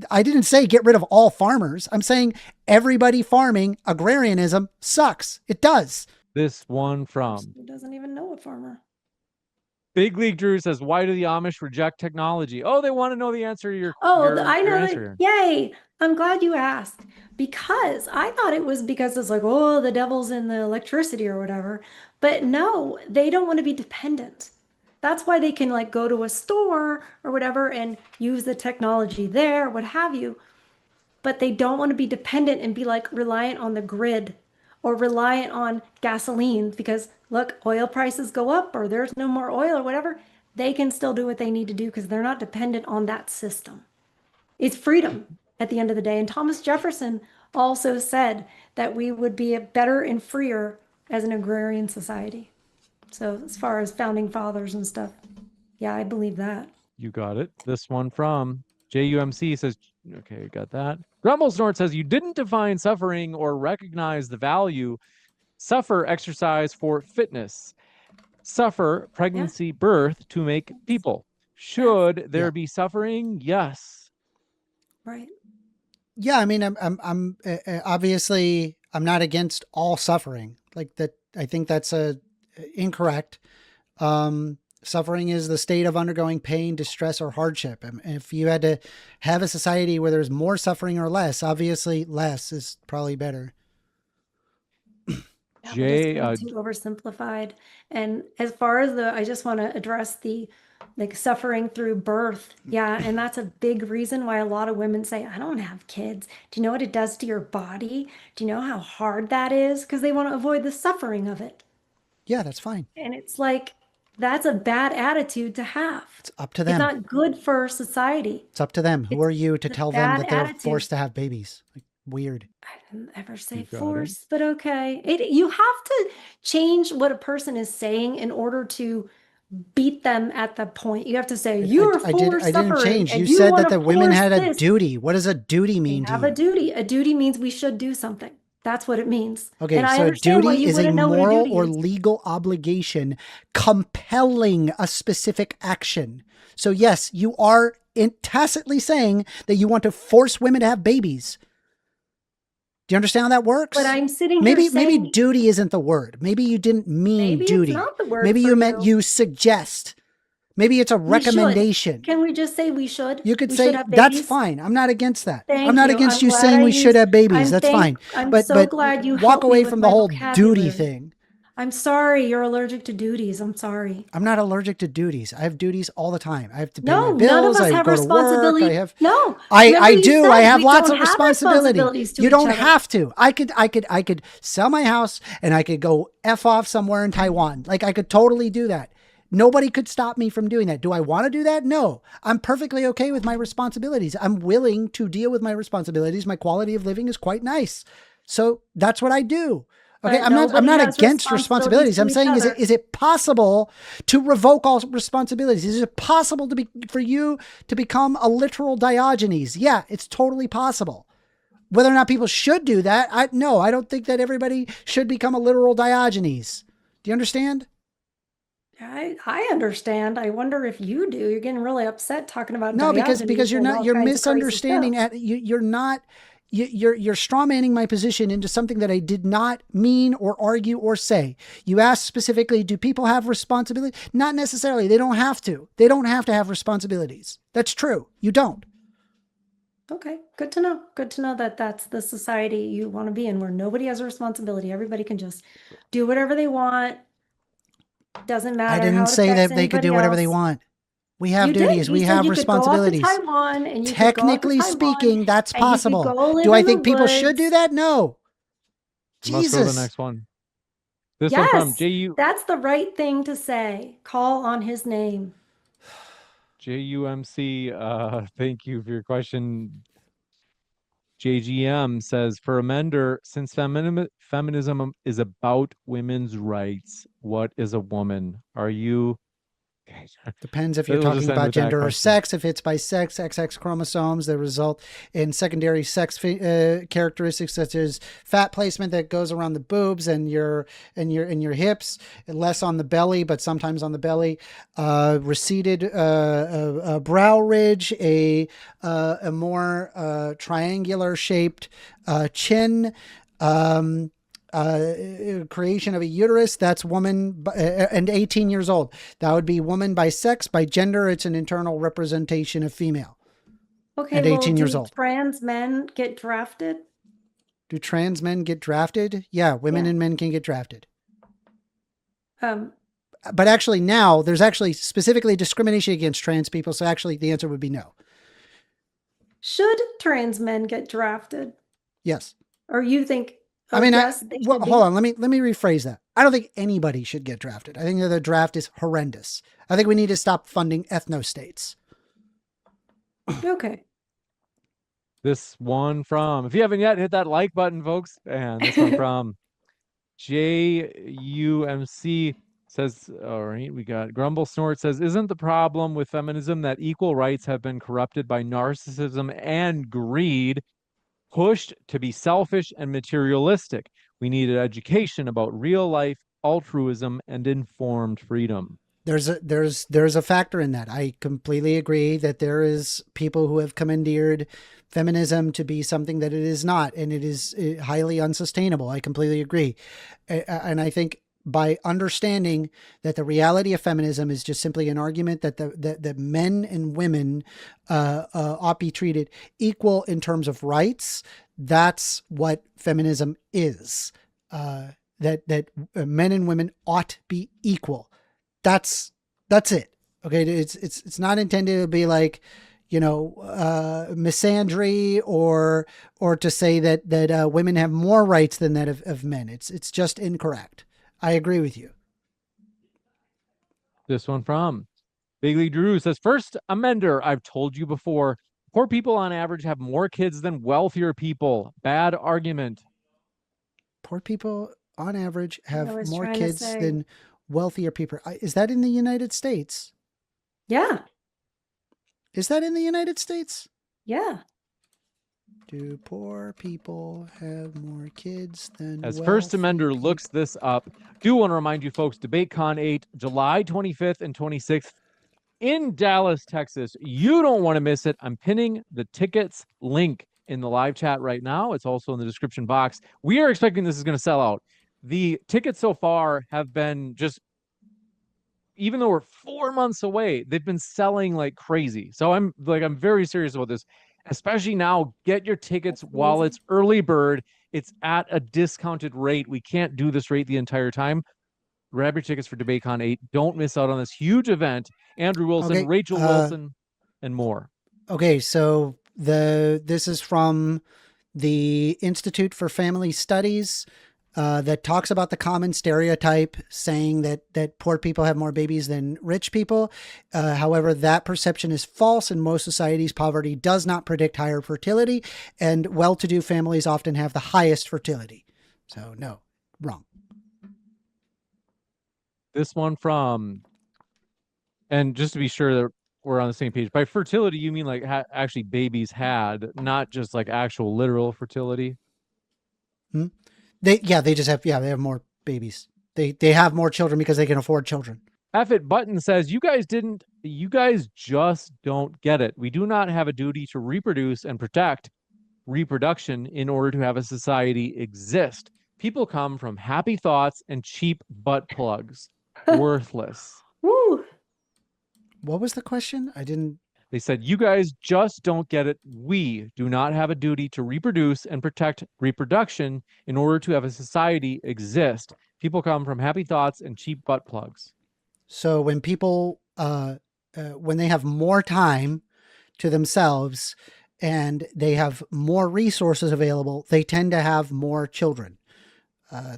[SPEAKER 1] I didn't say get rid of all farmers. I'm saying everybody farming agrarianism sucks. It does.
[SPEAKER 3] This one from
[SPEAKER 2] Who doesn't even know a farmer?
[SPEAKER 3] Big League Drew says, why do the Amish reject technology? Oh, they want to know the answer to your
[SPEAKER 2] I
[SPEAKER 3] your
[SPEAKER 2] know
[SPEAKER 3] answer.
[SPEAKER 2] that. Yay. I'm glad you asked because I thought it was because it's like, oh, the devil's in the electricity or whatever. But no, they don't want to be dependent. That's why they can like go to a store or whatever and use the technology there, what have you. But they don't want to be dependent and be like reliant on the grid or reliant on gasoline because look, oil prices go up or there's no more oil or whatever. They can still do what they need to do because they're not dependent on that system. It's freedom at the end of the day. And Thomas Jefferson also said that we would be better and freer as an agrarian society. So as far as founding fathers and stuff, yeah, I believe that.
[SPEAKER 3] You got it. This one from JUMC says, okay, got that. Grumble Snort says, you didn't define suffering or recognize the value. Suffer exercise for fitness. Suffer pregnancy, birth to make people. Should there be suffering? Yes.
[SPEAKER 2] Right.
[SPEAKER 1] Yeah, I mean, I'm obviously I'm not against all suffering. Like that, I think that's incorrect. Suffering is the state of undergoing pain, distress, or hardship. And if you had to have a society where there's more suffering or less, obviously less is probably better.
[SPEAKER 2] Yeah,
[SPEAKER 3] Jay,
[SPEAKER 2] but it's kind of too oversimplified. And as far as I just want to address the like suffering through birth. Yeah, and that's a big reason why a lot of women say, I don't have kids. Do you know what it does to your body? Do you know how hard that is? Because they want to avoid the suffering of it.
[SPEAKER 1] Yeah, that's fine.
[SPEAKER 2] And it's like, that's a bad attitude to have.
[SPEAKER 1] It's up to
[SPEAKER 2] It's
[SPEAKER 1] them.
[SPEAKER 2] not good for society.
[SPEAKER 1] It's up to them. Who
[SPEAKER 2] It's
[SPEAKER 1] are you to
[SPEAKER 2] a
[SPEAKER 1] tell them
[SPEAKER 2] bad
[SPEAKER 1] that they're
[SPEAKER 2] attitude.
[SPEAKER 1] forced to have babies? Like, weird.
[SPEAKER 2] I didn't ever say
[SPEAKER 3] You got it.
[SPEAKER 2] force, but okay. You have to change what a person is saying in order to beat them at the point. You have to say, you're for
[SPEAKER 1] I didn't
[SPEAKER 2] suffering.
[SPEAKER 1] change.
[SPEAKER 2] And
[SPEAKER 1] You said that
[SPEAKER 2] wanna
[SPEAKER 1] the women
[SPEAKER 2] force
[SPEAKER 1] had a
[SPEAKER 2] this.
[SPEAKER 1] duty. What does a duty
[SPEAKER 2] They
[SPEAKER 1] mean to
[SPEAKER 2] have
[SPEAKER 1] you?
[SPEAKER 2] a duty. A duty means we should do something. That's what it means.
[SPEAKER 1] Okay,
[SPEAKER 2] And I
[SPEAKER 1] so a
[SPEAKER 2] understand why
[SPEAKER 1] duty
[SPEAKER 2] you
[SPEAKER 1] is a
[SPEAKER 2] wouldn't know what a
[SPEAKER 1] moral
[SPEAKER 2] duty
[SPEAKER 1] or
[SPEAKER 2] is.
[SPEAKER 1] legal obligation compelling a specific action. So yes, you are tacitly saying that you want to force women to have babies. Do you understand how that works?
[SPEAKER 2] But I'm sitting
[SPEAKER 1] maybe
[SPEAKER 2] here saying,
[SPEAKER 1] duty isn't the word. Maybe you didn't mean
[SPEAKER 2] maybe
[SPEAKER 1] duty.
[SPEAKER 2] it's not the word
[SPEAKER 1] Maybe
[SPEAKER 2] for
[SPEAKER 1] you meant you suggest. Maybe it's a
[SPEAKER 2] We should.
[SPEAKER 1] recommendation.
[SPEAKER 2] Can we just say we should?
[SPEAKER 1] You could
[SPEAKER 2] We
[SPEAKER 1] say
[SPEAKER 2] should have
[SPEAKER 1] that's
[SPEAKER 2] babies?
[SPEAKER 1] fine. I'm not against that.
[SPEAKER 2] Thank
[SPEAKER 1] I'm not
[SPEAKER 2] you.
[SPEAKER 1] against
[SPEAKER 2] I'm
[SPEAKER 1] you
[SPEAKER 2] glad
[SPEAKER 1] saying
[SPEAKER 2] I
[SPEAKER 1] we should
[SPEAKER 2] used-
[SPEAKER 1] have babies. That's fine.
[SPEAKER 2] I'm
[SPEAKER 1] But
[SPEAKER 2] so glad you
[SPEAKER 1] walk
[SPEAKER 2] helped me
[SPEAKER 1] away
[SPEAKER 2] with
[SPEAKER 1] from
[SPEAKER 2] my
[SPEAKER 1] the whole duty
[SPEAKER 2] vocabulary.
[SPEAKER 1] thing.
[SPEAKER 2] I'm sorry, you're allergic to duties. I'm sorry.
[SPEAKER 1] I'm not allergic to duties. I have duties all the time. I have to pay
[SPEAKER 2] No,
[SPEAKER 1] my bills.
[SPEAKER 2] none of us
[SPEAKER 1] I
[SPEAKER 2] have
[SPEAKER 1] go to work.
[SPEAKER 2] responsibility.
[SPEAKER 1] I have.
[SPEAKER 2] No,
[SPEAKER 1] I
[SPEAKER 2] remember you
[SPEAKER 1] do.
[SPEAKER 2] said
[SPEAKER 1] I have
[SPEAKER 2] we
[SPEAKER 1] lots
[SPEAKER 2] don't
[SPEAKER 1] of
[SPEAKER 2] have
[SPEAKER 1] responsibility.
[SPEAKER 2] responsibilities to
[SPEAKER 1] You
[SPEAKER 2] each
[SPEAKER 1] don't
[SPEAKER 2] other.
[SPEAKER 1] have to. I could sell my house and I could go F off somewhere in Taiwan. Like I could totally do that. Nobody could stop me from doing that. Do I want to do that? No. I'm perfectly okay with my responsibilities. I'm willing to deal with my responsibilities. My quality of living is quite nice. So that's what I do. Okay,
[SPEAKER 2] But
[SPEAKER 1] I'm not
[SPEAKER 2] nobody has
[SPEAKER 1] against responsibilities. I'm saying
[SPEAKER 2] to each
[SPEAKER 1] is it possible to revoke all responsibilities? Is it possible for you to become a literal Diogenes? Yeah, it's totally possible. Whether or not people should do that, I don't think that everybody should become a literal Diogenes. Do you understand?
[SPEAKER 2] I understand. I wonder if you do. You're getting really upset talking about
[SPEAKER 1] No, because
[SPEAKER 2] Diogenes
[SPEAKER 1] you're
[SPEAKER 2] and
[SPEAKER 1] not.
[SPEAKER 2] all
[SPEAKER 1] You're
[SPEAKER 2] kinds of crazy
[SPEAKER 1] misunderstanding.
[SPEAKER 2] stuff.
[SPEAKER 1] You're not. You're strawmanning my position into something that I did not mean or argue or say. You asked specifically, do people have responsibility? Not necessarily. They don't have to. They don't have to have responsibilities. That's true. You don't.
[SPEAKER 2] Okay, good to know. Good to know that that's the society you want to be in, where nobody has a responsibility. Everybody can just do whatever they want. Doesn't matter.
[SPEAKER 1] I
[SPEAKER 2] how
[SPEAKER 1] didn't
[SPEAKER 2] it
[SPEAKER 1] say
[SPEAKER 2] affects
[SPEAKER 1] that they could do
[SPEAKER 2] anybody
[SPEAKER 1] whatever they
[SPEAKER 2] else.
[SPEAKER 1] want. We have
[SPEAKER 2] You did.
[SPEAKER 1] duties.
[SPEAKER 2] You
[SPEAKER 1] We
[SPEAKER 2] said
[SPEAKER 1] have
[SPEAKER 2] you could go off to
[SPEAKER 1] responsibilities.
[SPEAKER 2] Taiwan and you could go off to
[SPEAKER 1] Technically
[SPEAKER 2] Taiwan
[SPEAKER 1] speaking, that's
[SPEAKER 2] and you could
[SPEAKER 1] possible.
[SPEAKER 2] go live
[SPEAKER 1] Do I
[SPEAKER 2] in the
[SPEAKER 1] think people should do
[SPEAKER 2] woods.
[SPEAKER 1] that? No.
[SPEAKER 3] let's go to
[SPEAKER 1] Jesus.
[SPEAKER 3] the next one. This one from
[SPEAKER 2] Yes, that's the right thing to say. Call on his name.
[SPEAKER 3] JUMC. Thank you for your question. JGM says, for Amender, since feminism is about women's rights, what is a woman? Are you?
[SPEAKER 1] Depends if you're
[SPEAKER 3] We'll just
[SPEAKER 1] talking
[SPEAKER 3] end
[SPEAKER 1] about
[SPEAKER 3] with that
[SPEAKER 1] gender or
[SPEAKER 3] question.
[SPEAKER 1] sex. If it's by sex, XX chromosomes that result in secondary sex characteristics such as fat placement that goes around the boobs and your hips, less on the belly, but sometimes on the belly. Receded brow ridge, a more triangular shaped chin. Creation of a uterus, that's woman, and 18 years old. That would be woman by sex. By gender, it's an internal representation of female.
[SPEAKER 2] Okay,
[SPEAKER 1] And 18 years old.
[SPEAKER 2] Trans men get drafted?
[SPEAKER 1] Do trans men get drafted? Yeah, women
[SPEAKER 2] Yeah.
[SPEAKER 1] and men can get drafted.
[SPEAKER 2] But
[SPEAKER 1] actually now, there's actually specifically discrimination against trans people, so actually the answer would be no.
[SPEAKER 2] Should trans men get drafted?
[SPEAKER 1] Yes.
[SPEAKER 2] Or you think...
[SPEAKER 1] yes,
[SPEAKER 2] they
[SPEAKER 1] well,
[SPEAKER 2] should be?
[SPEAKER 1] hold on. Let me rephrase that. I don't think anybody should get drafted. I think that the draft is horrendous. I think we need to stop funding ethno-states.
[SPEAKER 2] Okay.
[SPEAKER 3] This one from, if you haven't yet, hit that like button, folks. And this one from JUMC says, all right, we got Grumble Snort says, isn't the problem with feminism that equal rights have been corrupted by narcissism and greed, pushed to be selfish and materialistic? We needed education about real life, altruism, and informed freedom.
[SPEAKER 1] There's a factor in that. I completely agree that there is people who have commandeered feminism to be something that it is not, and it is highly unsustainable. I completely agree. And I think by understanding that the reality of feminism is just simply an argument that that men and women ought be treated equal in terms of rights. That's what feminism is. That men and women ought be equal. That's it. Okay, it's not intended to be like, misandry or to say that women have more rights than that of men. It's just incorrect. I agree with you.
[SPEAKER 3] This one from Big League Drew says, first amender, I've told you before, poor people on average have more kids than wealthier people. Bad argument.
[SPEAKER 1] Poor people on average have
[SPEAKER 2] was
[SPEAKER 1] more
[SPEAKER 2] trying to
[SPEAKER 1] kids
[SPEAKER 2] say-
[SPEAKER 1] than wealthier people. Is that in the United States?
[SPEAKER 2] Yeah.
[SPEAKER 1] Is that in the United States?
[SPEAKER 2] Yeah.
[SPEAKER 1] Do poor people have more kids than
[SPEAKER 3] As First
[SPEAKER 1] wealthy
[SPEAKER 3] Amender looks
[SPEAKER 1] people?
[SPEAKER 3] this up, do want to remind you folks, DebateCon 8, July 25th and 26th in Dallas, Texas. You don't want to miss it. I'm pinning the tickets link in the live chat right now. It's also in the description box. We are expecting this is going to sell out. The tickets so far have been just, even though we're 4 months away, they've been selling like crazy. So I'm very serious about this. Especially now, get your tickets while it's early bird. It's at a discounted rate. We can't do this rate the entire time. Grab your tickets for DebateCon 8. Don't miss out on this huge event. Andrew Wilson,
[SPEAKER 1] Okay,
[SPEAKER 3] Rachel Wilson, and more.
[SPEAKER 1] Okay, so this is from the Institute for Family Studies that talks about the common stereotype saying that poor people have more babies than rich people. However, that perception is false. In most societies, poverty does not predict higher fertility, and well-to-do families often have the highest fertility. So no, wrong.
[SPEAKER 3] This one from, and just to be sure that we're on the same page, by fertility, you mean like actually babies had, not just like actual literal fertility?
[SPEAKER 1] They have more babies. They have more children because they can afford children.
[SPEAKER 3] F-It Button says, you guys just don't get it. We do not have a duty to reproduce and protect reproduction in order to have a society exist. People come from happy thoughts and cheap butt plugs. Worthless.
[SPEAKER 2] Woo.
[SPEAKER 1] What was the question? I didn't.
[SPEAKER 3] They said, you guys just don't get it. We do not have a duty to reproduce and protect reproduction in order to have a society exist. People come from happy thoughts and cheap butt plugs.
[SPEAKER 1] So when people, when they have more time to themselves and they have more resources available, they tend to have more children.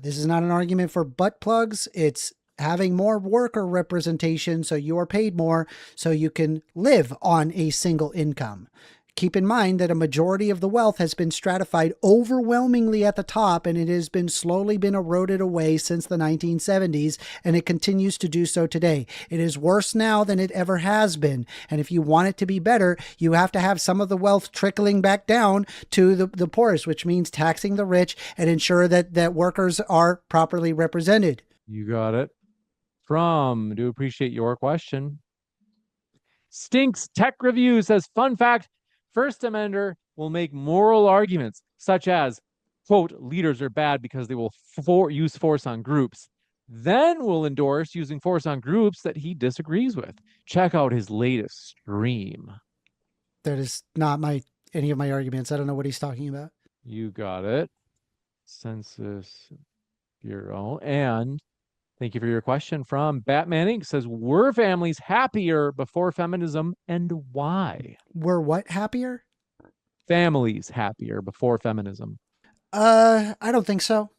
[SPEAKER 1] This is not an argument for butt plugs. It's having more worker representation so you are paid more so you can live on a single income. Keep in mind that a majority of the wealth has been stratified overwhelmingly at the top, and it has been slowly been eroded away since the 1970s, and it continues to do so today. It is worse now than it ever has been, and if you want it to be better, you have to have some of the wealth trickling back down to the poorest, which means taxing the rich and ensure that workers are properly represented.
[SPEAKER 3] You got it. Do appreciate your question. Stinks Tech Review says, fun fact, First Amender will make moral arguments such as, quote, leaders are bad because they will use force on groups. Then will endorse using force on groups that he disagrees with. Check out his latest stream.
[SPEAKER 1] That is not any of my arguments. I don't know what he's talking about.
[SPEAKER 3] You got it. Census Bureau. And thank you for your question from Batman Inc. Says, were families happier before feminism and why?
[SPEAKER 1] Were what happier?
[SPEAKER 3] Families happier before feminism.
[SPEAKER 1] I don't think so.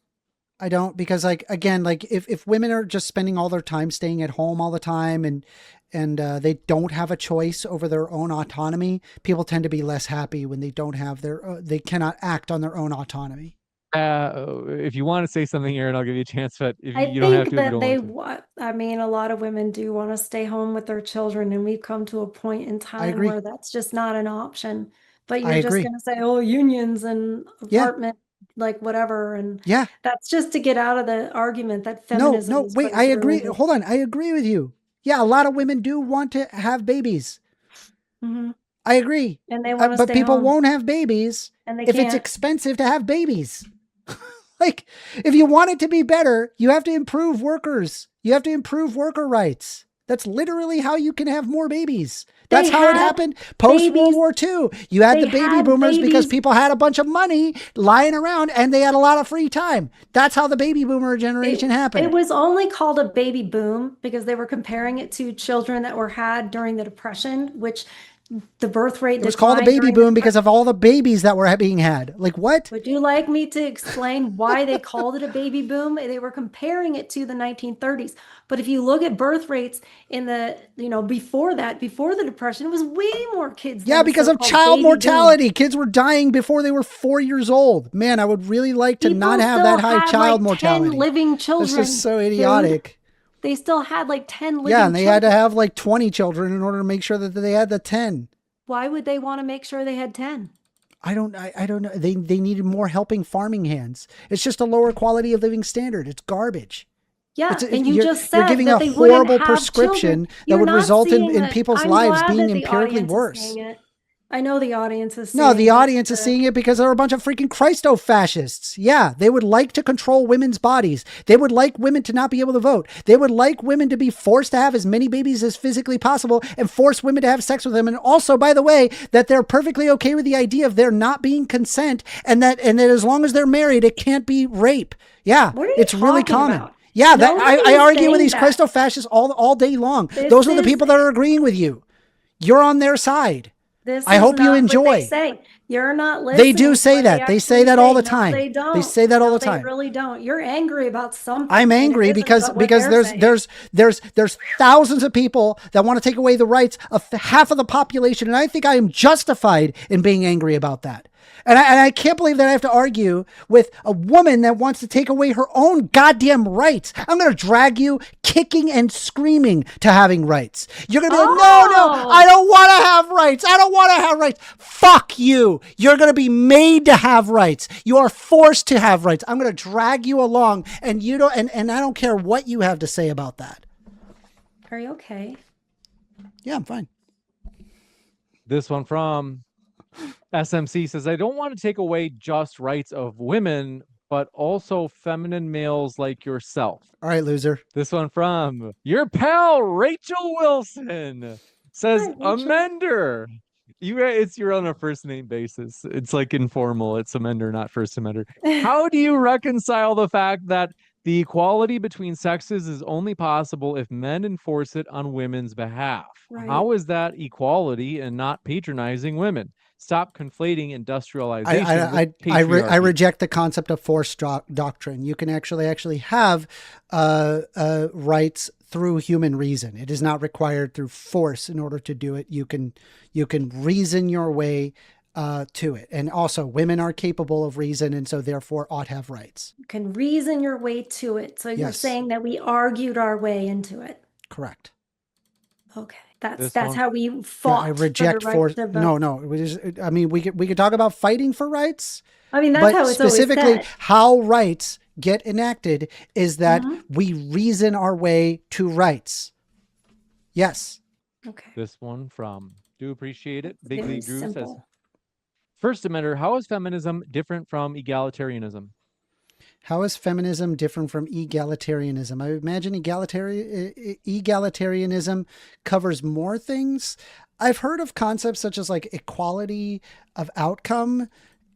[SPEAKER 1] I don't, because if women are just spending all their time staying at home all the time and they don't have a choice over their own autonomy, people tend to be less happy when they don't have they cannot act on their own autonomy.
[SPEAKER 3] If you want to say something, Aaron, I'll give you a chance, but if you don't have to,
[SPEAKER 2] I mean, a lot of women do want to stay home with their children, and we've come to a point in time where that's just not an option. But you're just going to say, oh, unions and apartment, like whatever. And that's just to get out of the argument that feminism.
[SPEAKER 1] No, wait, I agree. Hold on. I agree with you. Yeah, a lot of women do want to have babies.
[SPEAKER 2] Mm-hmm.
[SPEAKER 1] I agree.
[SPEAKER 2] And they want to
[SPEAKER 1] but people won't have babies
[SPEAKER 2] and
[SPEAKER 1] if it's expensive to have babies. Like, if you want it to be better, you have to improve workers. You have to improve worker rights. That's literally how you can have more babies. That's how it happened post-World War II. You had the baby boomers because people had a bunch of money lying around and they had a lot of free time. That's how the baby boomer generation happened.
[SPEAKER 2] It was only called a baby boom because they were comparing it to children that were had during the Depression, which the birth rate
[SPEAKER 1] It was called a baby boom because of all the babies that were being had. Like, what?
[SPEAKER 2] Would you like me to explain why they called it a baby boom? They were comparing it to the 1930s. But if you look at birth rates in the, before the Depression, it was way more kids.
[SPEAKER 1] Yeah, because of child mortality. Kids were dying before they were 4 years old. Man, I would really like to not have that high child mortality.
[SPEAKER 2] 10 living children.
[SPEAKER 1] This is so idiotic.
[SPEAKER 2] Dude. They still had like 10 living
[SPEAKER 1] Yeah, and they had to
[SPEAKER 2] children.
[SPEAKER 1] have like 20 children in order to make sure that they had the 10.
[SPEAKER 2] Why would they want to make sure they had 10?
[SPEAKER 1] I don't know. They needed more helping farming hands. It's just a lower quality of living standard. It's garbage.
[SPEAKER 2] Yeah, and you just said
[SPEAKER 1] you're giving
[SPEAKER 2] that
[SPEAKER 1] a
[SPEAKER 2] they wouldn't
[SPEAKER 1] horrible
[SPEAKER 2] have
[SPEAKER 1] prescription
[SPEAKER 2] children.
[SPEAKER 1] that would
[SPEAKER 2] You're not
[SPEAKER 1] result in
[SPEAKER 2] seeing it.
[SPEAKER 1] people's
[SPEAKER 2] I'm
[SPEAKER 1] lives
[SPEAKER 2] glad
[SPEAKER 1] being
[SPEAKER 2] that the
[SPEAKER 1] empirically
[SPEAKER 2] audience is
[SPEAKER 1] worse.
[SPEAKER 2] seeing it. I know the audience is seeing
[SPEAKER 1] No, the audience is
[SPEAKER 2] but-
[SPEAKER 1] seeing it because they're a bunch of freaking Christo-fascists. Yeah, they would like to control women's bodies. They would like women to not be able to vote. They would like women to be forced to have as many babies as physically possible and force women to have sex with them. And also, by the way, that they're perfectly okay with the idea of there not being consent and that as long as they're married, it can't be rape. Yeah,
[SPEAKER 2] What are you
[SPEAKER 1] it's really
[SPEAKER 2] talking
[SPEAKER 1] common.
[SPEAKER 2] about?
[SPEAKER 1] Yeah,
[SPEAKER 2] Nobody
[SPEAKER 1] I
[SPEAKER 2] is
[SPEAKER 1] argue with
[SPEAKER 2] saying
[SPEAKER 1] these
[SPEAKER 2] that.
[SPEAKER 1] Christo-fascists all day long.
[SPEAKER 2] This
[SPEAKER 1] Those are the
[SPEAKER 2] is-
[SPEAKER 1] people that are agreeing with you. You're on their side.
[SPEAKER 2] This
[SPEAKER 1] I
[SPEAKER 2] is
[SPEAKER 1] hope you
[SPEAKER 2] not what
[SPEAKER 1] enjoy.
[SPEAKER 2] they say. You're not listening.
[SPEAKER 1] They do
[SPEAKER 2] to
[SPEAKER 1] say
[SPEAKER 2] what
[SPEAKER 1] that. They say
[SPEAKER 2] actually
[SPEAKER 1] that all the
[SPEAKER 2] No,
[SPEAKER 1] time.
[SPEAKER 2] They don't.
[SPEAKER 1] They say that all
[SPEAKER 2] No,
[SPEAKER 1] the time.
[SPEAKER 2] They really don't. You're angry about something.
[SPEAKER 1] I'm
[SPEAKER 2] and it
[SPEAKER 1] angry
[SPEAKER 2] isn't
[SPEAKER 1] because
[SPEAKER 2] what they're saying.
[SPEAKER 1] there's thousands of people that want to take away the rights of half of the population, and I think I am justified in being angry about that. And I can't believe that I have to argue with a woman that wants to take away her own goddamn rights. I'm going to drag you kicking and screaming to having rights. You're going to be like, no, I don't want to have rights. I don't want to have rights. Fuck you. You're going to be made to have rights. You are forced to have rights. I'm going to drag you along, and you don't, and I don't care what you have to say about that.
[SPEAKER 2] Are you okay?
[SPEAKER 1] Yeah, I'm fine.
[SPEAKER 3] This one from SMC says, I don't want to take away just rights of women, but also feminine males like yourself.
[SPEAKER 1] All right, loser.
[SPEAKER 3] This one from your pal, Rachel Wilson, says,
[SPEAKER 2] Hi, Rachel.
[SPEAKER 3] amender. You're on a first name basis. It's like informal. It's amender, not first amender. How do you reconcile the fact that the equality between sexes is only possible if men enforce it on women's behalf?
[SPEAKER 2] Right.
[SPEAKER 3] How is that equality and not patronizing women? Stop conflating industrialization with
[SPEAKER 1] I
[SPEAKER 3] patriarchy.
[SPEAKER 1] reject the concept of forced doctrine. You can actually have rights through human reason. It is not required through force in order to do it. You can reason your way to it. And also, women are capable of reason, and so therefore ought to have rights.
[SPEAKER 2] You can reason your way to it. So you're
[SPEAKER 1] Yes.
[SPEAKER 2] saying that we argued our way into it.
[SPEAKER 1] Correct.
[SPEAKER 2] Okay.
[SPEAKER 3] This
[SPEAKER 2] That's
[SPEAKER 3] one-
[SPEAKER 2] how we
[SPEAKER 1] Yeah,
[SPEAKER 2] fought.
[SPEAKER 1] I reject
[SPEAKER 2] for the right
[SPEAKER 1] force.
[SPEAKER 2] to vote.
[SPEAKER 1] No. I mean, we could talk about fighting for rights.
[SPEAKER 2] I mean, that's
[SPEAKER 1] But
[SPEAKER 2] how it's
[SPEAKER 1] specifically,
[SPEAKER 2] always said.
[SPEAKER 1] how rights get enacted is that
[SPEAKER 2] Mhm.
[SPEAKER 1] we reason our way to rights. Yes.
[SPEAKER 2] Okay.
[SPEAKER 3] This one from Do Appreciate It. Big
[SPEAKER 2] Very
[SPEAKER 3] League Drew says,
[SPEAKER 2] simple.
[SPEAKER 3] First Amender, how is feminism different from egalitarianism?
[SPEAKER 1] How is feminism different from egalitarianism? I imagine egalitarianism covers more things. I've heard of concepts such as like equality of outcome,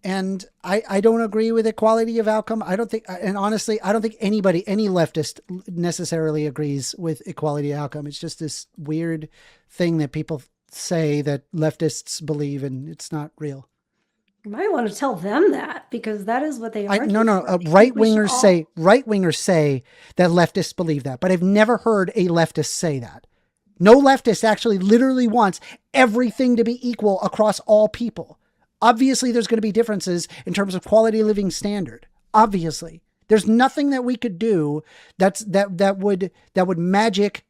[SPEAKER 1] and I don't agree with equality of outcome. I don't think, and honestly, I don't think any leftist necessarily agrees with equality of outcome. It's just this weird thing that people say that leftists believe, and it's not real.
[SPEAKER 2] You might want to tell them that because that is what they argue.
[SPEAKER 1] No.
[SPEAKER 2] for. I think
[SPEAKER 1] Right
[SPEAKER 2] we should
[SPEAKER 1] wingers
[SPEAKER 2] all-
[SPEAKER 1] say that leftists believe that, but I've never heard a leftist say that. No leftist actually literally wants everything to be equal across all people. Obviously, there's going to be differences in terms of quality of living standard. Obviously, there's nothing that we could do that would magic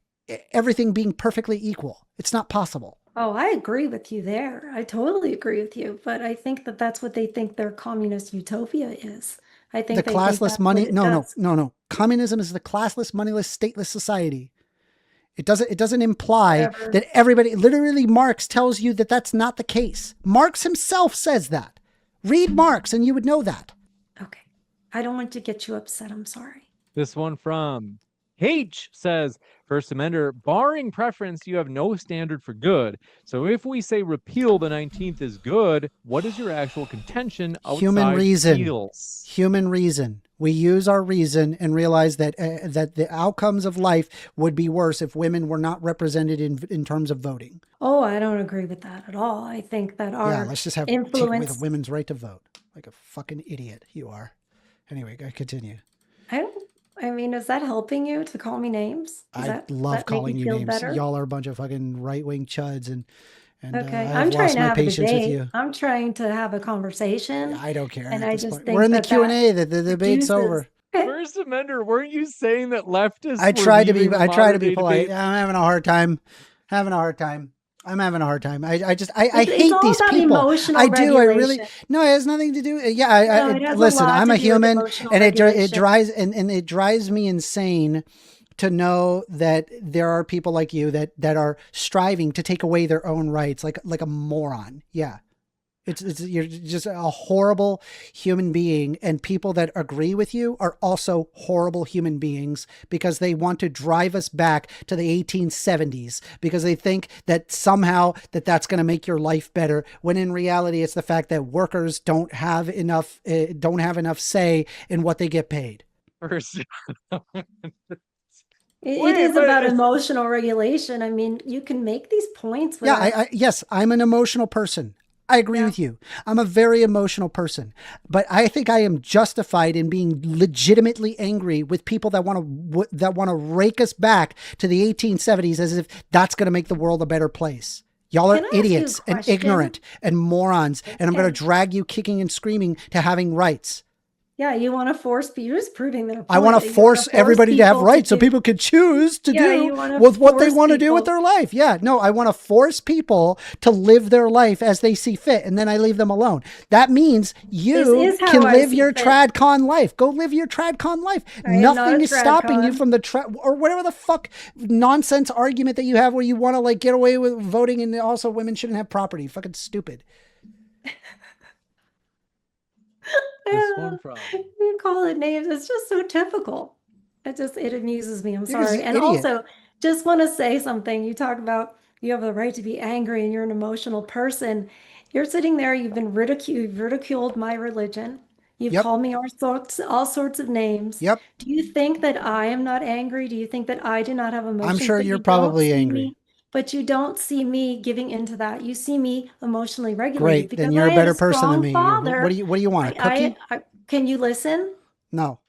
[SPEAKER 1] everything being perfectly equal. It's not possible.
[SPEAKER 2] Oh, I agree with you there. I totally agree with you. But I think that that's what they think their communist utopia is. I think
[SPEAKER 1] The
[SPEAKER 2] they think
[SPEAKER 1] classless
[SPEAKER 2] that's
[SPEAKER 1] money.
[SPEAKER 2] what it
[SPEAKER 1] No.
[SPEAKER 2] does.
[SPEAKER 1] Communism is the classless, moneyless, stateless society. It doesn't imply
[SPEAKER 2] Whatever.
[SPEAKER 1] that everybody, literally Marx tells you that that's not the case. Marx himself says that. Read Marx and you would know that.
[SPEAKER 2] Okay. I don't want to get you upset. I'm sorry.
[SPEAKER 3] This one from H says, First Amender, barring preference, you have no standard for good. So if we say repeal the 19th is good, what is your actual contention outside
[SPEAKER 1] Human reason.
[SPEAKER 3] feels?
[SPEAKER 1] Human reason. We use our reason and realize that that the outcomes of life would be worse if women were not represented in terms of voting.
[SPEAKER 2] Oh, I don't agree with that at all. I think that
[SPEAKER 1] Yeah,
[SPEAKER 2] our
[SPEAKER 1] let's just have take away the
[SPEAKER 2] influence.
[SPEAKER 1] women's right to vote. Like a fucking idiot you are. Anyway, go continue.
[SPEAKER 2] I mean, is that helping you to call me names? Does
[SPEAKER 1] I
[SPEAKER 2] that
[SPEAKER 1] love
[SPEAKER 2] make
[SPEAKER 1] calling you
[SPEAKER 2] feel
[SPEAKER 1] names.
[SPEAKER 2] better?
[SPEAKER 1] Y'all are a bunch of fucking right-wing chuds, and
[SPEAKER 2] Okay,
[SPEAKER 1] I
[SPEAKER 2] I'm
[SPEAKER 1] have
[SPEAKER 2] trying
[SPEAKER 1] lost
[SPEAKER 2] to
[SPEAKER 1] my
[SPEAKER 2] have a
[SPEAKER 1] patience with
[SPEAKER 2] debate.
[SPEAKER 1] you.
[SPEAKER 2] I'm trying to have a conversation,
[SPEAKER 1] I don't care
[SPEAKER 2] and
[SPEAKER 1] at
[SPEAKER 2] I
[SPEAKER 1] this
[SPEAKER 2] just
[SPEAKER 1] point.
[SPEAKER 2] think
[SPEAKER 1] We're in the
[SPEAKER 2] that
[SPEAKER 1] Q&A. The debate's
[SPEAKER 2] reduces-
[SPEAKER 1] over.
[SPEAKER 2] Okay.
[SPEAKER 3] First Amender, weren't you saying that leftists
[SPEAKER 1] I
[SPEAKER 3] were
[SPEAKER 1] try to be
[SPEAKER 3] leaving the modern day
[SPEAKER 1] polite.
[SPEAKER 3] debate?
[SPEAKER 1] I'm having a hard time. I'm having a hard time. I
[SPEAKER 2] It's
[SPEAKER 1] hate
[SPEAKER 2] all
[SPEAKER 1] these
[SPEAKER 2] about
[SPEAKER 1] people.
[SPEAKER 2] emotional
[SPEAKER 1] I do. I really.
[SPEAKER 2] regulation.
[SPEAKER 1] No, it has nothing to do. Yeah.
[SPEAKER 2] No, it has a
[SPEAKER 1] Listen,
[SPEAKER 2] lot
[SPEAKER 1] I'm
[SPEAKER 2] to
[SPEAKER 1] a
[SPEAKER 2] do with
[SPEAKER 1] human,
[SPEAKER 2] emotional
[SPEAKER 1] and it
[SPEAKER 2] regulation.
[SPEAKER 1] it drives me insane to know that there are people like you that are striving to take away their own rights, like a moron. Yeah. You're just a horrible human being, and people that agree with you are also horrible human beings because they want to drive us back to the 1870s because they think that somehow that's going to make your life better, when in reality it's the fact that workers don't have enough say in what they get paid.
[SPEAKER 3] First,
[SPEAKER 2] It is about emotional regulation. I mean, you can make these points.
[SPEAKER 1] Yeah, yes, I'm an emotional person. I agree with you. I'm a very emotional person, but I think I am justified in being legitimately angry with people that want to rake us back to the 1870s as if that's going to make the world a better place. Y'all are idiots and ignorant and morons, and I'm going to drag you kicking and screaming to having rights.
[SPEAKER 2] Yeah, you want to force people. You're just proving their point.
[SPEAKER 1] I want to force everybody to have rights so people can choose to do with what they want to do with their life. Yeah, no, I want to force people to live their life as they see fit, and then I leave them alone. That means you can live your tradcon life. Go live your tradcon life. Nothing is stopping you from the or whatever the fuck nonsense argument that you have where you want to like get away with voting and also women shouldn't have property. Fucking stupid.
[SPEAKER 3] This one from
[SPEAKER 2] you call it names. It's just so typical. It amuses me. I'm sorry. And also, just want to say something. You talk about you have the right to be angry and you're an emotional person. You're sitting there. You've been ridiculed my religion. You've called me all sorts of names.
[SPEAKER 1] Yep.
[SPEAKER 2] Do you think that I am not angry? Do you think that I do not have emotions?
[SPEAKER 1] I'm sure you're probably angry.
[SPEAKER 2] But you don't see me giving into that. You see me emotionally regulated.
[SPEAKER 1] Great, then you're a better person than me. What do you want? A cookie?
[SPEAKER 2] Can you listen?
[SPEAKER 1] No.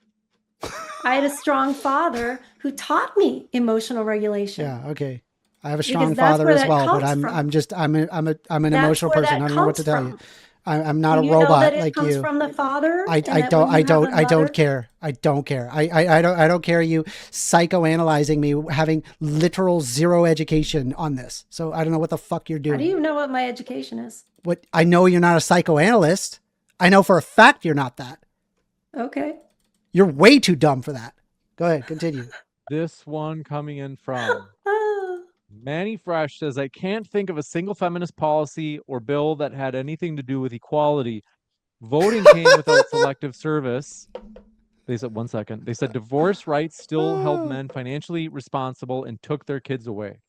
[SPEAKER 2] I had a strong father who taught me emotional regulation.
[SPEAKER 1] Yeah. Okay. I have a strong father as well, but I'm an emotional person. I don't know what to tell you. I'm not a robot like you.
[SPEAKER 2] Comes from the father.
[SPEAKER 1] I don't care. I don't care. I don't care you psychoanalyzing me, having literal zero education on this. So I don't know what the fuck you're doing.
[SPEAKER 2] How do you know what my education is?
[SPEAKER 1] What I know, you're not a psychoanalyst. I know for a fact you're not that.
[SPEAKER 2] Okay.
[SPEAKER 1] You're way too dumb for that. Go ahead, continue.
[SPEAKER 3] This one coming in from Manny Fresh says, I can't think of a single feminist policy or bill that had anything to do with equality. Voting came without selective service. They said, 1 second. They said divorce rights still held men financially responsible and took their kids away.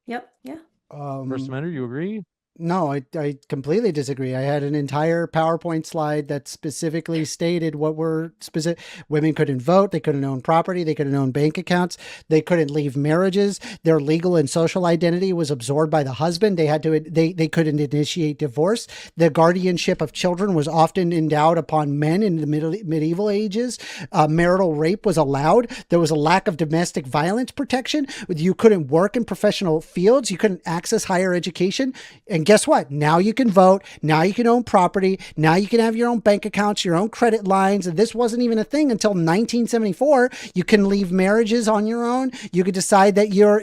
[SPEAKER 2] Yep. Yeah.
[SPEAKER 3] First Amendment, you agree?
[SPEAKER 1] No, I completely disagree. I had an entire PowerPoint slide that specifically stated what were specific. Women couldn't vote. They couldn't own property. They couldn't own bank accounts. They couldn't leave marriages. Their legal and social identity was absorbed by the husband. They had to, they couldn't initiate divorce. The guardianship of children was often endowed upon men in the medieval ages. Marital rape was allowed. There was a lack of domestic violence protection. You couldn't work in professional fields. You couldn't access higher education. And guess what? Now you can vote. Now you can own property. Now you can have your own bank accounts, your own credit lines. And this wasn't even a thing until 1974. You can leave marriages on your own. You could decide that you are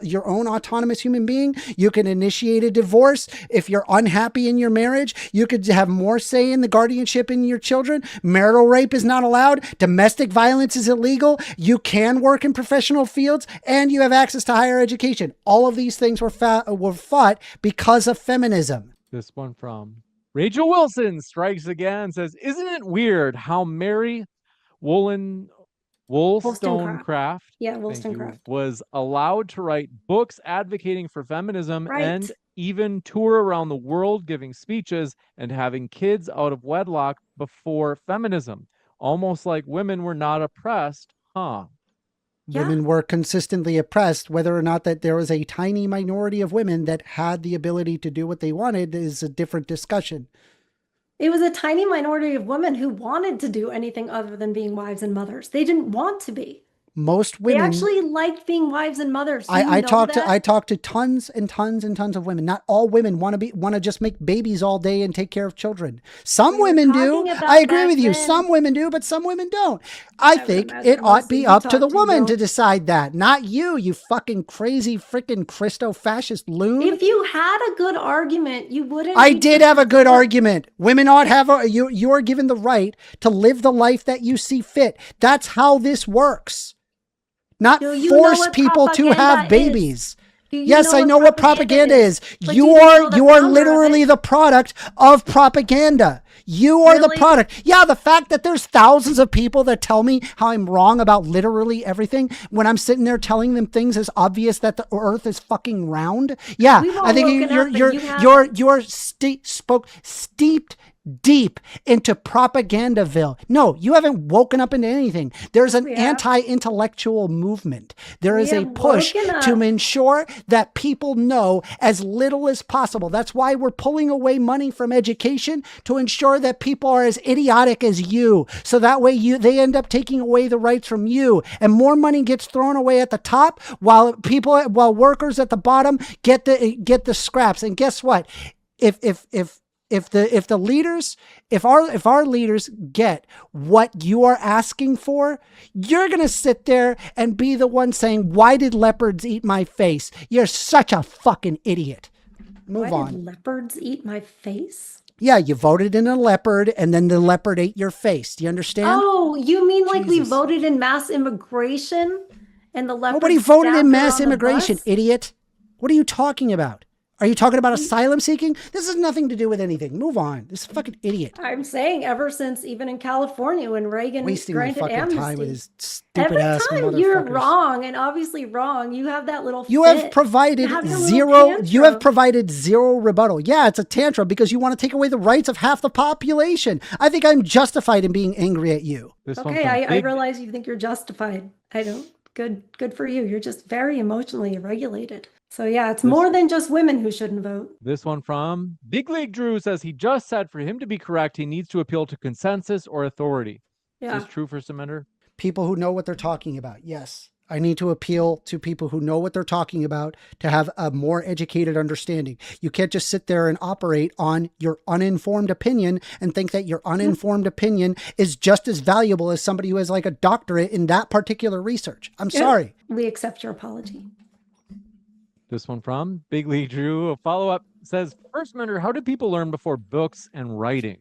[SPEAKER 1] your own autonomous human being. You can initiate a divorce. If you're unhappy in your marriage, you could have more say in the guardianship in your children. Marital rape is not allowed. Domestic violence is illegal. You can work in professional fields, and you have access to higher education. All of these things were fought because of feminism.
[SPEAKER 3] This one from Rachel Wilson strikes again, says, isn't it weird how Mary Wollstonecraft,
[SPEAKER 2] Yeah,
[SPEAKER 3] thank you,
[SPEAKER 2] Wollstonecraft.
[SPEAKER 3] was allowed to write books advocating for feminism
[SPEAKER 2] Right.
[SPEAKER 3] and even tour around the world giving speeches and having kids out of wedlock before feminism? Almost like women were not oppressed, huh?
[SPEAKER 2] Yeah.
[SPEAKER 1] Women were consistently oppressed. Whether or not that there was a tiny minority of women that had the ability to do what they wanted is a different discussion.
[SPEAKER 2] It was a tiny minority of women who wanted to do anything other than being wives and mothers. They didn't want to be.
[SPEAKER 1] Most
[SPEAKER 2] They
[SPEAKER 1] women
[SPEAKER 2] actually liked being wives and mothers. Do you
[SPEAKER 1] I
[SPEAKER 2] know
[SPEAKER 1] talk
[SPEAKER 2] that?
[SPEAKER 1] to tons and tons and tons of women. Not all women want to just make babies all day and take care of children. Some
[SPEAKER 2] We were
[SPEAKER 1] women do.
[SPEAKER 2] talking about
[SPEAKER 1] I agree
[SPEAKER 2] back
[SPEAKER 1] with you.
[SPEAKER 2] then.
[SPEAKER 1] Some women do, but some women don't. I
[SPEAKER 2] would
[SPEAKER 1] think
[SPEAKER 2] imagine
[SPEAKER 1] it ought
[SPEAKER 2] most
[SPEAKER 1] be
[SPEAKER 2] of you
[SPEAKER 1] up to the
[SPEAKER 2] talk to
[SPEAKER 1] woman to
[SPEAKER 2] don't.
[SPEAKER 1] decide that, not you, you fucking crazy freaking Christo-fascist loon.
[SPEAKER 2] If you had a good argument, you wouldn't.
[SPEAKER 1] I
[SPEAKER 2] be
[SPEAKER 1] did have a good
[SPEAKER 2] so-
[SPEAKER 1] argument. Women ought have you are given the right to live the life that you see fit. That's how this works. Not
[SPEAKER 2] Do you know
[SPEAKER 1] force
[SPEAKER 2] what
[SPEAKER 1] people to
[SPEAKER 2] propaganda
[SPEAKER 1] have
[SPEAKER 2] is?
[SPEAKER 1] babies.
[SPEAKER 2] Do you
[SPEAKER 1] Yes, I know what propaganda is.
[SPEAKER 2] But
[SPEAKER 1] You
[SPEAKER 2] do you know
[SPEAKER 1] are
[SPEAKER 2] the
[SPEAKER 1] you are
[SPEAKER 2] founder of
[SPEAKER 1] literally
[SPEAKER 2] it?
[SPEAKER 1] the product of propaganda. You are the
[SPEAKER 2] Really?
[SPEAKER 1] product. Yeah, the fact that there's thousands of people that tell me how I'm wrong about literally everything when I'm sitting there telling them things as obvious that the earth is fucking round. Yeah,
[SPEAKER 2] We've all
[SPEAKER 1] I think
[SPEAKER 2] woken up and you
[SPEAKER 1] you're steeped deep into propagandaville. No, you haven't woken up into anything. There's an
[SPEAKER 2] We have.
[SPEAKER 1] anti-intellectual movement. There
[SPEAKER 2] We
[SPEAKER 1] is a
[SPEAKER 2] have
[SPEAKER 1] push
[SPEAKER 2] woken
[SPEAKER 1] to
[SPEAKER 2] up.
[SPEAKER 1] ensure that people know as little as possible. That's why we're pulling away money from education, to ensure that people are as idiotic as you. So that way they end up taking away the rights from you, and more money gets thrown away at the top while workers at the bottom get the scraps. And guess what? If our leaders get what you are asking for, you're going to sit there and be the one saying, why did leopards eat my face? You're such a fucking idiot. Move
[SPEAKER 2] Why
[SPEAKER 1] on.
[SPEAKER 2] did leopards eat my face?
[SPEAKER 1] Yeah, you voted in a leopard and then the leopard ate your face. Do you understand?
[SPEAKER 2] Oh, you mean like we
[SPEAKER 1] Jesus.
[SPEAKER 2] voted in mass immigration and the leopards
[SPEAKER 1] Nobody voted in
[SPEAKER 2] stabbed her
[SPEAKER 1] mass
[SPEAKER 2] on the
[SPEAKER 1] immigration,
[SPEAKER 2] bus?
[SPEAKER 1] idiot. What are you talking about? Are you talking about asylum seeking? This has nothing to do with anything. Move on. This fucking idiot.
[SPEAKER 2] I'm saying ever since even in California when Reagan
[SPEAKER 1] Wasting my
[SPEAKER 2] granted
[SPEAKER 1] fucking
[SPEAKER 2] amnesty.
[SPEAKER 1] time with his stupid
[SPEAKER 2] Every
[SPEAKER 1] ass
[SPEAKER 2] time you're
[SPEAKER 1] motherfuckers.
[SPEAKER 2] wrong and obviously wrong, you have that little
[SPEAKER 1] You
[SPEAKER 2] fit.
[SPEAKER 1] have provided
[SPEAKER 2] You have your little
[SPEAKER 1] zero. You have
[SPEAKER 2] tantrum.
[SPEAKER 1] provided zero rebuttal. Yeah, it's a tantrum because you want to take away the rights of half the population. I think I'm justified in being angry at you.
[SPEAKER 3] This one
[SPEAKER 2] Okay,
[SPEAKER 3] from
[SPEAKER 2] I
[SPEAKER 3] Big
[SPEAKER 2] realize you think you're justified. I don't. Good for you. You're just very emotionally regulated. So yeah, it's more than just women who shouldn't vote.
[SPEAKER 3] This one from Big League Drew says he just said for him to be correct, he needs to appeal to consensus or authority.
[SPEAKER 2] Yeah.
[SPEAKER 3] Is this true, First Amender?
[SPEAKER 1] People who know what they're talking about. Yes. I need to appeal to people who know what they're talking about to have a more educated understanding. You can't just sit there and operate on your uninformed opinion and think that your uninformed opinion is just as valuable as somebody who has like a doctorate in that particular research. I'm sorry.
[SPEAKER 2] We accept your apology.
[SPEAKER 3] This one from Big League Drew, a follow-up, says, First Amender, how did people learn before books and writing?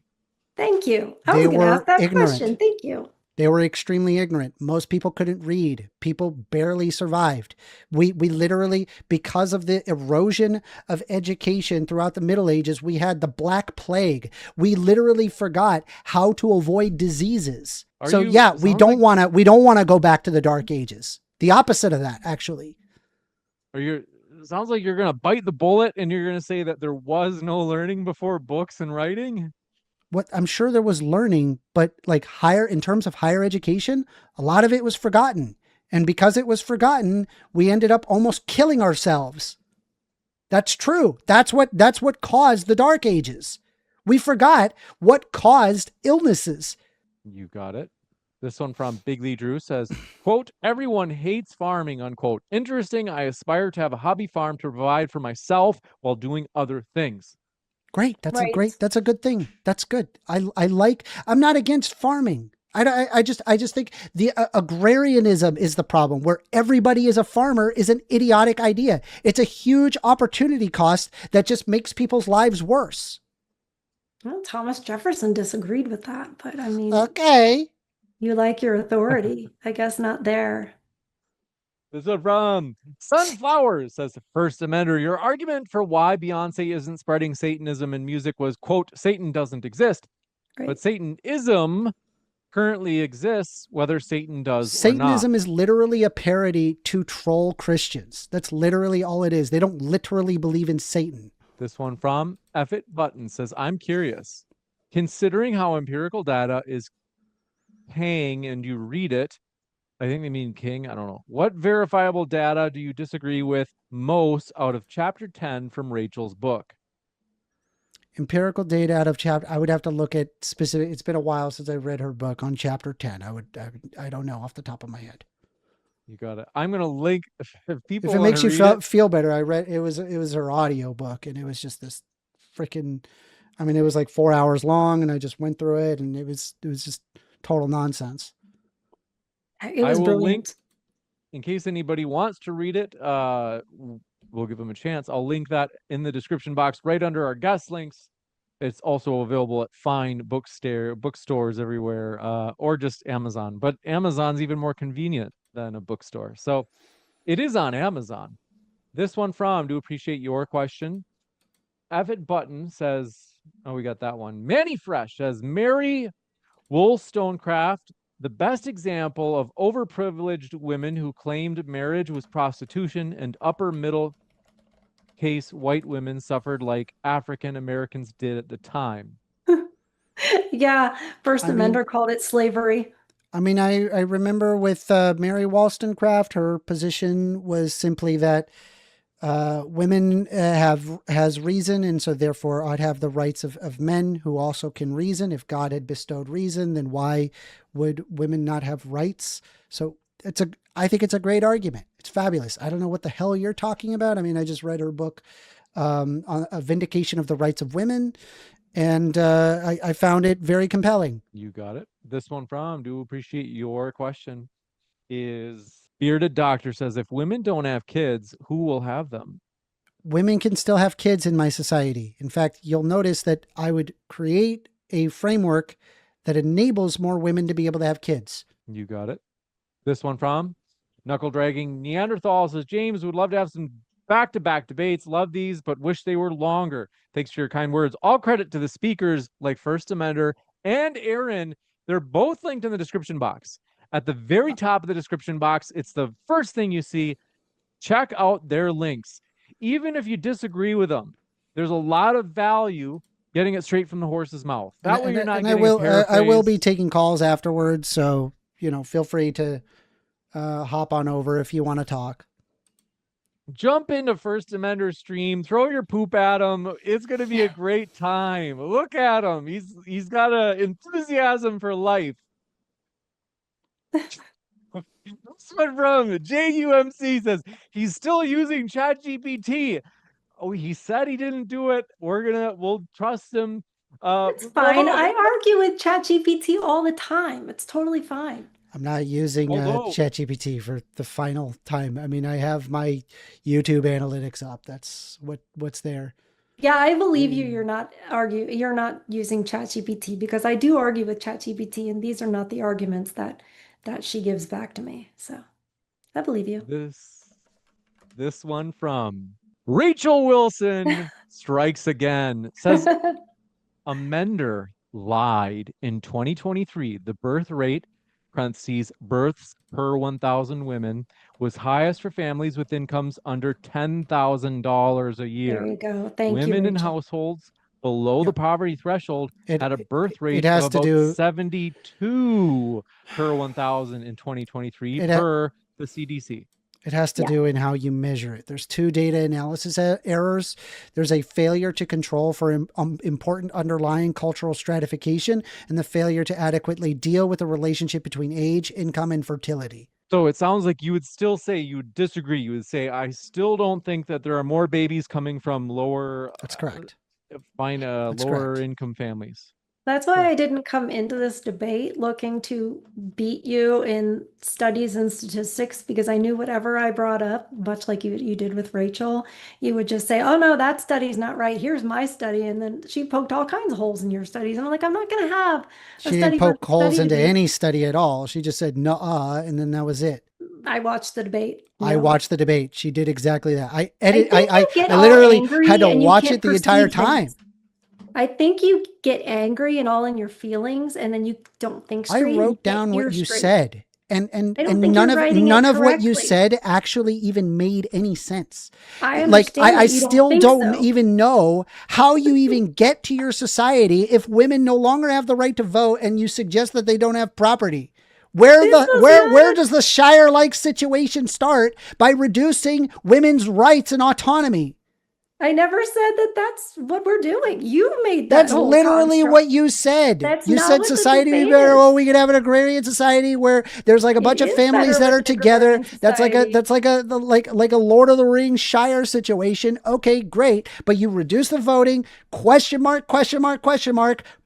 [SPEAKER 2] Thank you. I
[SPEAKER 1] They
[SPEAKER 2] was going to
[SPEAKER 1] were
[SPEAKER 2] ask that
[SPEAKER 1] ignorant.
[SPEAKER 2] question. Thank you.
[SPEAKER 1] They were extremely ignorant. Most people couldn't read. People barely survived. We literally, because of the erosion of education throughout the Middle Ages, we had the Black Plague. We literally forgot how to avoid diseases. We don't want to go back to the Dark Ages. The opposite of that, actually.
[SPEAKER 3] Sounds like you're going to bite the bullet and you're going to say that there was no learning before books and writing.
[SPEAKER 1] What I'm sure there was learning, but like in terms of higher education, a lot of it was forgotten. And because it was forgotten, we ended up almost killing ourselves. That's true. That's what caused the Dark Ages. We forgot what caused illnesses.
[SPEAKER 3] You got it. This one from Big Lee Drew says, quote, everyone hates farming, unquote. Interesting. I aspire to have a hobby farm to provide for myself while doing other things.
[SPEAKER 1] Great. That's a good thing. That's good. I'm not against farming. I just think the agrarianism is the problem, where everybody is a farmer is an idiotic idea. It's a huge opportunity cost that just makes people's lives worse.
[SPEAKER 2] Well, Thomas Jefferson disagreed with that, but I mean,
[SPEAKER 1] okay.
[SPEAKER 2] You like your authority. I guess not there.
[SPEAKER 3] This one from Sunflowers says, First Amender, your argument for why Beyonce isn't spreading Satanism in music was, quote, Satan doesn't exist.
[SPEAKER 2] Right.
[SPEAKER 3] But Satanism currently exists whether Satan does
[SPEAKER 1] Satanism
[SPEAKER 3] or not.
[SPEAKER 1] is literally a parody to troll Christians. That's literally all it is. They don't literally believe in Satan.
[SPEAKER 3] This one from Effit Button says, I'm curious. Considering how empirical data is paying and you read it, I think they mean king, I don't know. What verifiable data do you disagree with most out of chapter 10 from Rachel's book?
[SPEAKER 1] Empirical data out of chapter, I would have to look at specific. It's been a while since I read her book on chapter 10. I don't know off the top of my head.
[SPEAKER 3] You got it. I'm going to link if people
[SPEAKER 1] If it
[SPEAKER 3] wanna
[SPEAKER 1] makes you
[SPEAKER 3] read it,
[SPEAKER 1] feel better, I read it was her audio book, and it was just this freaking, I mean, it was like 4 hours long, and I just went through it, and it was just total nonsense.
[SPEAKER 2] It was
[SPEAKER 3] I will
[SPEAKER 2] brilliant.
[SPEAKER 3] link in case anybody wants to read it. We'll give them a chance. I'll link that in the description box right under our guest links. It's also available at fine bookstores everywhere, or just Amazon. But Amazon's even more convenient than a bookstore. So it is on Amazon. This one from, do appreciate your question. Evitt Button says, oh, we got that one. Manny Fresh says, Mary Wollstonecraft, the best example of overprivileged women who claimed marriage was prostitution and upper middle case white women suffered like African Americans did at the time.
[SPEAKER 2] Yeah, First Amender called it slavery.
[SPEAKER 1] I mean, I remember with Mary Wollstonecraft, her position was simply that women has reason, and so therefore ought to have the rights of men who also can reason. If God had bestowed reason, then why would women not have rights? So I think it's a great argument. It's fabulous. I don't know what the hell you're talking about. I mean, I just read her book on a vindication of the rights of women, and I found it very compelling.
[SPEAKER 3] You got it. This one from, do appreciate your question, is Bearded Doctor says, if women don't have kids, who will have them?
[SPEAKER 1] Women can still have kids in my society. In fact, you'll notice that I would create a framework that enables more women to be able to have kids.
[SPEAKER 3] You got it. This one from Knuckle Dragging Neanderthal says, James, would love to have some back-to-back debates. Love these, but wish they were longer. Thanks for your kind words. All credit to the speakers like First Amender and Aaron. They're both linked in the description box. At the very top of the description box, it's the first thing you see. Check out their links. Even if you disagree with them, there's a lot of value getting it straight from the horse's mouth. That way you're not getting
[SPEAKER 1] I will be taking calls afterwards, so feel free to hop on over if you want to talk.
[SPEAKER 3] Jump into First Amender's stream, throw your poop at him. It's going to be a great time. Look at him. He's got an enthusiasm for life. This one from JUMC says, he's still using ChatGPT. Oh, he said he didn't do it. We'll trust him.
[SPEAKER 2] It's fine. I argue with ChatGPT all the time. It's totally fine.
[SPEAKER 1] I'm not using ChatGPT for the final time. I mean, I have my YouTube analytics up. That's what's there.
[SPEAKER 2] Yeah, I believe you. You're not using ChatGPT, because I do argue with ChatGPT, and these are not the arguments that she gives back to me. So I believe you.
[SPEAKER 3] This one from Rachel Wilson strikes again. Says, Amender lied in 2023. The birth rate, parentheses, births per 1,000 women, was highest for families with incomes under $10,000 a year.
[SPEAKER 2] There you go. Thank you,
[SPEAKER 3] Women in
[SPEAKER 2] Rachel.
[SPEAKER 3] households below the poverty threshold had a birth rate
[SPEAKER 1] has
[SPEAKER 3] of
[SPEAKER 1] to
[SPEAKER 3] about
[SPEAKER 1] do-
[SPEAKER 3] 72 per 1,000 in 2023 per the CDC.
[SPEAKER 1] It has to do in how you measure it. There's two data analysis errors. There's a failure to control for important underlying cultural stratification, and the failure to adequately deal with the relationship between age, income, and fertility.
[SPEAKER 3] So it sounds like you would still say you would disagree. You would say, I still don't think that there are more babies coming from lower.
[SPEAKER 1] That's correct.
[SPEAKER 3] Lower income families.
[SPEAKER 2] That's why I didn't come into this debate looking to beat you in studies and statistics, because I knew whatever I brought up, much like you did with Rachel, you would just say, oh no, that study's not right. Here's my study. And then she poked all kinds of holes in your studies. And I'm like, I'm not going to have
[SPEAKER 1] She didn't poke holes into any study at all. She just said, nuh-uh, and then that was it.
[SPEAKER 2] I watched the debate.
[SPEAKER 1] I
[SPEAKER 2] No.
[SPEAKER 1] watched the debate. She did exactly that. I
[SPEAKER 2] think you get all
[SPEAKER 1] literally
[SPEAKER 2] angry
[SPEAKER 1] had to
[SPEAKER 2] and you
[SPEAKER 1] watch
[SPEAKER 2] can't
[SPEAKER 1] it the entire
[SPEAKER 2] perceive
[SPEAKER 1] time.
[SPEAKER 2] things. I think you get angry and all in your feelings, and then you don't think
[SPEAKER 1] I
[SPEAKER 2] straight.
[SPEAKER 1] wrote down what you said. And
[SPEAKER 2] I don't think
[SPEAKER 1] none
[SPEAKER 2] you're
[SPEAKER 1] of
[SPEAKER 2] writing
[SPEAKER 1] none
[SPEAKER 2] it
[SPEAKER 1] of what you
[SPEAKER 2] correctly.
[SPEAKER 1] said actually even made any sense.
[SPEAKER 2] I
[SPEAKER 1] Like
[SPEAKER 2] understand
[SPEAKER 1] I
[SPEAKER 2] that you
[SPEAKER 1] still
[SPEAKER 2] think
[SPEAKER 1] don't
[SPEAKER 2] so.
[SPEAKER 1] even know how you even get to your society if women no longer have the right to vote and you suggest that they don't have property. Where does the Shire-like situation start by reducing women's rights and autonomy?
[SPEAKER 2] I never said that that's what we're doing. You made that
[SPEAKER 1] That's
[SPEAKER 2] whole
[SPEAKER 1] literally
[SPEAKER 2] construct.
[SPEAKER 1] what you said.
[SPEAKER 2] That's
[SPEAKER 1] You
[SPEAKER 2] not
[SPEAKER 1] said
[SPEAKER 2] what the
[SPEAKER 1] society would be
[SPEAKER 2] debate
[SPEAKER 1] better.
[SPEAKER 2] is.
[SPEAKER 1] Oh, we could have an agrarian society where there's like a bunch of
[SPEAKER 2] is
[SPEAKER 1] families
[SPEAKER 2] better
[SPEAKER 1] that are
[SPEAKER 2] with an
[SPEAKER 1] together.
[SPEAKER 2] agrarian
[SPEAKER 1] That's
[SPEAKER 2] society.
[SPEAKER 1] like a Lord of the Rings Shire situation. Okay, great. But you reduce the voting, question mark,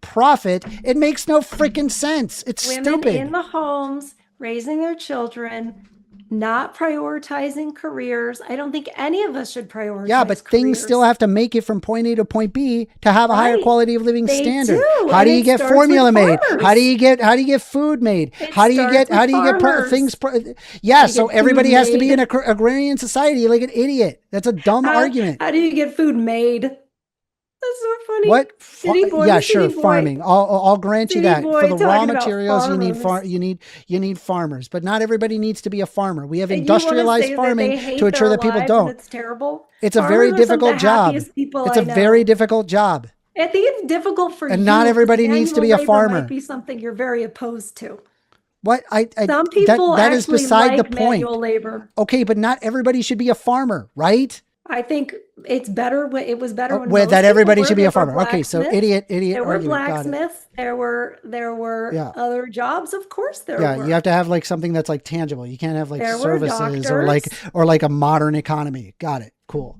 [SPEAKER 1] profit. It makes no freaking sense. It's
[SPEAKER 2] Women
[SPEAKER 1] stupid.
[SPEAKER 2] in the homes, raising their children, not prioritizing careers. I don't think any of us should prioritize
[SPEAKER 1] Yeah, but things
[SPEAKER 2] careers.
[SPEAKER 1] still have to make it from point A to point B to have a higher
[SPEAKER 2] Right.
[SPEAKER 1] quality of living
[SPEAKER 2] They
[SPEAKER 1] standard.
[SPEAKER 2] do,
[SPEAKER 1] How
[SPEAKER 2] and
[SPEAKER 1] do you
[SPEAKER 2] it
[SPEAKER 1] get
[SPEAKER 2] starts
[SPEAKER 1] formula
[SPEAKER 2] with
[SPEAKER 1] made?
[SPEAKER 2] farmers.
[SPEAKER 1] How do you get food made?
[SPEAKER 2] It
[SPEAKER 1] How do you
[SPEAKER 2] starts
[SPEAKER 1] get
[SPEAKER 2] with farmers.
[SPEAKER 1] things? Yeah,
[SPEAKER 2] You
[SPEAKER 1] so
[SPEAKER 2] get
[SPEAKER 1] everybody
[SPEAKER 2] food
[SPEAKER 1] has to be in
[SPEAKER 2] made.
[SPEAKER 1] an agrarian society like an idiot. That's a dumb argument.
[SPEAKER 2] How do you get food made? That's so funny.
[SPEAKER 1] What?
[SPEAKER 2] City boy,
[SPEAKER 1] Yeah,
[SPEAKER 2] the
[SPEAKER 1] sure.
[SPEAKER 2] city boy.
[SPEAKER 1] Farming. I'll grant you
[SPEAKER 2] City
[SPEAKER 1] that.
[SPEAKER 2] boy
[SPEAKER 1] For the raw
[SPEAKER 2] talking about
[SPEAKER 1] materials, you need
[SPEAKER 2] farmers.
[SPEAKER 1] you need farmers, but not everybody needs to be a farmer. We have
[SPEAKER 2] And you wanna
[SPEAKER 1] industrialized
[SPEAKER 2] say that
[SPEAKER 1] farming
[SPEAKER 2] they hate
[SPEAKER 1] to ensure
[SPEAKER 2] their
[SPEAKER 1] that people
[SPEAKER 2] lives and
[SPEAKER 1] don't.
[SPEAKER 2] it's terrible.
[SPEAKER 1] It's a
[SPEAKER 2] Farmers
[SPEAKER 1] very
[SPEAKER 2] are some of
[SPEAKER 1] difficult
[SPEAKER 2] the
[SPEAKER 1] job.
[SPEAKER 2] happiest people
[SPEAKER 1] It's
[SPEAKER 2] I
[SPEAKER 1] a
[SPEAKER 2] know.
[SPEAKER 1] very difficult job.
[SPEAKER 2] I think it's difficult for you.
[SPEAKER 1] And not everybody
[SPEAKER 2] because
[SPEAKER 1] needs to be
[SPEAKER 2] manual
[SPEAKER 1] a
[SPEAKER 2] labor
[SPEAKER 1] farmer.
[SPEAKER 2] Might be something you're very opposed to.
[SPEAKER 1] What
[SPEAKER 2] Some people
[SPEAKER 1] that is
[SPEAKER 2] actually
[SPEAKER 1] beside the
[SPEAKER 2] like
[SPEAKER 1] point.
[SPEAKER 2] manual labor.
[SPEAKER 1] Okay, but not everybody should be a farmer, right?
[SPEAKER 2] I think it's better when it was better when
[SPEAKER 1] Where
[SPEAKER 2] most
[SPEAKER 1] that
[SPEAKER 2] people
[SPEAKER 1] everybody
[SPEAKER 2] were.
[SPEAKER 1] should be
[SPEAKER 2] There
[SPEAKER 1] a farmer.
[SPEAKER 2] were
[SPEAKER 1] Okay, so
[SPEAKER 2] blacksmiths.
[SPEAKER 1] idiot
[SPEAKER 2] There were
[SPEAKER 1] argument. Got it.
[SPEAKER 2] blacksmiths. There were
[SPEAKER 1] Yeah.
[SPEAKER 2] other jobs. Of course there
[SPEAKER 1] Yeah,
[SPEAKER 2] were.
[SPEAKER 1] you have to have like something that's like tangible. You can't have like
[SPEAKER 2] There were
[SPEAKER 1] services
[SPEAKER 2] doctors.
[SPEAKER 1] or like a modern economy. Got it. Cool.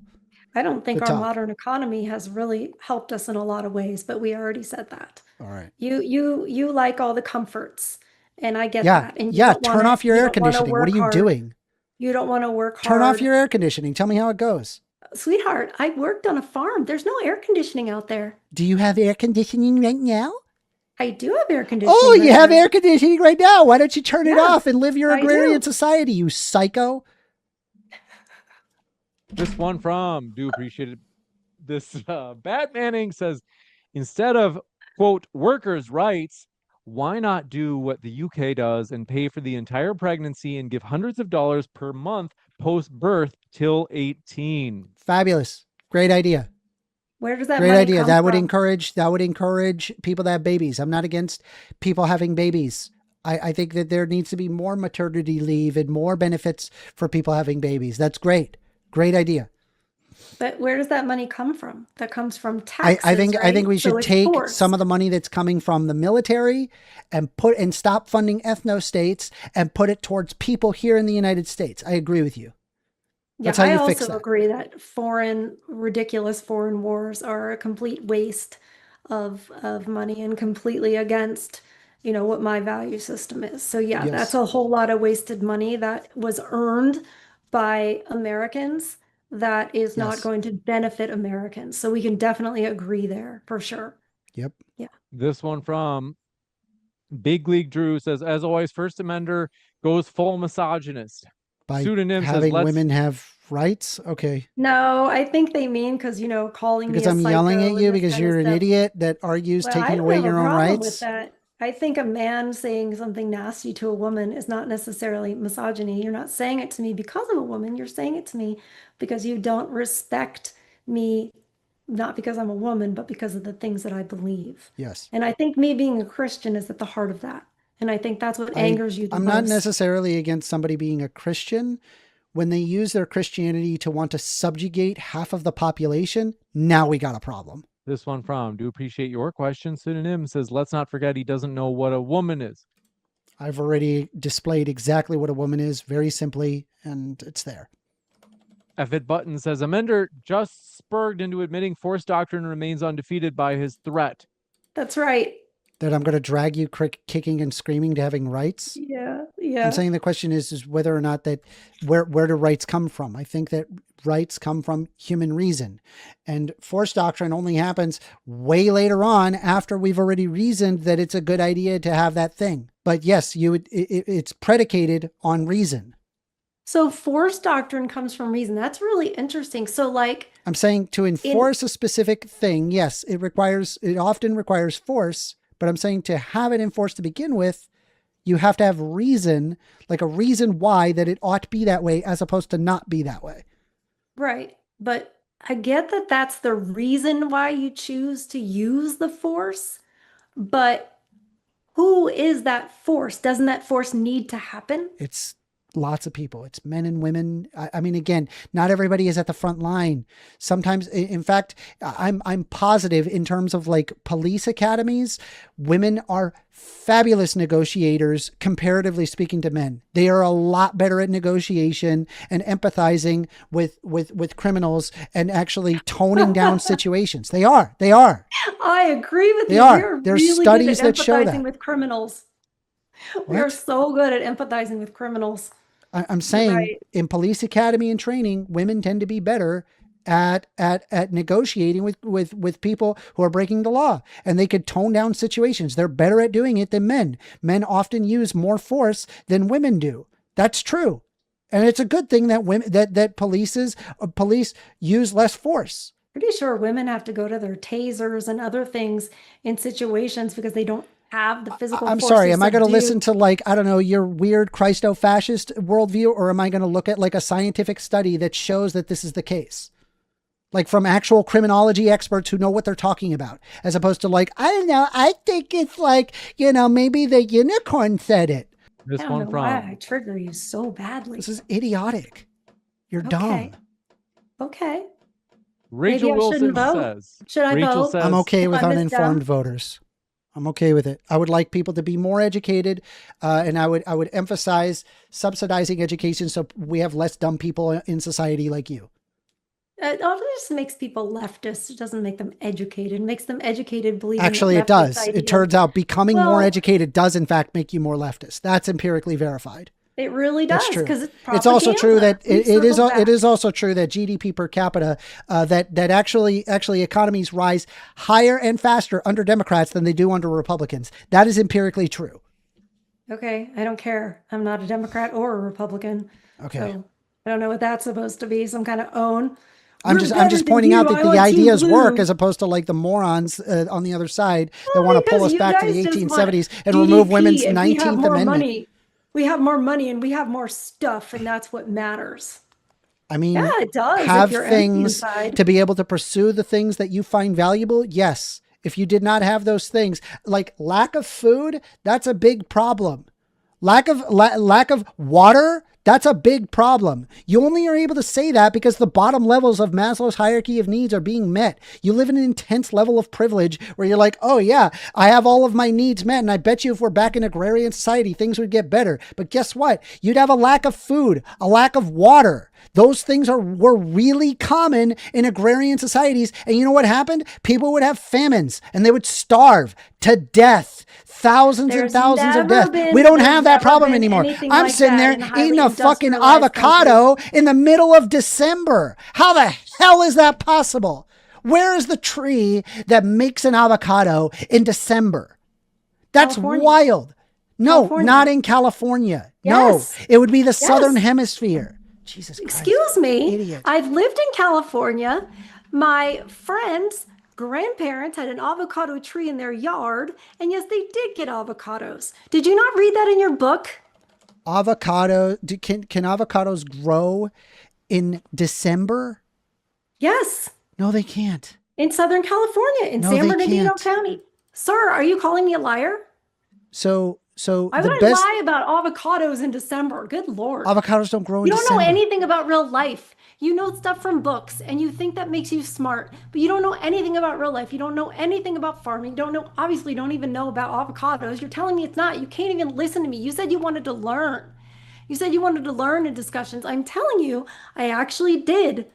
[SPEAKER 2] I don't think
[SPEAKER 1] Good
[SPEAKER 2] our
[SPEAKER 1] talk.
[SPEAKER 2] modern economy has really helped us in a lot of ways, but we already said that.
[SPEAKER 1] All right.
[SPEAKER 2] You like all the comforts, and I get
[SPEAKER 1] Yeah.
[SPEAKER 2] that. And you
[SPEAKER 1] Yeah.
[SPEAKER 2] don't
[SPEAKER 1] Turn
[SPEAKER 2] wanna,
[SPEAKER 1] off your
[SPEAKER 2] you
[SPEAKER 1] air
[SPEAKER 2] don't wanna
[SPEAKER 1] conditioning. What are
[SPEAKER 2] work
[SPEAKER 1] you
[SPEAKER 2] hard.
[SPEAKER 1] doing?
[SPEAKER 2] You don't want to work hard.
[SPEAKER 1] Turn off your air conditioning. Tell me how it goes.
[SPEAKER 2] Sweetheart, I worked on a farm. There's no air conditioning out there.
[SPEAKER 1] Do you have air conditioning right now?
[SPEAKER 2] I do have air conditioning.
[SPEAKER 1] Oh, you
[SPEAKER 2] right
[SPEAKER 1] have
[SPEAKER 2] now.
[SPEAKER 1] air conditioning right now. Why don't you turn it
[SPEAKER 2] Yeah,
[SPEAKER 1] off and live your
[SPEAKER 2] I
[SPEAKER 1] agrarian
[SPEAKER 2] do.
[SPEAKER 1] society, you psycho?
[SPEAKER 3] This one from, do appreciate it. This Bat Manning says, instead of, quote, workers' rights, why not do what the UK does and pay for the entire pregnancy and give hundreds of dollars per month post-birth till 18?
[SPEAKER 1] Fabulous. Great idea.
[SPEAKER 2] Where does that
[SPEAKER 1] Great
[SPEAKER 2] money
[SPEAKER 1] idea.
[SPEAKER 2] come
[SPEAKER 1] That would
[SPEAKER 2] from?
[SPEAKER 1] encourage people to have babies. I'm not against people having babies. I think that there needs to be more maternity leave and more benefits for people having babies. That's great. Great idea.
[SPEAKER 2] But where does that money come from? That comes from taxes,
[SPEAKER 1] I think
[SPEAKER 2] right?
[SPEAKER 1] we
[SPEAKER 2] So
[SPEAKER 1] should
[SPEAKER 2] it's
[SPEAKER 1] take
[SPEAKER 2] forced.
[SPEAKER 1] some of the money that's coming from the military and stop funding ethno states and put it towards people here in the United States. I agree with you. That's how
[SPEAKER 2] I
[SPEAKER 1] you fix
[SPEAKER 2] also
[SPEAKER 1] that.
[SPEAKER 2] agree that ridiculous foreign wars are a complete waste of money and completely against, what my value system is. So yeah,
[SPEAKER 1] Yes.
[SPEAKER 2] that's a whole lot of wasted money that was earned by Americans that is not
[SPEAKER 1] Yes.
[SPEAKER 2] going to benefit Americans. So we can definitely agree there for sure.
[SPEAKER 1] Yep.
[SPEAKER 3] This one from Big League Drew says, as always, First Amender goes full misogynist.
[SPEAKER 1] By
[SPEAKER 3] Pseudonym says,
[SPEAKER 1] having
[SPEAKER 3] let's
[SPEAKER 1] women have rights. Okay.
[SPEAKER 2] No, I think they mean because, calling
[SPEAKER 1] Because
[SPEAKER 2] me a
[SPEAKER 1] I'm yelling
[SPEAKER 2] psycho
[SPEAKER 1] at you
[SPEAKER 2] and this
[SPEAKER 1] because
[SPEAKER 2] kind of
[SPEAKER 1] you're an
[SPEAKER 2] stuff.
[SPEAKER 1] idiot that argues
[SPEAKER 2] Well, I
[SPEAKER 1] taking
[SPEAKER 2] don't
[SPEAKER 1] away
[SPEAKER 2] have a
[SPEAKER 1] your own
[SPEAKER 2] problem with
[SPEAKER 1] rights.
[SPEAKER 2] that. I think a man saying something nasty to a woman is not necessarily misogyny. You're not saying it to me because I'm a woman. You're saying it to me because you don't respect me, not because I'm a woman, but because of the things that I believe.
[SPEAKER 1] Yes.
[SPEAKER 2] And I think me being a Christian is at the heart of that. And I think that's what angers you the
[SPEAKER 1] I'm not
[SPEAKER 2] most.
[SPEAKER 1] necessarily against somebody being a Christian. When they use their Christianity to want to subjugate half of the population, now we got a problem.
[SPEAKER 3] This one from, do appreciate your question. Pseudonym says, let's not forget he doesn't know what a woman is.
[SPEAKER 1] I've already displayed exactly what a woman is very simply, and it's there.
[SPEAKER 3] F-It Button says, Amender just spurred into admitting forced doctrine remains undefeated by his threat.
[SPEAKER 2] That's right.
[SPEAKER 1] That I'm going to drag you kicking and screaming to having rights.
[SPEAKER 2] Yeah.
[SPEAKER 1] I'm saying the question is whether or not that where do rights come from? I think that rights come from human reason, and forced doctrine only happens way later on after we've already reasoned that it's a good idea to have that thing. But yes, it's predicated on reason.
[SPEAKER 2] So force doctrine comes from reason. That's really interesting. So like,
[SPEAKER 1] I'm saying to enforce a specific thing, yes, it often requires force, but I'm saying to have it enforced to begin with, you have to have reason, like a reason why that it ought to be that way as opposed to not be that way.
[SPEAKER 2] right. But I get that that's the reason why you choose to use the force, but who is that force? Doesn't that force need to happen?
[SPEAKER 1] It's lots of people. It's men and women. I mean, again, not everybody is at the front line. Sometimes, in fact, I'm positive in terms of like police academies, women are fabulous negotiators, comparatively speaking to men. They are a lot better at negotiation and empathizing with criminals and actually toning down situations. They are.
[SPEAKER 2] I agree with
[SPEAKER 1] They
[SPEAKER 2] you.
[SPEAKER 1] are.
[SPEAKER 2] We're
[SPEAKER 1] There's
[SPEAKER 2] really
[SPEAKER 1] studies
[SPEAKER 2] good at
[SPEAKER 1] that show
[SPEAKER 2] empathizing
[SPEAKER 1] that.
[SPEAKER 2] with criminals. We're
[SPEAKER 1] What?
[SPEAKER 2] so good at empathizing with criminals.
[SPEAKER 1] I'm saying
[SPEAKER 2] right.
[SPEAKER 1] in police academy and training, women tend to be better at negotiating with people who are breaking the law, and they could tone down situations. They're better at doing it than men. Men often use more force than women do. That's true. And it's a good thing that women, that police use less force.
[SPEAKER 2] Pretty sure women have to go to their tasers and other things in situations because they don't have the physical
[SPEAKER 1] I'm
[SPEAKER 2] force
[SPEAKER 1] sorry,
[SPEAKER 2] to
[SPEAKER 1] am I going to
[SPEAKER 2] subdue.
[SPEAKER 1] listen to like, I don't know, your weird Christo-fascist worldview, or am I going to look at like a scientific study that shows that this is the case? Like from actual criminology experts who know what they're talking about, as opposed to like, I don't know, I think it's like, maybe the unicorn said it.
[SPEAKER 3] This
[SPEAKER 2] I don't
[SPEAKER 3] one
[SPEAKER 2] know
[SPEAKER 3] from
[SPEAKER 2] why I trigger you so badly.
[SPEAKER 1] This is idiotic. You're dumb.
[SPEAKER 2] Okay.
[SPEAKER 3] Rachel
[SPEAKER 2] Maybe I
[SPEAKER 3] Wilson
[SPEAKER 2] shouldn't vote.
[SPEAKER 3] says.
[SPEAKER 2] Should I
[SPEAKER 3] Rachel
[SPEAKER 2] vote?
[SPEAKER 3] says,
[SPEAKER 1] I'm okay
[SPEAKER 2] if
[SPEAKER 1] with
[SPEAKER 2] I'm this
[SPEAKER 1] uninformed
[SPEAKER 2] dumb?
[SPEAKER 1] voters. I'm okay with it. I would like people to be more educated, and I would emphasize subsidizing education so we have less dumb people in society like you.
[SPEAKER 2] It just makes people leftist. It doesn't make them educated. It makes them educated believing
[SPEAKER 1] Actually,
[SPEAKER 2] that
[SPEAKER 1] it does.
[SPEAKER 2] leftist
[SPEAKER 1] It
[SPEAKER 2] ideas-
[SPEAKER 1] turns out becoming more
[SPEAKER 2] Well-
[SPEAKER 1] educated does in fact make you more leftist. That's empirically verified.
[SPEAKER 2] It really does.
[SPEAKER 1] That's true.
[SPEAKER 2] Because
[SPEAKER 1] It's also true that
[SPEAKER 2] We've
[SPEAKER 1] it is
[SPEAKER 2] circled back.
[SPEAKER 1] it is also true that GDP per capita that actually economies rise higher and faster under Democrats than they do under Republicans. That is empirically true.
[SPEAKER 2] Okay, I don't care. I'm not a Democrat or a Republican.
[SPEAKER 1] Okay.
[SPEAKER 2] So I don't know what that's supposed to be. Some kind of own.
[SPEAKER 1] I'm
[SPEAKER 2] We're
[SPEAKER 1] just
[SPEAKER 2] better
[SPEAKER 1] pointing
[SPEAKER 2] than
[SPEAKER 1] out
[SPEAKER 2] you.
[SPEAKER 1] that
[SPEAKER 2] I
[SPEAKER 1] the
[SPEAKER 2] want Team
[SPEAKER 1] ideas work
[SPEAKER 2] Blue.
[SPEAKER 1] as opposed to like the morons on the other side that
[SPEAKER 2] Well,
[SPEAKER 1] want to pull
[SPEAKER 2] because
[SPEAKER 1] us
[SPEAKER 2] you
[SPEAKER 1] back to the
[SPEAKER 2] guys just want
[SPEAKER 1] 1870s and
[SPEAKER 2] GDP
[SPEAKER 1] remove women's
[SPEAKER 2] and we have
[SPEAKER 1] 19th
[SPEAKER 2] more
[SPEAKER 1] Amendment.
[SPEAKER 2] money. We have more money and we have more stuff, and that's what matters.
[SPEAKER 1] I mean,
[SPEAKER 2] Yeah, it does.
[SPEAKER 1] have
[SPEAKER 2] if you're empty
[SPEAKER 1] things
[SPEAKER 2] inside.
[SPEAKER 1] to be able to pursue the things that you find valuable. Yes. If you did not have those things, like lack of food, that's a big problem. Lack of water, that's a big problem. You only are able to say that because the bottom levels of Maslow's hierarchy of needs are being met. You live in an intense level of privilege where you're like, oh yeah, I have all of my needs met. And I bet you if we're back in agrarian society, things would get better. But guess what? You'd have a lack of food, a lack of water. Those things were really common in agrarian societies. And you know what happened? People would have famines and they would starve to death. Thousands and
[SPEAKER 2] There's
[SPEAKER 1] thousands of
[SPEAKER 2] never
[SPEAKER 1] deaths.
[SPEAKER 2] been-
[SPEAKER 1] We don't
[SPEAKER 2] there's
[SPEAKER 1] have that
[SPEAKER 2] never
[SPEAKER 1] problem
[SPEAKER 2] been
[SPEAKER 1] anymore.
[SPEAKER 2] anything
[SPEAKER 1] I'm
[SPEAKER 2] like
[SPEAKER 1] sitting there
[SPEAKER 2] that in highly
[SPEAKER 1] eating a fucking
[SPEAKER 2] industrialized
[SPEAKER 1] avocado in the middle of December. How the hell is that possible? Where is the tree that makes an avocado in December? That's
[SPEAKER 2] California.
[SPEAKER 1] wild. No,
[SPEAKER 2] California.
[SPEAKER 1] not in California.
[SPEAKER 2] Yes.
[SPEAKER 1] No, it would be the Southern
[SPEAKER 2] Yes.
[SPEAKER 1] Hemisphere. Jesus Christ.
[SPEAKER 2] Excuse me.
[SPEAKER 1] Idiot.
[SPEAKER 2] I've lived in California. My friends' grandparents had an avocado tree in their yard, and yes, they did get avocados. Did you not read that in your book?
[SPEAKER 1] Avocado, can avocados grow in December?
[SPEAKER 2] Yes,
[SPEAKER 1] No, they can't.
[SPEAKER 2] in Southern California, in
[SPEAKER 1] No,
[SPEAKER 2] San
[SPEAKER 1] they
[SPEAKER 2] Bernardino
[SPEAKER 1] can't.
[SPEAKER 2] County. Sir, are you calling me a liar?
[SPEAKER 1] So
[SPEAKER 2] Why
[SPEAKER 1] the
[SPEAKER 2] would I
[SPEAKER 1] best
[SPEAKER 2] lie about avocados in December? Good Lord.
[SPEAKER 1] avocados don't grow in
[SPEAKER 2] You don't know
[SPEAKER 1] December.
[SPEAKER 2] anything about real life. You know stuff from books and you think that makes you smart, but you don't know anything about real life. You don't know anything about farming. Obviously don't even know about avocados. You're telling me it's not. You can't even listen to me. You said you wanted to learn. You said you wanted to learn in discussions. I'm telling you, I actually did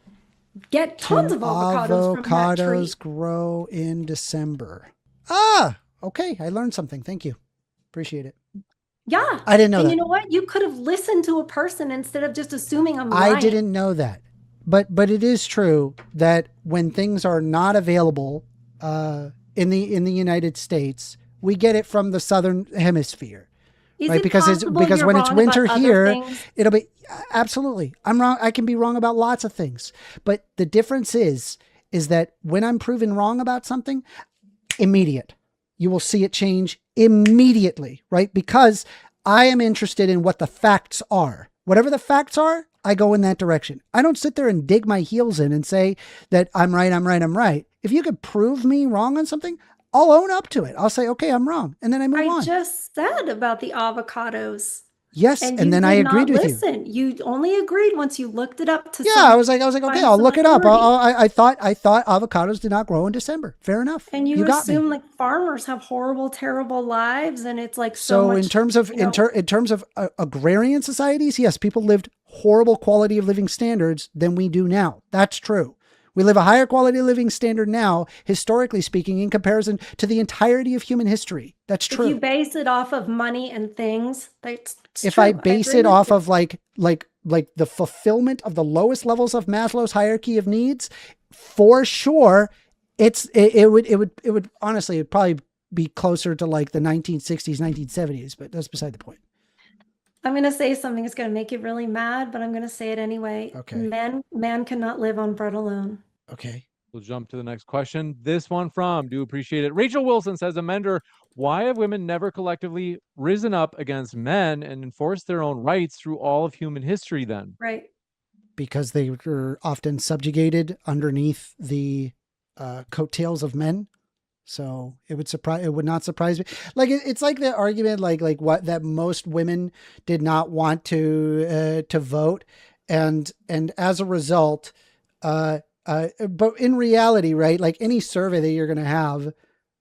[SPEAKER 2] get tons of avocados from that tree.
[SPEAKER 1] Avocados grow in December. Ah, okay. I learned something. Thank you. Appreciate it.
[SPEAKER 2] Yeah.
[SPEAKER 1] I didn't know
[SPEAKER 2] And
[SPEAKER 1] that.
[SPEAKER 2] you know what? You could have listened to a person instead of just assuming I'm lying.
[SPEAKER 1] I didn't know that. But it is true that when things are not available in the United States, we get it from the Southern Hemisphere,
[SPEAKER 2] Is
[SPEAKER 1] right?
[SPEAKER 2] it
[SPEAKER 1] Because
[SPEAKER 2] possible
[SPEAKER 1] because
[SPEAKER 2] you're
[SPEAKER 1] when it's
[SPEAKER 2] wrong
[SPEAKER 1] winter
[SPEAKER 2] about other
[SPEAKER 1] here,
[SPEAKER 2] things?
[SPEAKER 1] it'll be absolutely. I'm wrong. I can be wrong about lots of things, but the difference is that when I'm proven wrong about something, immediate, you will see it change immediately, right? Because I am interested in what the facts are. Whatever the facts are, I go in that direction. I don't sit there and dig my heels in and say that I'm right, I'm right, I'm right. If you could prove me wrong on something, I'll own up to it. I'll say, okay, I'm wrong. And then I move
[SPEAKER 2] I
[SPEAKER 1] on.
[SPEAKER 2] just said about the avocados.
[SPEAKER 1] Yes.
[SPEAKER 2] And
[SPEAKER 1] And
[SPEAKER 2] you
[SPEAKER 1] then I
[SPEAKER 2] did
[SPEAKER 1] agreed
[SPEAKER 2] not
[SPEAKER 1] with you.
[SPEAKER 2] listen. You only agreed once you looked it up to
[SPEAKER 1] Yeah,
[SPEAKER 2] some
[SPEAKER 1] I was like, okay,
[SPEAKER 2] find
[SPEAKER 1] I'll
[SPEAKER 2] some
[SPEAKER 1] look it up.
[SPEAKER 2] authority.
[SPEAKER 1] I thought avocados did not grow in December. Fair enough.
[SPEAKER 2] And you
[SPEAKER 1] got me.
[SPEAKER 2] assume like farmers have horrible, terrible lives, and it's like
[SPEAKER 1] So
[SPEAKER 2] much,
[SPEAKER 1] in terms of in terms of agrarian societies, yes, people lived horrible quality of living standards than we do now. That's true. We live a higher quality of living standard now, historically speaking, in comparison to the entirety of human history. That's true.
[SPEAKER 2] If you base it off of money and things, that's
[SPEAKER 1] if
[SPEAKER 2] true.
[SPEAKER 1] I base
[SPEAKER 2] agree
[SPEAKER 1] it
[SPEAKER 2] with
[SPEAKER 1] off
[SPEAKER 2] you.
[SPEAKER 1] of like the fulfillment of the lowest levels of Maslow's hierarchy of needs, for sure, it would honestly, it'd probably be closer to like the 1960s, 1970s, but that's beside the point.
[SPEAKER 2] I'm going to say something that's going to make you really mad, but I'm going to say it anyway.
[SPEAKER 1] Okay.
[SPEAKER 2] Man cannot live on bread alone.
[SPEAKER 1] Okay.
[SPEAKER 3] We'll jump to the next question. This one from, do appreciate it, Rachel Wilson says, Amender, why have women never collectively risen up against men and enforced their own rights through all of human history then?
[SPEAKER 2] Right.
[SPEAKER 1] Because they were often subjugated underneath the coattails of men. So it would not surprise me. Like it's like the argument, like what that most women did not want to vote, and as a result, but in reality, right? Like any survey that you're going to have,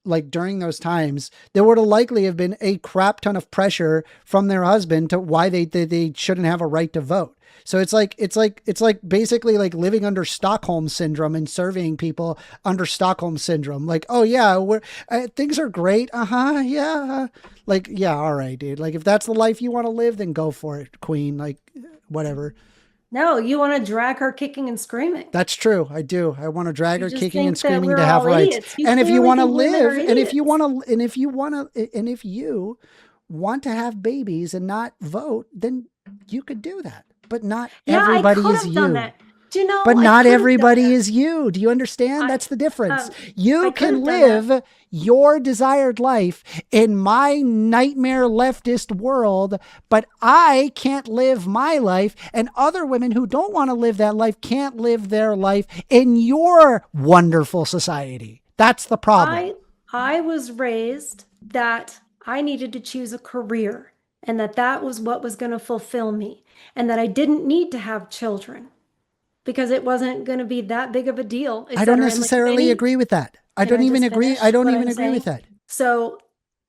[SPEAKER 1] like during those times, there would have likely have been a crap ton of pressure from their husband to why they shouldn't have a right to vote. So it's like basically like living under Stockholm syndrome and surveying people under Stockholm syndrome. Like, oh yeah, things are great. Yeah. Like, yeah. All right, dude. Like if that's the life you want to live, then go for it, queen. Like whatever.
[SPEAKER 2] No, you want to drag her kicking and screaming.
[SPEAKER 1] That's true. I do. I want to drag her kicking and
[SPEAKER 2] think that
[SPEAKER 1] screaming
[SPEAKER 2] we're
[SPEAKER 1] to have
[SPEAKER 2] all
[SPEAKER 1] rights.
[SPEAKER 2] idiots. You
[SPEAKER 1] And if you
[SPEAKER 2] clearly
[SPEAKER 1] want to
[SPEAKER 2] think women are
[SPEAKER 1] live, and if you
[SPEAKER 2] idiots.
[SPEAKER 1] and if you want to have babies and not vote, then you could do that. But not everybody
[SPEAKER 2] I could
[SPEAKER 1] is
[SPEAKER 2] have
[SPEAKER 1] you.
[SPEAKER 2] done that. Do you know?
[SPEAKER 1] But
[SPEAKER 2] I
[SPEAKER 1] not
[SPEAKER 2] could have done
[SPEAKER 1] everybody
[SPEAKER 2] that.
[SPEAKER 1] is you. Do you understand? That's the difference.
[SPEAKER 2] I
[SPEAKER 1] You
[SPEAKER 2] could
[SPEAKER 1] can
[SPEAKER 2] have done
[SPEAKER 1] live your desired life in my nightmare leftist world, but I can't live my life, and other women who don't want to live that life can't live their life in your wonderful society. That's the problem.
[SPEAKER 2] I was raised that I needed to choose a career, and that was what was going to fulfill me, and that I didn't need to have children because it wasn't going to be that big of a deal.
[SPEAKER 1] I don't necessarily agree with that. I don't even agree with that.
[SPEAKER 2] So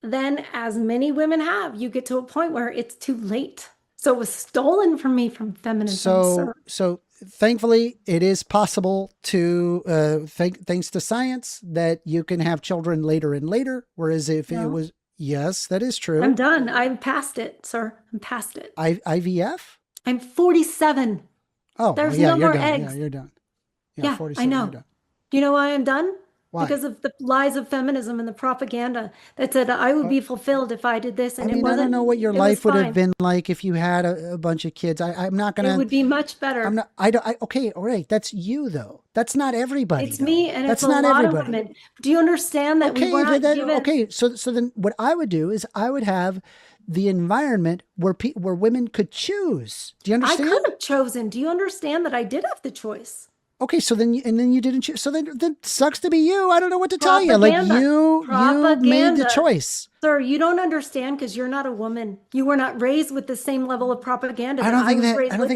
[SPEAKER 2] then, as many women have, you get to a point where it's too late. So it was stolen from me from feminism.
[SPEAKER 1] So thankfully, it is possible to, thanks to science, that you can have children later and later. Whereas if it was, yes, that is true.
[SPEAKER 2] I'm done. I'm past it, sir. I'm past it.
[SPEAKER 1] IVF?
[SPEAKER 2] I'm 47.
[SPEAKER 1] Oh,
[SPEAKER 2] there's
[SPEAKER 1] yeah,
[SPEAKER 2] no more
[SPEAKER 1] done.
[SPEAKER 2] eggs.
[SPEAKER 1] Yeah, you're done.
[SPEAKER 2] Yeah,
[SPEAKER 1] 47,
[SPEAKER 2] I know.
[SPEAKER 1] Do
[SPEAKER 2] you know why I'm done?
[SPEAKER 1] Why?
[SPEAKER 2] Because of the lies of feminism and the propaganda that said I would be fulfilled if I did this, and it wasn't.
[SPEAKER 1] I don't know what your life would have been like if you had a bunch of kids. I'm not gonna.
[SPEAKER 2] It would be much better.
[SPEAKER 1] I'm not. Okay, all right. That's you though. That's not everybody.
[SPEAKER 2] It's me, and
[SPEAKER 1] that's
[SPEAKER 2] it's
[SPEAKER 1] not
[SPEAKER 2] a lot
[SPEAKER 1] everybody.
[SPEAKER 2] of women. Do you understand that we were not given?
[SPEAKER 1] Okay, so then what I would do is I would have the environment where women could choose. Do you understand?
[SPEAKER 2] I could have chosen. Do you understand that I did have the choice?
[SPEAKER 1] Okay, so then you didn't choose. So then sucks to be you. I don't know what to tell you. Like you made the choice.
[SPEAKER 2] Sir, you don't understand because you're not a woman. You were not raised with the same level of propaganda.
[SPEAKER 1] I don't think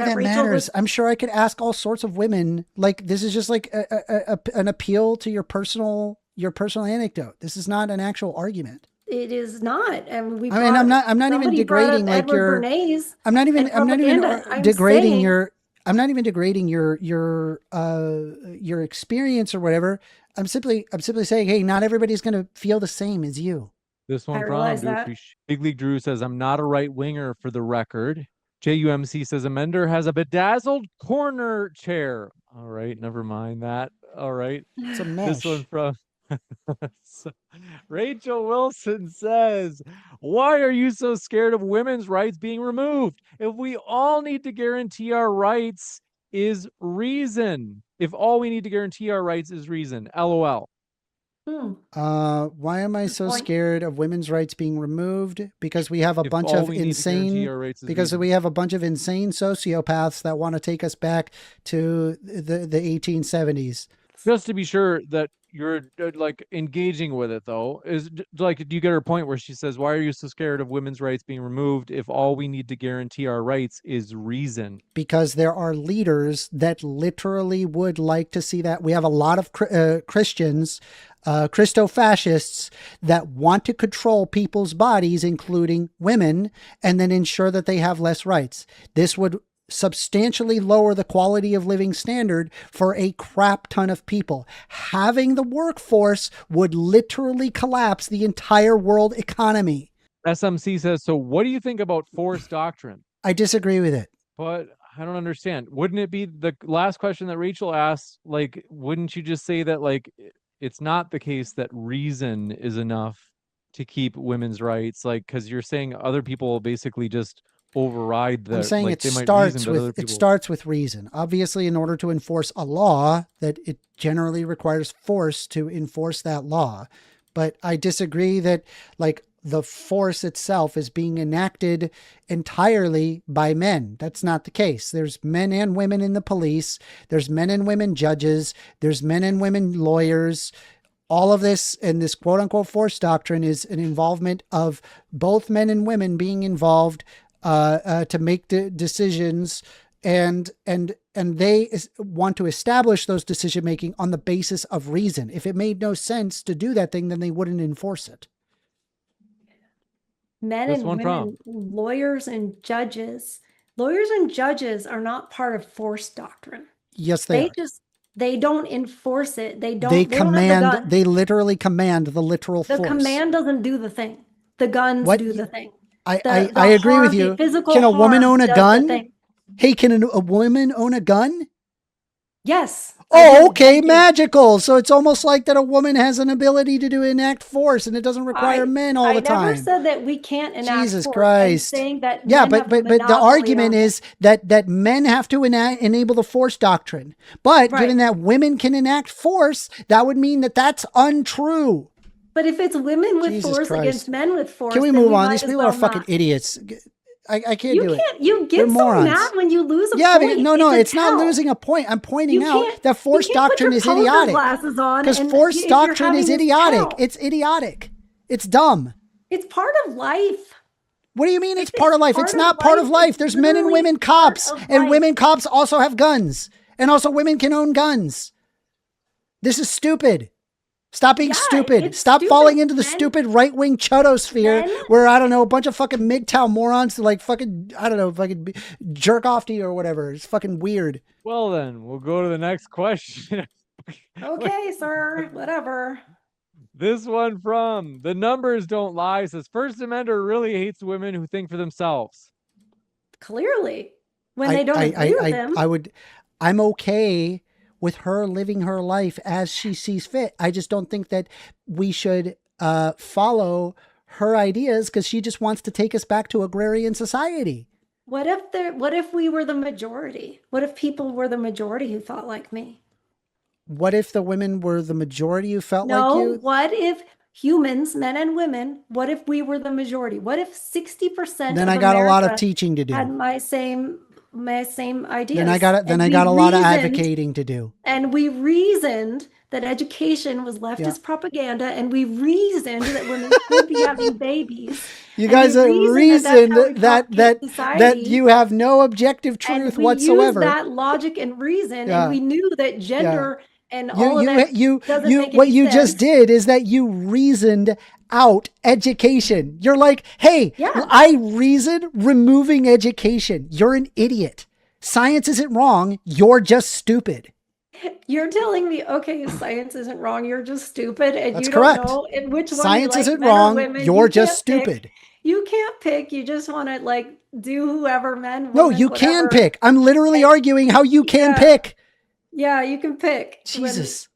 [SPEAKER 1] that matters. I'm sure I could ask all sorts of women. Like this is just like an appeal to your personal anecdote. This is not an actual argument.
[SPEAKER 2] It is not. And
[SPEAKER 1] I'm not even degrading like your. I'm not even degrading your. I'm not even degrading your experience or whatever. I'm simply saying, hey, not everybody's going to feel the same as you.
[SPEAKER 3] This one from Big League Drew says, I'm not a right winger for the record. JUMC says, Amender has a bedazzled corner chair. All right, never mind that. All right.
[SPEAKER 1] It's a mesh.
[SPEAKER 3] This one from So, Rachel Wilson says, why are you so scared of women's rights being removed? If we all need to guarantee our rights is reason. If all we need to guarantee our rights is reason. LOL.
[SPEAKER 1] Why am I
[SPEAKER 2] Good
[SPEAKER 1] so
[SPEAKER 2] point.
[SPEAKER 1] scared of women's rights being removed? Because we have a
[SPEAKER 3] If
[SPEAKER 1] bunch
[SPEAKER 3] all
[SPEAKER 1] of
[SPEAKER 3] we need to guarantee
[SPEAKER 1] insane,
[SPEAKER 3] our rights is
[SPEAKER 1] because
[SPEAKER 3] reason.
[SPEAKER 1] we have a bunch of insane sociopaths that want to take us back to the 1870s.
[SPEAKER 3] Just to be sure that you're like engaging with it though, is like, do you get her point where she says, why are you so scared of women's rights being removed if all we need to guarantee our rights is reason?
[SPEAKER 1] Because there are leaders that literally would like to see that. We have a lot of Christians, Christo-fascists that want to control people's bodies, including women, and then ensure that they have less rights. This would substantially lower the quality of living standard for a crap ton of people. Having the workforce would literally collapse the entire world economy.
[SPEAKER 3] SMC says, so what do you think about force doctrine?
[SPEAKER 1] I disagree with it.
[SPEAKER 3] But I don't understand. Wouldn't it be the last question that Rachel asked? Like, wouldn't you just say that, like, it's not the case that reason is enough to keep women's rights? Like, because you're saying other people basically just override the.
[SPEAKER 1] I'm saying
[SPEAKER 3] like,
[SPEAKER 1] it
[SPEAKER 3] they might
[SPEAKER 1] starts
[SPEAKER 3] reason, but other
[SPEAKER 1] with
[SPEAKER 3] people.
[SPEAKER 1] it starts with reason. Obviously, in order to enforce a law, that it generally requires force to enforce that law. But I disagree that like the force itself is being enacted entirely by men. That's not the case. There's men and women in the police. There's men and women judges. There's men and women lawyers. All of this and this quote unquote force doctrine is an involvement of both men and women being involved to make the decisions, and they want to establish those decision making on the basis of reason. If it made no sense to do that thing, then they wouldn't enforce it.
[SPEAKER 2] Men
[SPEAKER 3] This
[SPEAKER 2] and
[SPEAKER 3] one
[SPEAKER 2] women, lawyers and judges. Lawyers and judges are not part of force doctrine.
[SPEAKER 1] Yes, they are.
[SPEAKER 2] They don't enforce it. They don't
[SPEAKER 1] They
[SPEAKER 2] have the
[SPEAKER 1] command.
[SPEAKER 2] gun.
[SPEAKER 1] They literally command the literal
[SPEAKER 2] The
[SPEAKER 1] force.
[SPEAKER 2] command doesn't do the thing. The guns
[SPEAKER 1] What?
[SPEAKER 2] do the thing.
[SPEAKER 1] I
[SPEAKER 2] The
[SPEAKER 1] agree with
[SPEAKER 2] harm,
[SPEAKER 1] you.
[SPEAKER 2] the physical
[SPEAKER 1] Can a woman
[SPEAKER 2] harm
[SPEAKER 1] own a
[SPEAKER 2] does the
[SPEAKER 1] gun?
[SPEAKER 2] thing.
[SPEAKER 1] Hey, can a woman own a gun?
[SPEAKER 2] Yes. I
[SPEAKER 1] Oh,
[SPEAKER 2] do.
[SPEAKER 1] okay,
[SPEAKER 2] I do.
[SPEAKER 1] magical. So it's almost like that a woman has an ability to enact force, and it doesn't require men all the time.
[SPEAKER 2] I never said that we can't enact
[SPEAKER 1] Jesus
[SPEAKER 2] force.
[SPEAKER 1] Christ.
[SPEAKER 2] I'm saying that
[SPEAKER 1] Yeah,
[SPEAKER 2] men have
[SPEAKER 1] but
[SPEAKER 2] a
[SPEAKER 1] the
[SPEAKER 2] monopoly
[SPEAKER 1] argument
[SPEAKER 2] on it.
[SPEAKER 1] is that men have to enable the force doctrine. But
[SPEAKER 2] Right.
[SPEAKER 1] given that women can enact force, that would mean that that's untrue.
[SPEAKER 2] But if it's women with
[SPEAKER 1] Jesus
[SPEAKER 2] force
[SPEAKER 1] Christ.
[SPEAKER 2] against men with force,
[SPEAKER 1] Can we
[SPEAKER 2] then
[SPEAKER 1] move on?
[SPEAKER 2] might
[SPEAKER 1] These
[SPEAKER 2] as
[SPEAKER 1] people
[SPEAKER 2] well
[SPEAKER 1] are fucking
[SPEAKER 2] not.
[SPEAKER 1] idiots. I can't
[SPEAKER 2] You
[SPEAKER 1] do it.
[SPEAKER 2] can't. You
[SPEAKER 1] They're
[SPEAKER 2] get so
[SPEAKER 1] morons.
[SPEAKER 2] mad when you lose a
[SPEAKER 1] Yeah,
[SPEAKER 2] point.
[SPEAKER 1] no,
[SPEAKER 2] a
[SPEAKER 1] it's not
[SPEAKER 2] tell.
[SPEAKER 1] losing a point. I'm pointing
[SPEAKER 2] You
[SPEAKER 1] out
[SPEAKER 2] can't-
[SPEAKER 1] that force
[SPEAKER 2] you can't put
[SPEAKER 1] doctrine
[SPEAKER 2] your
[SPEAKER 1] is
[SPEAKER 2] poker
[SPEAKER 1] idiotic.
[SPEAKER 2] glasses on
[SPEAKER 1] Because
[SPEAKER 2] and
[SPEAKER 1] force
[SPEAKER 2] if you're
[SPEAKER 1] doctrine is
[SPEAKER 2] having this
[SPEAKER 1] idiotic.
[SPEAKER 2] tell.
[SPEAKER 1] It's idiotic. It's dumb.
[SPEAKER 2] It's part of life.
[SPEAKER 1] What do you mean it's
[SPEAKER 2] If
[SPEAKER 1] part of life?
[SPEAKER 2] part
[SPEAKER 1] It's
[SPEAKER 2] of
[SPEAKER 1] not part
[SPEAKER 2] life,
[SPEAKER 1] of life.
[SPEAKER 2] it's
[SPEAKER 1] There's men and
[SPEAKER 2] literally
[SPEAKER 1] women
[SPEAKER 2] part
[SPEAKER 1] cops,
[SPEAKER 2] of
[SPEAKER 1] and
[SPEAKER 2] life.
[SPEAKER 1] women cops also have guns. And also women can own guns. This is stupid. Stop being
[SPEAKER 2] Yeah,
[SPEAKER 1] stupid.
[SPEAKER 2] it's
[SPEAKER 1] Stop
[SPEAKER 2] stupid.
[SPEAKER 1] falling into the
[SPEAKER 2] Men-
[SPEAKER 1] stupid right-wing chudosphere
[SPEAKER 2] Men-
[SPEAKER 1] where, I don't know, a bunch of fucking MGTOW morons to like fucking, I don't know, fucking jerk off to you or whatever. It's fucking weird.
[SPEAKER 3] Well, then we'll go to the next question.
[SPEAKER 2] Okay, sir. Whatever.
[SPEAKER 3] This one from The Numbers Don't Lie says, First Amender really hates women who think for themselves.
[SPEAKER 2] Clearly, when they don't agree with him.
[SPEAKER 1] I'm okay with her living her life as she sees fit. I just don't think that we should follow her ideas because she just wants to take us back to agrarian society.
[SPEAKER 2] What if we were the majority? What if people were the majority who thought like me?
[SPEAKER 1] What if the women were the majority who felt
[SPEAKER 2] No,
[SPEAKER 1] like you?
[SPEAKER 2] what if humans, men and women, what if we were the majority? What if 60%
[SPEAKER 1] Then
[SPEAKER 2] of
[SPEAKER 1] I got a lot of
[SPEAKER 2] America
[SPEAKER 1] teaching to do.
[SPEAKER 2] had my same ideas?
[SPEAKER 1] Then I got a lot of advocating to do.
[SPEAKER 2] And we reasoned that education was leftist propaganda, and we reasoned that women should be having babies.
[SPEAKER 1] You
[SPEAKER 2] and
[SPEAKER 1] guys
[SPEAKER 2] we
[SPEAKER 1] reasoned
[SPEAKER 2] that
[SPEAKER 1] that you have no objective truth
[SPEAKER 2] and we
[SPEAKER 1] whatsoever.
[SPEAKER 2] used that logic and reason,
[SPEAKER 1] Yeah.
[SPEAKER 2] and we knew that gender and all of that doesn't make
[SPEAKER 1] what
[SPEAKER 2] any
[SPEAKER 1] you
[SPEAKER 2] sense.
[SPEAKER 1] just did is that you reasoned out education. You're like, hey,
[SPEAKER 2] Yeah.
[SPEAKER 1] I reasoned removing education. You're an idiot. Science isn't wrong. You're just stupid.
[SPEAKER 2] You're telling me, okay, science isn't wrong. You're just stupid, and
[SPEAKER 1] That's
[SPEAKER 2] you
[SPEAKER 1] correct.
[SPEAKER 2] don't know in which one
[SPEAKER 1] Science
[SPEAKER 2] you like,
[SPEAKER 1] isn't
[SPEAKER 2] men or
[SPEAKER 1] wrong.
[SPEAKER 2] women.
[SPEAKER 1] You're
[SPEAKER 2] You
[SPEAKER 1] just
[SPEAKER 2] can't pick.
[SPEAKER 1] stupid.
[SPEAKER 2] You can't pick. You just want to like do whoever, men,
[SPEAKER 1] No,
[SPEAKER 2] women,
[SPEAKER 1] you can
[SPEAKER 2] whatever.
[SPEAKER 1] pick. I'm literally arguing how you can
[SPEAKER 2] Yeah.
[SPEAKER 1] pick.
[SPEAKER 2] Yeah, you can pick.
[SPEAKER 1] Jesus.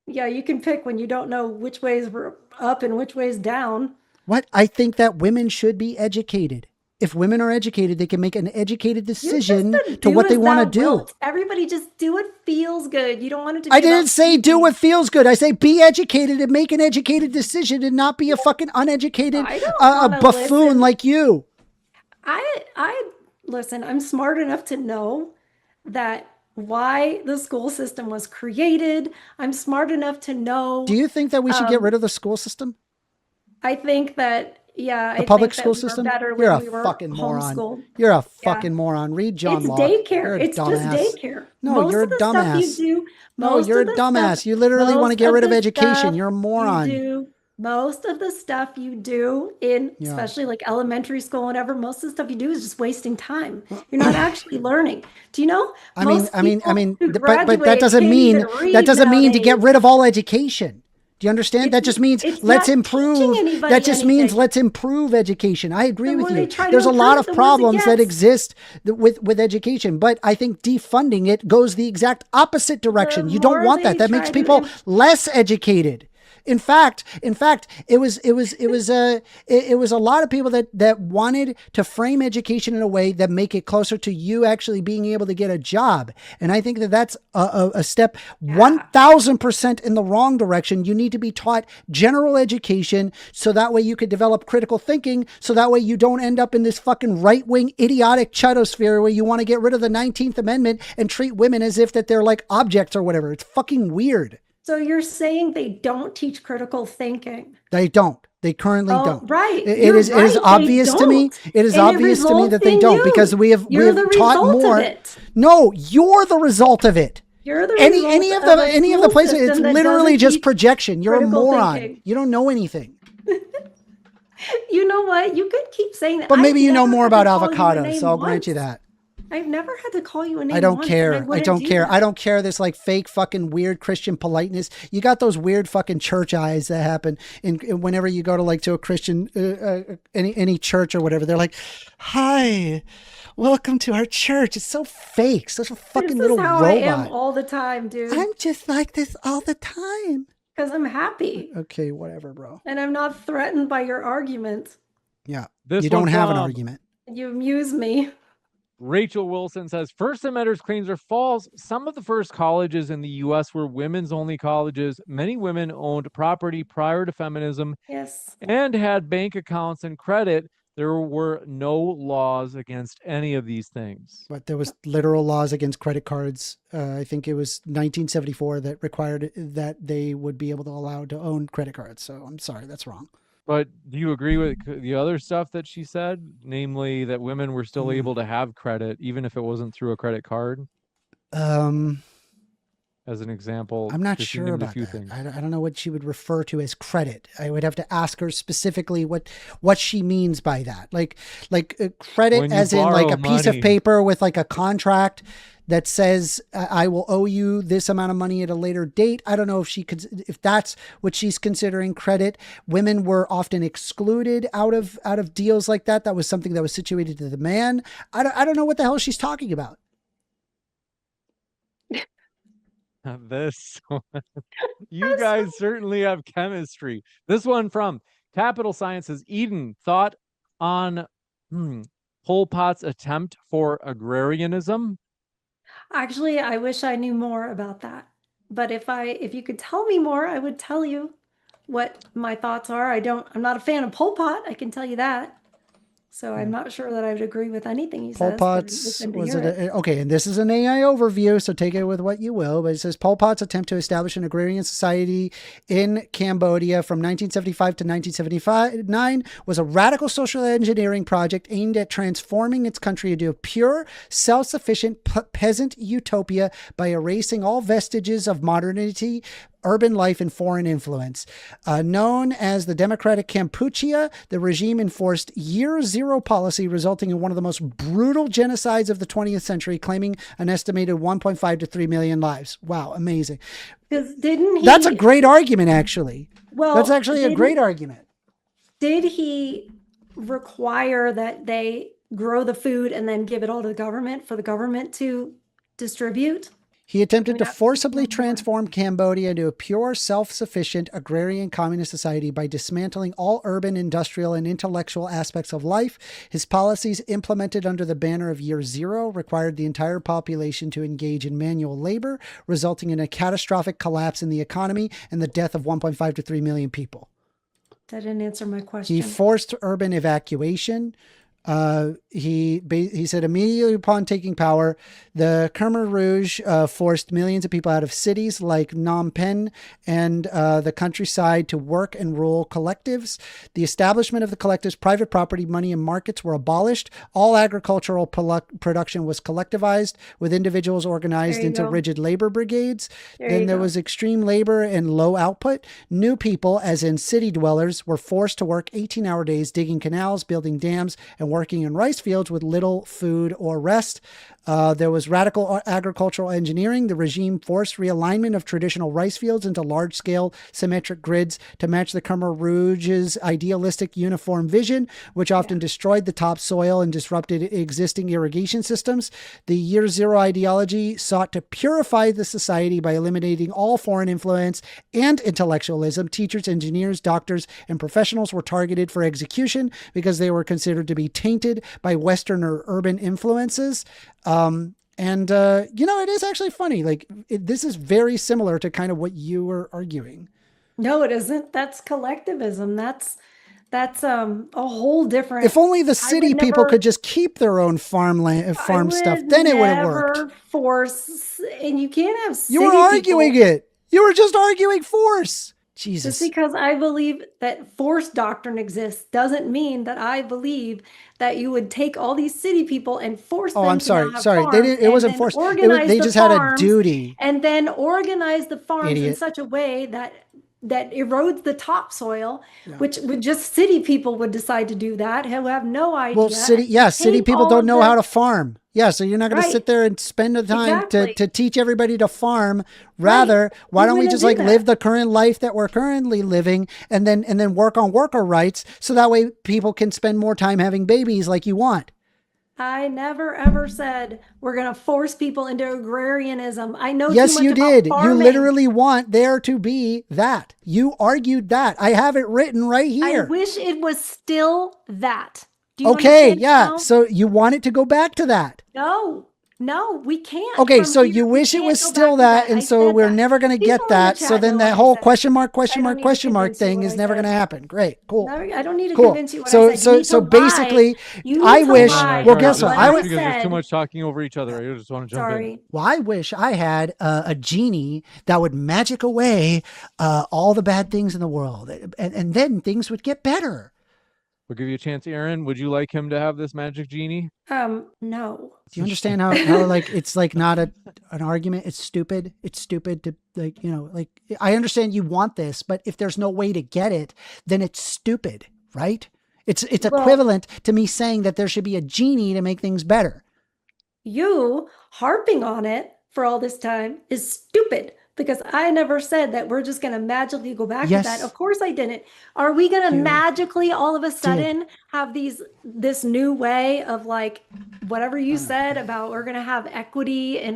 [SPEAKER 2] Yeah, you can pick when you don't know which ways were up and which ways down.
[SPEAKER 1] What? I think that women should be educated. If women are educated, they can make an educated
[SPEAKER 2] You're just
[SPEAKER 1] decision
[SPEAKER 2] a
[SPEAKER 1] to
[SPEAKER 2] do
[SPEAKER 1] what they
[SPEAKER 2] as
[SPEAKER 1] want to
[SPEAKER 2] thou
[SPEAKER 1] do.
[SPEAKER 2] wilt. Everybody just do what feels good. You don't want it to be
[SPEAKER 1] I didn't
[SPEAKER 2] about
[SPEAKER 1] say do
[SPEAKER 2] pleasing.
[SPEAKER 1] what feels good. I say be educated and make an educated decision and not be a fucking uneducated
[SPEAKER 2] I don't
[SPEAKER 1] a
[SPEAKER 2] wanna
[SPEAKER 1] buffoon
[SPEAKER 2] listen.
[SPEAKER 1] like you.
[SPEAKER 2] I listen, I'm smart enough to know that why the school system was created. I'm smart enough to know,
[SPEAKER 1] Do you think that we should get
[SPEAKER 2] um,
[SPEAKER 1] rid of the school system?
[SPEAKER 2] I think that, yeah,
[SPEAKER 1] The
[SPEAKER 2] I
[SPEAKER 1] public
[SPEAKER 2] think that
[SPEAKER 1] school
[SPEAKER 2] we were
[SPEAKER 1] system?
[SPEAKER 2] better
[SPEAKER 1] You're
[SPEAKER 2] when
[SPEAKER 1] a
[SPEAKER 2] we were
[SPEAKER 1] fucking moron.
[SPEAKER 2] homeschooled.
[SPEAKER 1] You're a
[SPEAKER 2] Yeah.
[SPEAKER 1] fucking moron. Read John
[SPEAKER 2] It's
[SPEAKER 1] Locke.
[SPEAKER 2] daycare.
[SPEAKER 1] You're a
[SPEAKER 2] It's just
[SPEAKER 1] dumbass.
[SPEAKER 2] daycare.
[SPEAKER 1] No,
[SPEAKER 2] Most
[SPEAKER 1] you're
[SPEAKER 2] of
[SPEAKER 1] a
[SPEAKER 2] the stuff you
[SPEAKER 1] dumbass.
[SPEAKER 2] do,
[SPEAKER 1] No,
[SPEAKER 2] most
[SPEAKER 1] you're a
[SPEAKER 2] of the stuff,
[SPEAKER 1] dumbass. You literally want to
[SPEAKER 2] most
[SPEAKER 1] get
[SPEAKER 2] of
[SPEAKER 1] rid of
[SPEAKER 2] the
[SPEAKER 1] education.
[SPEAKER 2] stuff
[SPEAKER 1] You're a
[SPEAKER 2] you
[SPEAKER 1] moron.
[SPEAKER 2] do, most of the stuff you do in,
[SPEAKER 1] Yeah.
[SPEAKER 2] especially like elementary school, and whatever, most of the stuff you do is just wasting time. You're not actually learning. Do you know? Most people who
[SPEAKER 1] but that
[SPEAKER 2] graduate
[SPEAKER 1] doesn't
[SPEAKER 2] can't
[SPEAKER 1] mean
[SPEAKER 2] even read
[SPEAKER 1] to get
[SPEAKER 2] nowadays.
[SPEAKER 1] rid of all education. Do you understand? That just means
[SPEAKER 2] It's
[SPEAKER 1] let's
[SPEAKER 2] not
[SPEAKER 1] improve.
[SPEAKER 2] teaching anybody
[SPEAKER 1] That just means
[SPEAKER 2] anything.
[SPEAKER 1] let's improve education. I agree
[SPEAKER 2] The
[SPEAKER 1] with
[SPEAKER 2] more they
[SPEAKER 1] you.
[SPEAKER 2] try to
[SPEAKER 1] There's a
[SPEAKER 2] improve
[SPEAKER 1] lot
[SPEAKER 2] it,
[SPEAKER 1] of
[SPEAKER 2] the worse it
[SPEAKER 1] problems that
[SPEAKER 2] gets.
[SPEAKER 1] exist with education, but I think defunding it goes the exact opposite direction.
[SPEAKER 2] The
[SPEAKER 1] You don't
[SPEAKER 2] more
[SPEAKER 1] want that.
[SPEAKER 2] they
[SPEAKER 1] That makes
[SPEAKER 2] try to
[SPEAKER 1] people less educated. In fact, it was a lot of people that wanted to frame education in a way that make it closer to you actually being able to get a job. And I think that that's a step 1000% in the wrong direction. You need to be taught general education so that way you could develop critical thinking. So that way you don't end up in this fucking right-wing idiotic chutosphere where you want to get rid of the 19th Amendment and treat women as if that they're like objects or whatever. It's fucking weird.
[SPEAKER 2] So you're saying they don't teach critical thinking?
[SPEAKER 1] They don't. They currently
[SPEAKER 2] Oh,
[SPEAKER 1] don't.
[SPEAKER 2] right.
[SPEAKER 1] It
[SPEAKER 2] You're
[SPEAKER 1] is
[SPEAKER 2] right. They
[SPEAKER 1] obvious to me.
[SPEAKER 2] don't.
[SPEAKER 1] It is
[SPEAKER 2] And it
[SPEAKER 1] obvious to me
[SPEAKER 2] results
[SPEAKER 1] that they
[SPEAKER 2] in
[SPEAKER 1] don't
[SPEAKER 2] you.
[SPEAKER 1] because we have
[SPEAKER 2] You're the
[SPEAKER 1] taught
[SPEAKER 2] result of
[SPEAKER 1] more.
[SPEAKER 2] it.
[SPEAKER 1] No, you're the result of it.
[SPEAKER 2] You're the
[SPEAKER 1] Any
[SPEAKER 2] result
[SPEAKER 1] of
[SPEAKER 2] a
[SPEAKER 1] the
[SPEAKER 2] school
[SPEAKER 1] places, it's
[SPEAKER 2] system that
[SPEAKER 1] literally
[SPEAKER 2] doesn't
[SPEAKER 1] just
[SPEAKER 2] teach
[SPEAKER 1] projection. You're a
[SPEAKER 2] critical
[SPEAKER 1] moron.
[SPEAKER 2] thinking.
[SPEAKER 1] You don't know anything.
[SPEAKER 2] You know what? You could keep saying that.
[SPEAKER 1] But maybe you know
[SPEAKER 2] never
[SPEAKER 1] more
[SPEAKER 2] had to
[SPEAKER 1] about
[SPEAKER 2] call you a
[SPEAKER 1] avocado,
[SPEAKER 2] name
[SPEAKER 1] so I'll grant you
[SPEAKER 2] once.
[SPEAKER 1] that.
[SPEAKER 2] I've never had to call you a name
[SPEAKER 1] I don't
[SPEAKER 2] once,
[SPEAKER 1] care.
[SPEAKER 2] and
[SPEAKER 1] I
[SPEAKER 2] wouldn't
[SPEAKER 1] don't
[SPEAKER 2] do
[SPEAKER 1] care.
[SPEAKER 2] that.
[SPEAKER 1] I don't care this like fake fucking weird Christian politeness. You got those weird fucking church eyes that happen in whenever you go to a Christian any church or whatever. They're like, "Hi, welcome to our church." It's so fake. Such a fucking
[SPEAKER 2] This
[SPEAKER 1] little
[SPEAKER 2] is how
[SPEAKER 1] robot.
[SPEAKER 2] I am all the time, dude.
[SPEAKER 1] I'm just like this all the time.
[SPEAKER 2] Because I'm happy.
[SPEAKER 1] Okay, whatever, bro.
[SPEAKER 2] And I'm not threatened by your arguments.
[SPEAKER 1] Yeah.
[SPEAKER 3] This
[SPEAKER 1] You don't
[SPEAKER 3] one
[SPEAKER 1] have an
[SPEAKER 3] from
[SPEAKER 1] argument.
[SPEAKER 2] You amuse me.
[SPEAKER 3] Rachel Wilson says, First Amenders' claims are false. Some of the first colleges in the U.S. were women's only colleges. Many women owned property prior to feminism
[SPEAKER 2] Yes.
[SPEAKER 3] and had bank accounts and credit. There were no laws against any of these things.
[SPEAKER 1] But there was literal laws against credit cards. I think it was 1974 that required that they would be able to allow to own credit cards. So I'm sorry, that's wrong.
[SPEAKER 3] But do you agree with the other stuff that she said? Namely, that women were still able to have credit, even if it wasn't through a credit card? As an example,
[SPEAKER 1] I'm not
[SPEAKER 3] just
[SPEAKER 1] sure
[SPEAKER 3] named a
[SPEAKER 1] about
[SPEAKER 3] few
[SPEAKER 1] that.
[SPEAKER 3] things.
[SPEAKER 1] I don't know what she would refer to as credit. I would have to ask her specifically what she means by that. Like credit
[SPEAKER 3] When you
[SPEAKER 1] as in like
[SPEAKER 3] borrow
[SPEAKER 1] a piece
[SPEAKER 3] money.
[SPEAKER 1] of paper with like a contract that says I will owe you this amount of money at a later date. I don't know if that's what she's considering credit. Women were often excluded out of deals like that. That was something that was situated to the man. I don't know what the hell she's talking about.
[SPEAKER 3] This you guys certainly have chemistry. This one from Capital Sciences. Eden, thought on Pol Pot's attempt for agrarianism?
[SPEAKER 2] Actually, I wish I knew more about that. But if you could tell me more, I would tell you what my thoughts are. I'm not a fan of Pol Pot, I can tell you that. So I'm not sure that I would agree with anything he
[SPEAKER 1] Pol
[SPEAKER 2] says. but I'm
[SPEAKER 1] Pot's,
[SPEAKER 2] open to
[SPEAKER 1] was
[SPEAKER 2] hear
[SPEAKER 1] it, okay, and this is an AI overview, so take it with what you will, but it says Pol Pot's attempt to establish an agrarian society in Cambodia from 1975 to 1979 was a radical social engineering project aimed at transforming its country into a pure, self-sufficient peasant utopia by erasing all vestiges of modernity, urban life, and foreign influence. Known as the Democratic Kampuchea, the regime enforced Year Zero policy, resulting in one of the most brutal genocides of the 20th century, claiming an estimated 1.5 to 3 million lives. Wow, amazing.
[SPEAKER 2] Didn't he?
[SPEAKER 1] That's a great argument, actually.
[SPEAKER 2] Well,
[SPEAKER 1] that's actually a great argument.
[SPEAKER 2] Did he require that they grow the food and then give it all to the government for the government to distribute?
[SPEAKER 1] He attempted to
[SPEAKER 2] Yeah.
[SPEAKER 1] forcibly transform Cambodia into a pure, self-sufficient, agrarian communist society by dismantling all urban, industrial, and intellectual aspects of life. His policies, implemented under the banner of Year Zero, required the entire population to engage in manual labor, resulting in a catastrophic collapse in the economy and the death of 1.5 to 3 million people.
[SPEAKER 2] That didn't answer my question.
[SPEAKER 1] He forced urban evacuation. He said immediately upon taking power, the Khmer Rouge forced millions of people out of cities like Phnom Penh and the countryside to work and rule collectives. The establishment of the collectives, private property, money, and markets were abolished. All agricultural production was collectivized, with individuals organized into rigid labor brigades. Then there was extreme labor and low output. New people, as in city dwellers, were forced to work 18-hour days digging canals, building dams, and working in rice fields with little food or rest. There was radical agricultural engineering. The regime forced realignment of traditional rice fields into large-scale symmetric grids to match the Khmer Rouge's idealistic uniform vision, which often destroyed the topsoil and disrupted existing irrigation systems. The Year Zero ideology sought to purify the society by eliminating all foreign influence and intellectualism. Teachers, engineers, doctors, and professionals were targeted for execution because they were considered to be tainted by Western or urban influences. It is actually funny. Like this is very similar to kind of what you were arguing.
[SPEAKER 2] No, it isn't. That's collectivism. That's a whole different.
[SPEAKER 1] If only the city people could just keep their own farm stuff, then it would have worked.
[SPEAKER 2] Force, and you can't have city
[SPEAKER 1] You were arguing
[SPEAKER 2] people.
[SPEAKER 1] it. You were just arguing force. Jesus.
[SPEAKER 2] Just because I believe that force doctrine exists doesn't mean that I believe that you would take all these city people and force them.
[SPEAKER 1] I'm
[SPEAKER 2] to
[SPEAKER 1] sorry.
[SPEAKER 2] not have
[SPEAKER 1] Sorry,
[SPEAKER 2] farms
[SPEAKER 1] they didn't. It
[SPEAKER 2] and
[SPEAKER 1] wasn't
[SPEAKER 2] then
[SPEAKER 1] forced.
[SPEAKER 2] organize
[SPEAKER 1] They
[SPEAKER 2] the
[SPEAKER 1] just had a
[SPEAKER 2] farms
[SPEAKER 1] duty.
[SPEAKER 2] and then organize the farms in
[SPEAKER 1] Idiot.
[SPEAKER 2] such a way that erodes the topsoil, which would just city people would decide to do that, who have no idea.
[SPEAKER 1] Well, city people don't know how to farm. Yeah, so you're not going to sit there and spend the time to teach everybody to farm. Rather, why don't we just live the current life that we're currently living and then work on worker rights so that way people can spend more time having babies like you want.
[SPEAKER 2] I never ever said we're going to force people into agrarianism. I know.
[SPEAKER 1] Yes,
[SPEAKER 2] too much
[SPEAKER 1] you
[SPEAKER 2] about
[SPEAKER 1] did.
[SPEAKER 2] farming.
[SPEAKER 1] You literally want there to be that. You argued that. I have it written right here.
[SPEAKER 2] I wish it was still that. Do you
[SPEAKER 1] Okay,
[SPEAKER 2] understand
[SPEAKER 1] yeah.
[SPEAKER 2] now?
[SPEAKER 1] So you want it to go back to that.
[SPEAKER 2] No, we can't.
[SPEAKER 1] Okay,
[SPEAKER 2] From
[SPEAKER 1] so
[SPEAKER 2] here,
[SPEAKER 1] you
[SPEAKER 2] we
[SPEAKER 1] wish it
[SPEAKER 2] can't
[SPEAKER 1] was
[SPEAKER 2] go
[SPEAKER 1] still
[SPEAKER 2] back to
[SPEAKER 1] that, and
[SPEAKER 2] I
[SPEAKER 1] so
[SPEAKER 2] said
[SPEAKER 1] we're
[SPEAKER 2] that.
[SPEAKER 1] never going to
[SPEAKER 2] People
[SPEAKER 1] get
[SPEAKER 2] in the
[SPEAKER 1] that. So
[SPEAKER 2] chat
[SPEAKER 1] then
[SPEAKER 2] know
[SPEAKER 1] that
[SPEAKER 2] what I
[SPEAKER 1] whole
[SPEAKER 2] said.
[SPEAKER 1] question mark
[SPEAKER 2] I don't need to convince you
[SPEAKER 1] thing
[SPEAKER 2] what
[SPEAKER 1] is
[SPEAKER 2] I
[SPEAKER 1] never
[SPEAKER 2] said.
[SPEAKER 1] going to happen. Great, cool.
[SPEAKER 2] No, I don't need to
[SPEAKER 1] Cool.
[SPEAKER 2] convince you what
[SPEAKER 1] So
[SPEAKER 2] I said. You need to lie.
[SPEAKER 1] basically,
[SPEAKER 2] You need
[SPEAKER 1] I
[SPEAKER 2] to
[SPEAKER 1] wish.
[SPEAKER 2] lie
[SPEAKER 1] Well,
[SPEAKER 2] about
[SPEAKER 1] guess what?
[SPEAKER 2] what
[SPEAKER 1] I
[SPEAKER 2] I
[SPEAKER 1] would.
[SPEAKER 3] because there's too
[SPEAKER 2] said.
[SPEAKER 3] much talking over each other. I just want to jump in.
[SPEAKER 2] Sorry.
[SPEAKER 1] Well, I wish I had a genie that would magic away all the bad things in the world, and then things would get better.
[SPEAKER 3] We'll give you a chance, Aaron. Would you like him to have this magic genie?
[SPEAKER 2] No.
[SPEAKER 1] Do you understand how like it's like not an argument? It's stupid. It's stupid to I understand you want this, but if there's no way to get it, then it's stupid, right? It's equivalent to me saying that there should be a genie to make things better.
[SPEAKER 2] You harping on it for all this time is stupid. Because I never said that we're just going to magically go back to that. Of course I didn't. Are we going to magically all of a sudden have this new way of like whatever you said about we're going to have equity in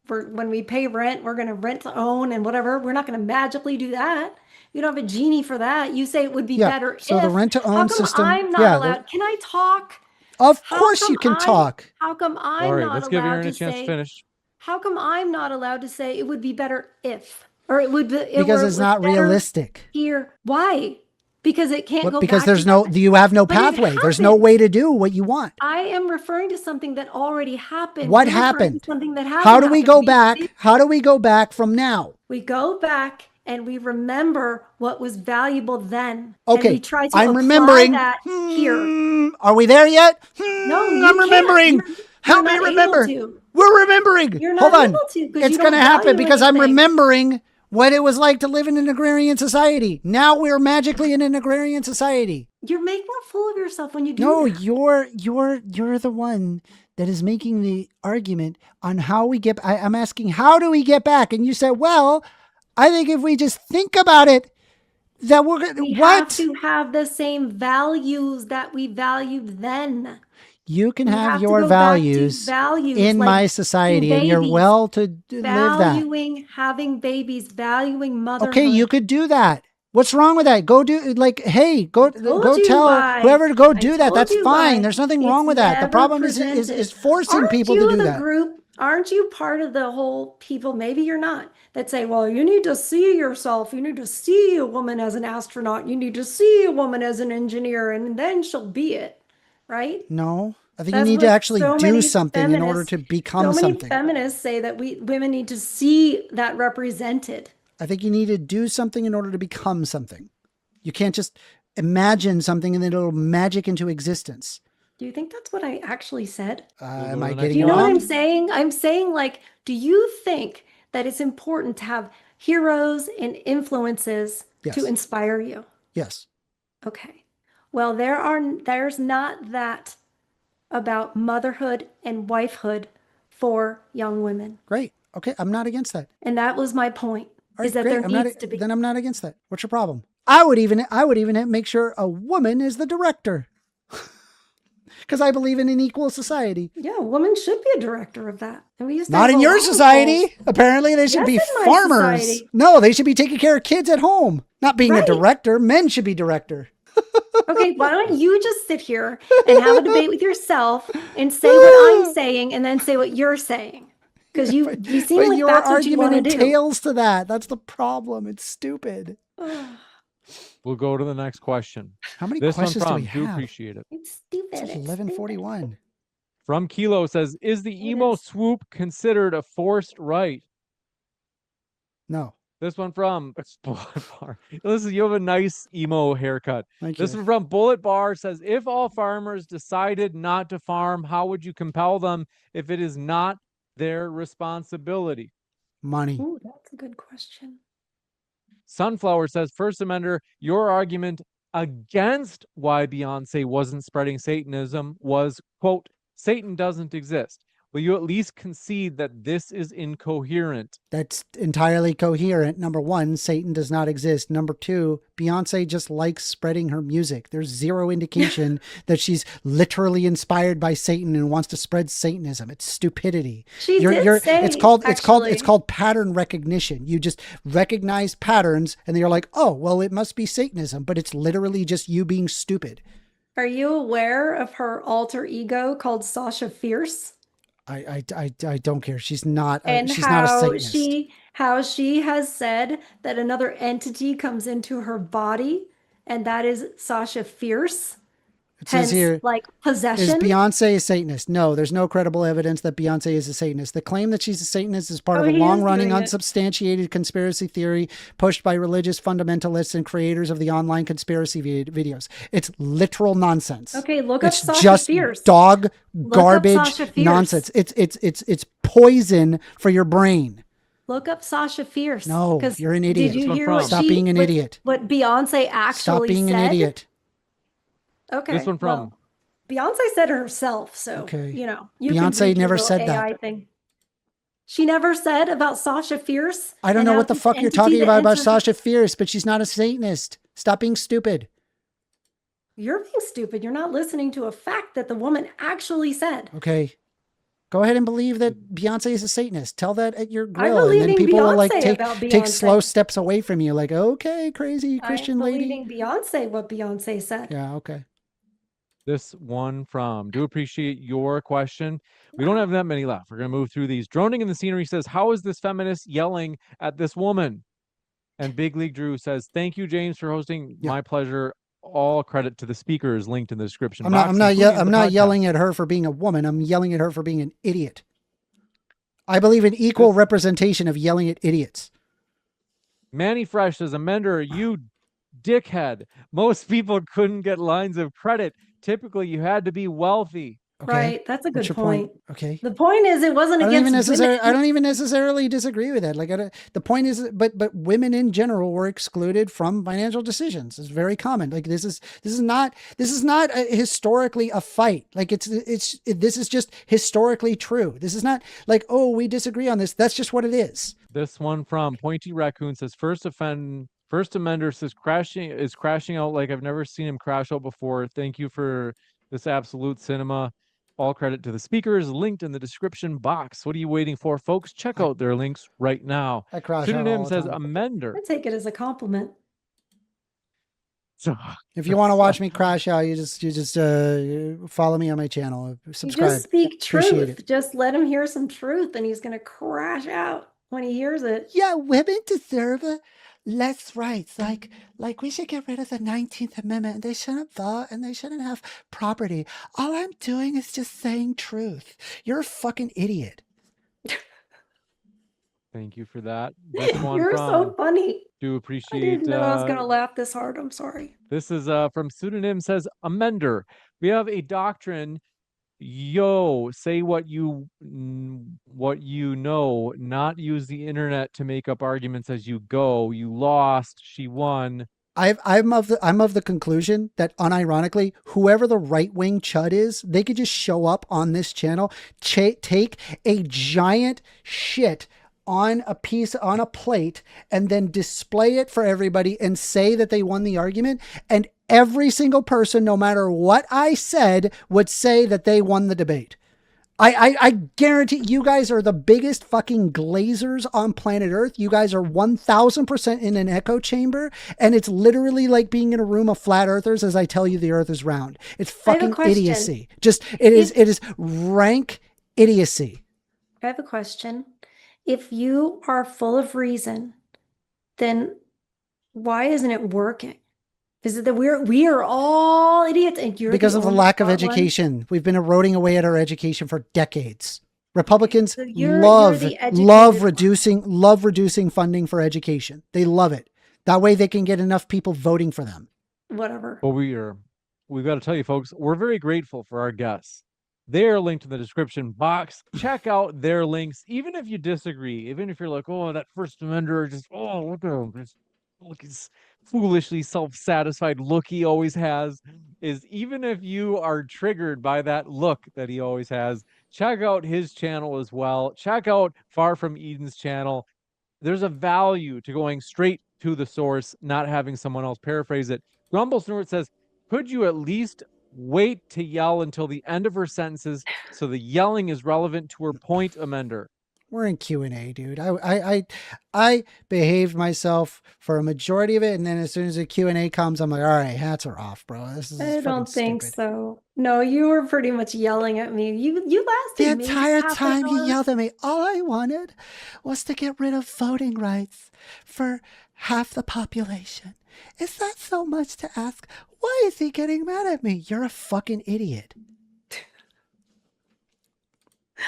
[SPEAKER 2] when we pay rent, we're going to rent to own and whatever. We're not going to magically do that. You don't have a genie for that. You say it would be better
[SPEAKER 1] so the rent to own system.
[SPEAKER 2] I'm not allowed? Can I talk?
[SPEAKER 1] Of course you can talk.
[SPEAKER 2] How come I'm
[SPEAKER 3] All right,
[SPEAKER 2] not
[SPEAKER 3] let's give
[SPEAKER 2] allowed
[SPEAKER 3] Aaron
[SPEAKER 2] to
[SPEAKER 3] a chance
[SPEAKER 2] say?
[SPEAKER 3] to finish.
[SPEAKER 2] How come I'm not allowed to say it would be better if, or it would be
[SPEAKER 1] because it's not realistic
[SPEAKER 2] here? Why? Because it can't go
[SPEAKER 1] because
[SPEAKER 2] back
[SPEAKER 1] there's
[SPEAKER 2] to that.
[SPEAKER 1] you have no
[SPEAKER 2] But it
[SPEAKER 1] pathway. There's no way to do what you want.
[SPEAKER 2] I am referring to something that already happened.
[SPEAKER 1] What
[SPEAKER 2] You're referring to
[SPEAKER 1] happened?
[SPEAKER 2] Something that happened.
[SPEAKER 1] How do we go back? How do we go back from now?
[SPEAKER 2] We go back and we remember what was valuable then.
[SPEAKER 1] Okay,
[SPEAKER 2] and we try to
[SPEAKER 1] I'm
[SPEAKER 2] apply
[SPEAKER 1] remembering
[SPEAKER 2] that here.
[SPEAKER 1] Are we there yet?
[SPEAKER 2] No,
[SPEAKER 1] I'm remembering. Help me remember. We're remembering.
[SPEAKER 2] You're not
[SPEAKER 1] Hold on.
[SPEAKER 2] able to, 'cause
[SPEAKER 1] It's
[SPEAKER 2] you
[SPEAKER 1] going to
[SPEAKER 2] don't
[SPEAKER 1] happen
[SPEAKER 2] value
[SPEAKER 1] because I'm
[SPEAKER 2] anything.
[SPEAKER 1] remembering what it was like to live in an agrarian society. Now we're magically in an agrarian society.
[SPEAKER 2] You're making a fool of yourself when you do
[SPEAKER 1] No,
[SPEAKER 2] that.
[SPEAKER 1] you're the one that is making the argument on how we get. I'm asking, how do we get back? And you said, well, I think if we just think about it, that we're going to
[SPEAKER 2] We have to have the same values that we valued then.
[SPEAKER 1] You can
[SPEAKER 2] We
[SPEAKER 1] have
[SPEAKER 2] to
[SPEAKER 1] your
[SPEAKER 2] go back to
[SPEAKER 1] values
[SPEAKER 2] values
[SPEAKER 1] in
[SPEAKER 2] like
[SPEAKER 1] my society, and you're
[SPEAKER 2] babies,
[SPEAKER 1] well to live that.
[SPEAKER 2] valuing having babies, valuing motherhood.
[SPEAKER 1] Okay, you could do that. What's wrong with that? Go do like, hey, go tell whoever to go do that. That's fine. There's nothing wrong with that. The problem is forcing people to do that.
[SPEAKER 2] Aren't you part of the whole people? Maybe you're not. That say, well, you need to see yourself. You need to see a woman as an astronaut. You need to see a woman as an engineer, and then she'll be it, right?
[SPEAKER 1] No, I think you need to actually do something in order to become something.
[SPEAKER 2] So many feminists say that women need to see that represented.
[SPEAKER 1] I think you need to do something in order to become something. You can't just imagine something and then it'll magic into existence.
[SPEAKER 2] Do you think that's what I actually said?
[SPEAKER 1] Am I getting
[SPEAKER 2] you know
[SPEAKER 1] wrong?
[SPEAKER 2] what I'm saying? I'm saying, like, do you think that it's important to have heroes and influences to inspire you?
[SPEAKER 1] Yes.
[SPEAKER 2] Okay. Well, there's not that about motherhood and wifehood for young women.
[SPEAKER 1] Great. Okay. I'm not against that.
[SPEAKER 2] And that was my point.
[SPEAKER 1] Right,
[SPEAKER 2] is that there needs to be.
[SPEAKER 1] Then I'm not against that. What's your problem? I would even make sure a woman is the director. Because I believe in an equal society.
[SPEAKER 2] Yeah, a woman should be a director of that. And we used to
[SPEAKER 1] not in your society. Apparently, they should be farmers. Society. No, they should be taking care of kids at home. Not being a director. Men should be director.
[SPEAKER 2] Okay, why don't you just sit here and have a debate with yourself and say what I'm saying and then say what you're saying? Because you seem like that's what you want to do.
[SPEAKER 1] Your argument entails to that. That's the problem. It's stupid.
[SPEAKER 3] We'll go to the next question.
[SPEAKER 1] How many questions do we have?
[SPEAKER 3] Do appreciate it.
[SPEAKER 2] It's stupid.
[SPEAKER 1] It's 11:41.
[SPEAKER 3] From Kilo says, is the emo swoop considered a forced right?
[SPEAKER 1] No.
[SPEAKER 3] This one from listen, you have a nice emo haircut.
[SPEAKER 1] Thank
[SPEAKER 3] this
[SPEAKER 1] you.
[SPEAKER 3] one from Bullet Bar says, if all farmers decided not to farm, how would you compel them if it is not their responsibility?
[SPEAKER 1] Money.
[SPEAKER 2] Ooh, that's a good question.
[SPEAKER 3] Sunflower says, First Amender, your argument against why Beyonce wasn't spreading Satanism was, quote, Satan doesn't exist. Will you at least concede that this is incoherent?
[SPEAKER 1] That's entirely coherent. Number one, Satan does not exist. Number two, Beyonce just likes spreading her music. There's zero indication that she's literally inspired by Satan and wants to spread Satanism. It's stupidity. It's called pattern recognition. You just recognize patterns and then you're like, oh, well, it must be Satanism, but it's literally just you being stupid.
[SPEAKER 2] Are you aware of her alter ego called Sasha Fierce?
[SPEAKER 1] I don't care. She's not.
[SPEAKER 2] She's
[SPEAKER 1] not a Satanist.
[SPEAKER 2] How she has said that another entity comes into her body, and that is Sasha Fierce.
[SPEAKER 1] It says here,
[SPEAKER 2] like possession.
[SPEAKER 1] Is Beyonce a Satanist? No, there's no credible evidence that Beyonce is a Satanist. The claim that she's a Satanist is part of a long-running, unsubstantiated conspiracy theory pushed by religious fundamentalists and creators of the online conspiracy videos. It's literal nonsense.
[SPEAKER 2] Okay, look up Sasha
[SPEAKER 1] just
[SPEAKER 2] Fierce.
[SPEAKER 1] Dog garbage nonsense. It's poison for your brain.
[SPEAKER 2] Look up Sasha Fierce.
[SPEAKER 1] No, you're an idiot.
[SPEAKER 2] Did you hear
[SPEAKER 1] Stop being an idiot.
[SPEAKER 2] What Beyonce actually
[SPEAKER 1] Stop being
[SPEAKER 2] said?
[SPEAKER 1] an idiot.
[SPEAKER 2] Okay.
[SPEAKER 3] This one from
[SPEAKER 2] Beyonce said it herself, so
[SPEAKER 1] Beyonce never said that.
[SPEAKER 2] She never said about Sasha Fierce.
[SPEAKER 1] I don't know what the fuck you're talking about Sasha Fierce, but she's not a Satanist. Stop being stupid.
[SPEAKER 2] You're being stupid. You're not listening to a fact that the woman actually said.
[SPEAKER 1] Okay. Go ahead and believe that Beyonce is a Satanist. Tell that at your grill, and then people will like take slow steps away from you. Like, okay, crazy Christian lady.
[SPEAKER 2] I'm believing Beyonce what Beyonce said.
[SPEAKER 1] Yeah. Okay.
[SPEAKER 3] This one from, do appreciate your question. We don't have that many left. We're going to move through these. Droning in the Scenery says, how is this feminist yelling at this woman? And Big League Drew says, thank you, James, for hosting. My pleasure. All credit to the speakers linked in the description box.
[SPEAKER 1] I'm not yelling at her for being a woman. I'm yelling at her for being an idiot. I believe in equal representation of yelling at idiots.
[SPEAKER 3] Manny Fresh says, Amender, you dickhead. Most people couldn't get lines of credit. Typically, you had to be wealthy.
[SPEAKER 1] Okay.
[SPEAKER 2] Right. That's a good point.
[SPEAKER 1] Okay.
[SPEAKER 2] The point is, it wasn't against women.
[SPEAKER 1] I don't even necessarily disagree with that. Like, the point is, but women in general were excluded from financial decisions. It's very common. Like, this is not historically a fight. Like, this is just historically true. This is not like, oh, we disagree on this. That's just what it is.
[SPEAKER 3] This one from Pointy Raccoon says, First Amender says crashing out like I've never seen him crash out before. Thank you for this absolute cinema. All credit to the speakers linked in the description box. What are you waiting for, folks? Check out their links right now.
[SPEAKER 1] I crash out
[SPEAKER 3] Pseudonym
[SPEAKER 1] all the
[SPEAKER 3] says
[SPEAKER 1] time.
[SPEAKER 3] amender.
[SPEAKER 2] I take it as a compliment.
[SPEAKER 3] So
[SPEAKER 1] If you want to watch me crash out, you just follow me on my channel.
[SPEAKER 2] You
[SPEAKER 1] Subscribe.
[SPEAKER 2] just speak
[SPEAKER 1] Appreciate
[SPEAKER 2] truth.
[SPEAKER 1] it.
[SPEAKER 2] Just let him hear some truth and he's going to crash out when he hears it.
[SPEAKER 1] Yeah, women deserve less rights. Like we should get rid of the 19th Amendment. They shouldn't vote and they shouldn't have property. All I'm doing is just saying truth. You're a fucking idiot.
[SPEAKER 3] thank you for that. This one
[SPEAKER 2] You're so
[SPEAKER 3] from
[SPEAKER 2] funny.
[SPEAKER 3] do
[SPEAKER 2] I
[SPEAKER 3] appreciate
[SPEAKER 2] didn't know I was going to laugh this hard. I'm sorry.
[SPEAKER 3] this is from Pseudonym says amender. We have a doctrine. Yo, say what you know, not use the internet to make up arguments as you go. You lost, she won.
[SPEAKER 1] I'm of the conclusion that unironically, whoever the right wing chud is, they could just show up on this channel, take a giant shit on a plate, and then display it for everybody and say that they won the argument. And every single person, no matter what I said, would say that they won the debate. I guarantee you guys are the biggest fucking glazers on planet Earth. You guys are 1000% in an echo chamber, and it's literally like being in a room of flat earthers as I tell you the earth is round. It's fucking idiocy. It is rank idiocy.
[SPEAKER 2] I have a question. If you are full of reason, then why isn't it working? Is it that we are all idiots and you're
[SPEAKER 1] because of the lack of
[SPEAKER 2] smart one?
[SPEAKER 1] education? We've been eroding away at our education for decades. Republicans
[SPEAKER 2] So you're the
[SPEAKER 1] love
[SPEAKER 2] educated
[SPEAKER 1] reducing funding for education. They love it. That way they can get enough people voting for them.
[SPEAKER 2] Whatever.
[SPEAKER 3] Well, we've got to tell you, folks, we're very grateful for our guests. They are linked in the description box. Check out their links, even if you disagree, even if you're like, oh, that First Amender, just, oh, look at him. Look, his foolishly self-satisfied look he always has. Is even if you are triggered by that look that he always has, check out his channel as well. Check out Far From Eden's channel. There's a value to going straight to the source, not having someone else paraphrase it. Grumble Snort says, could you at least wait to yell until the end of her sentences so the yelling is relevant to her point, Amender?
[SPEAKER 1] We're in Q&A, dude. I behaved myself for a majority of it, and then as soon as the Q&A comes, I'm like, all right, hats are off, bro. This is
[SPEAKER 2] I don't think
[SPEAKER 1] stupid.
[SPEAKER 2] so. No, you were pretty much yelling at me. You lasted
[SPEAKER 1] The
[SPEAKER 2] maybe
[SPEAKER 1] entire
[SPEAKER 2] half an
[SPEAKER 1] time you
[SPEAKER 2] hour.
[SPEAKER 1] yelled at me, all I wanted was to get rid of voting rights for half the population. Is that so much to ask? Why is he getting mad at me? You're a fucking idiot.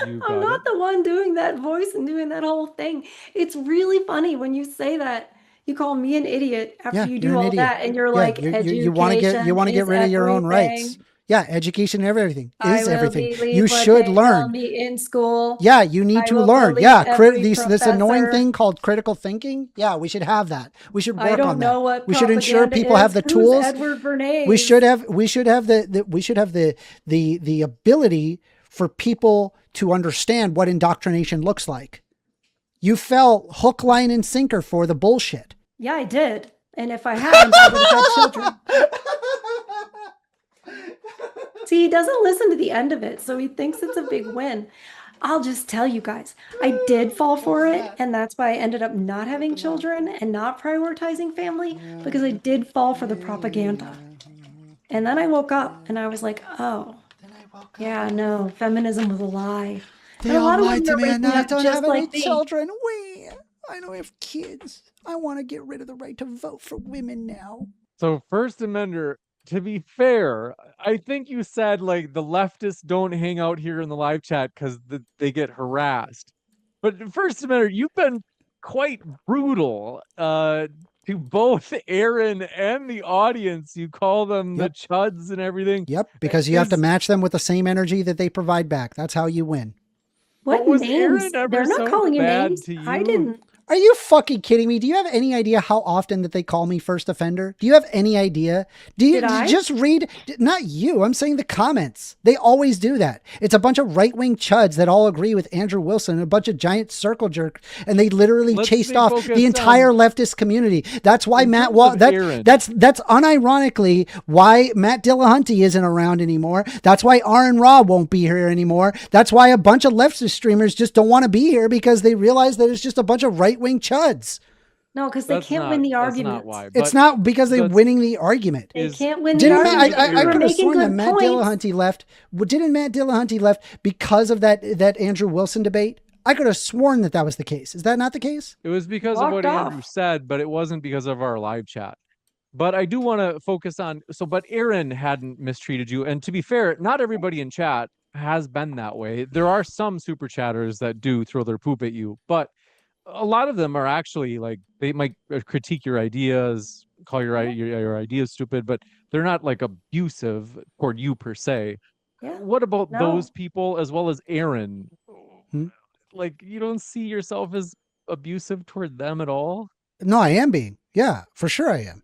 [SPEAKER 2] I'm not the one doing that voice and doing that whole thing. It's really funny when you say that. You call me an idiot after you do all that, and you're like,
[SPEAKER 1] you want to get rid of your own rights. Yeah, education and everything is everything. You should learn.
[SPEAKER 2] Me in school.
[SPEAKER 1] Yeah, you need to learn. Yeah, this annoying thing called critical thinking. Yeah, we should have that. We should work on that. We should ensure people have the tools. We should have the ability for people to understand what indoctrination looks like. You fell hook, line, and sinker for the bullshit.
[SPEAKER 2] Yeah, I did. And if I hadn't, I would have had children. See, he doesn't listen to the end of it, so he thinks it's a big win. I'll just tell you guys, I did fall for it, and that's why I ended up not having children and not prioritizing family, because I did fall for the propaganda. And then I woke up and I was like, oh, yeah, no, feminism was a lie.
[SPEAKER 1] They all lied to me, and now I don't have any children. I don't have kids. I want to get rid of the right to vote for women now.
[SPEAKER 3] So First Amender, to be fair, I think you said like the leftists don't hang out here in the live chat because they get harassed. But First Amender, you've been quite brutal to both Aaron and the audience. You call them the chuds and everything.
[SPEAKER 1] Yep, because you have to match them with the same energy that they provide back. That's how you win.
[SPEAKER 2] What names? They're not calling you names. I didn't.
[SPEAKER 1] Are you fucking kidding me? Do you have any idea how often that they call me first offender? Do you have any idea? Do you
[SPEAKER 2] Did I?
[SPEAKER 1] just read? Not you. I'm saying the comments. They always do that. It's a bunch of right-wing chuds that all agree with Andrew Wilson, a bunch of giant circle jerks, and they literally
[SPEAKER 3] Let's
[SPEAKER 1] chased
[SPEAKER 3] stay
[SPEAKER 1] off
[SPEAKER 3] focused
[SPEAKER 1] the entire
[SPEAKER 3] on-
[SPEAKER 1] leftist community. That's why
[SPEAKER 3] In
[SPEAKER 1] Matt
[SPEAKER 3] terms of Aaron.
[SPEAKER 1] that's unironically why Matt Dillahunty isn't around anymore. That's why Aaron Raw won't be here anymore. That's why a bunch of leftist streamers just don't want to be here because they realize that it's just a bunch of right-wing chuds.
[SPEAKER 2] No, because they
[SPEAKER 3] That's
[SPEAKER 2] can't
[SPEAKER 3] not-
[SPEAKER 2] win the
[SPEAKER 3] that's
[SPEAKER 2] argument.
[SPEAKER 3] not why.
[SPEAKER 1] It's
[SPEAKER 3] but
[SPEAKER 1] not because they're
[SPEAKER 3] that's-
[SPEAKER 1] winning the argument.
[SPEAKER 2] They
[SPEAKER 3] is-
[SPEAKER 2] can't win the
[SPEAKER 1] Didn't
[SPEAKER 2] argument.
[SPEAKER 1] Matt, I
[SPEAKER 2] They were
[SPEAKER 1] could have
[SPEAKER 2] making
[SPEAKER 1] sworn that
[SPEAKER 2] good
[SPEAKER 1] Matt
[SPEAKER 2] points.
[SPEAKER 1] Dillahunty left. Well, didn't Matt Dillahunty left because of that Andrew Wilson debate? I could have sworn that that was the case. Is that not the case?
[SPEAKER 3] It was because of
[SPEAKER 2] Walked
[SPEAKER 3] what
[SPEAKER 2] off.
[SPEAKER 3] Andrew said, but it wasn't because of our live chat. But I do want to focus on, but Aaron hadn't mistreated you. And to be fair, not everybody in chat has been that way. There are some super chatters that do throw their poop at you, but a lot of them are actually like, they might critique your ideas, call your ideas stupid, but they're not like abusive toward you per se.
[SPEAKER 2] Yeah.
[SPEAKER 3] What about
[SPEAKER 2] No.
[SPEAKER 3] those people as well as Aaron?
[SPEAKER 1] Hmm?
[SPEAKER 3] Like, you don't see yourself as abusive toward them at all?
[SPEAKER 1] No, I am being. Yeah, for sure I am.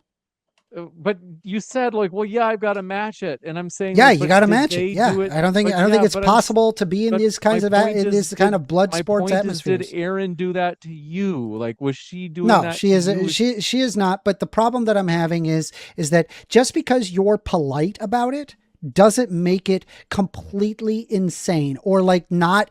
[SPEAKER 3] But you said like, well, yeah, I've got to match it, and I'm saying,
[SPEAKER 1] Yeah,
[SPEAKER 3] like,
[SPEAKER 1] you
[SPEAKER 3] but
[SPEAKER 1] got to
[SPEAKER 3] did
[SPEAKER 1] match
[SPEAKER 3] they
[SPEAKER 1] it. Yeah,
[SPEAKER 3] do it?
[SPEAKER 1] I don't think
[SPEAKER 3] But yeah,
[SPEAKER 1] it's
[SPEAKER 3] but
[SPEAKER 1] possible to be in
[SPEAKER 3] but
[SPEAKER 1] these kinds
[SPEAKER 3] my
[SPEAKER 1] of
[SPEAKER 3] point
[SPEAKER 1] in
[SPEAKER 3] is,
[SPEAKER 1] this kind of blood
[SPEAKER 3] my
[SPEAKER 1] sports
[SPEAKER 3] point is, did
[SPEAKER 1] atmospheres.
[SPEAKER 3] Aaron do that to you? Like, was she doing
[SPEAKER 1] No,
[SPEAKER 3] that?
[SPEAKER 1] she
[SPEAKER 3] to
[SPEAKER 1] is
[SPEAKER 3] you?
[SPEAKER 1] she is not. But the problem that I'm having is that just because you're polite about it doesn't make it completely insane or like not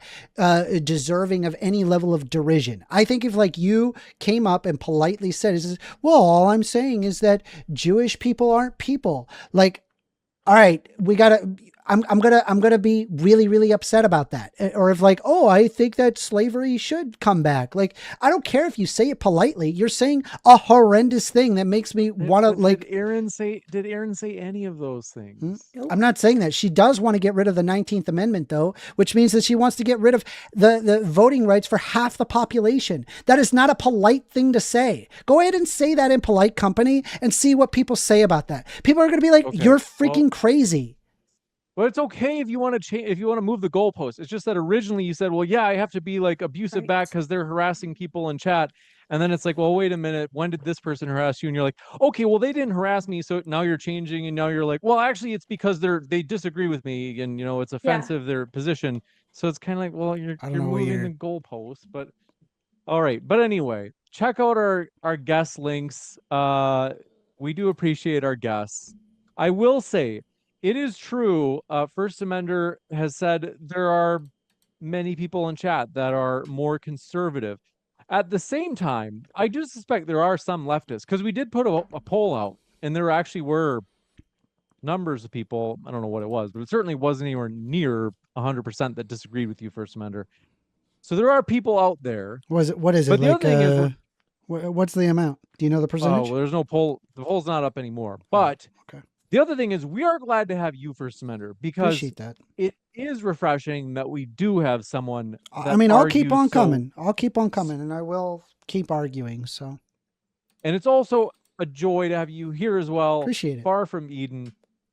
[SPEAKER 1] deserving of any level of derision. I think if like you came up and politely said, is, well, all I'm saying is that Jewish people aren't people. Like, all right, we gotta. I'm gonna be really, really upset about that. Or if like, oh, I think that slavery should come back. Like, I don't care if you say it politely. You're saying a horrendous thing that makes me want to
[SPEAKER 3] But
[SPEAKER 1] like.
[SPEAKER 3] Did Aaron say any of those things?
[SPEAKER 1] I'm not saying that. She does want to get rid of the 19th Amendment, though, which means that she wants to get rid of the voting rights for half the population. That is not a polite thing to say. Go ahead and say that in polite company and see what people say about that. People are going to be like,
[SPEAKER 3] Okay,
[SPEAKER 1] you're freaking crazy.
[SPEAKER 3] But it's okay if you want to change, if you want to move the goalpost. It's just that originally you said, well, yeah, I have to be like abusive back because they're harassing people in chat. And then it's like, well, wait a minute, when did this person harass you? And you're like, okay, well, they didn't harass me, so now you're changing, and now you're like, well, actually, it's because they disagree with me, and it's offensive, their position. So it's kind of like, well, you're moving the goalpost. But all right, but anyway, check out our guest links. We do appreciate our guests. I will say, it is true. First Amender has said there are many people in chat that are more conservative. At the same time, I do suspect there are some leftists, because we did put a poll out, and there actually were numbers of people. I don't know what it was, but it certainly wasn't anywhere near 100% that disagreed with you, First Amender. So there are people out there.
[SPEAKER 1] What is it?
[SPEAKER 3] But the
[SPEAKER 1] like,
[SPEAKER 3] other thing is,
[SPEAKER 1] what's the amount? Do you know the percentage?
[SPEAKER 3] well, there's no poll. The poll's not up anymore. But
[SPEAKER 1] okay.
[SPEAKER 3] The other thing is, we are glad to have you, First Amender, because
[SPEAKER 1] Appreciate that.
[SPEAKER 3] it is refreshing that we do have someone.
[SPEAKER 1] I mean, I'll keep on coming. I'll keep on coming, and I will keep arguing. So,
[SPEAKER 3] and it's also a joy to have you here as well.
[SPEAKER 1] Appreciate it.
[SPEAKER 3] Far from Eden.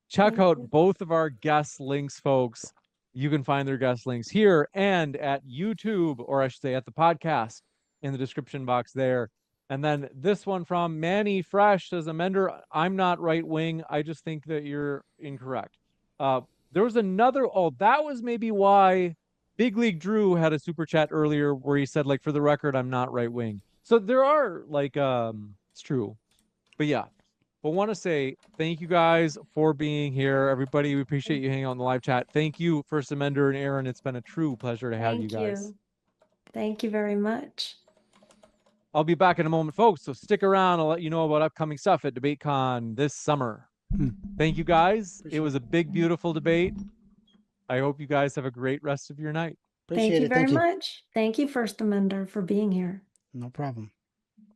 [SPEAKER 3] Check out both of our guest links, folks. You can find their guest links here and at YouTube, or I should say at the podcast in the description box there. And then this one from Manny Fresh says, Amender, I'm not right wing. I just think that you're incorrect. There was another, that was maybe why Big League Drew had a super chat earlier where he said, like, for the record, I'm not right wing. So there are like, it's true. But yeah, but want to say thank you guys for being here. Everybody, we appreciate you hanging out in the live chat. Thank you, First Amender and Aaron. It's been a true pleasure to have you guys.
[SPEAKER 2] Thank you very much.
[SPEAKER 3] I'll be back in a moment, folks, so stick around. I'll let you know about upcoming stuff at DebateCon this summer. Thank you, guys. It was a big, beautiful debate. I hope you guys have a great rest of your night.
[SPEAKER 2] Thank you very much. Thank you, First Amender, for being here.
[SPEAKER 1] No problem.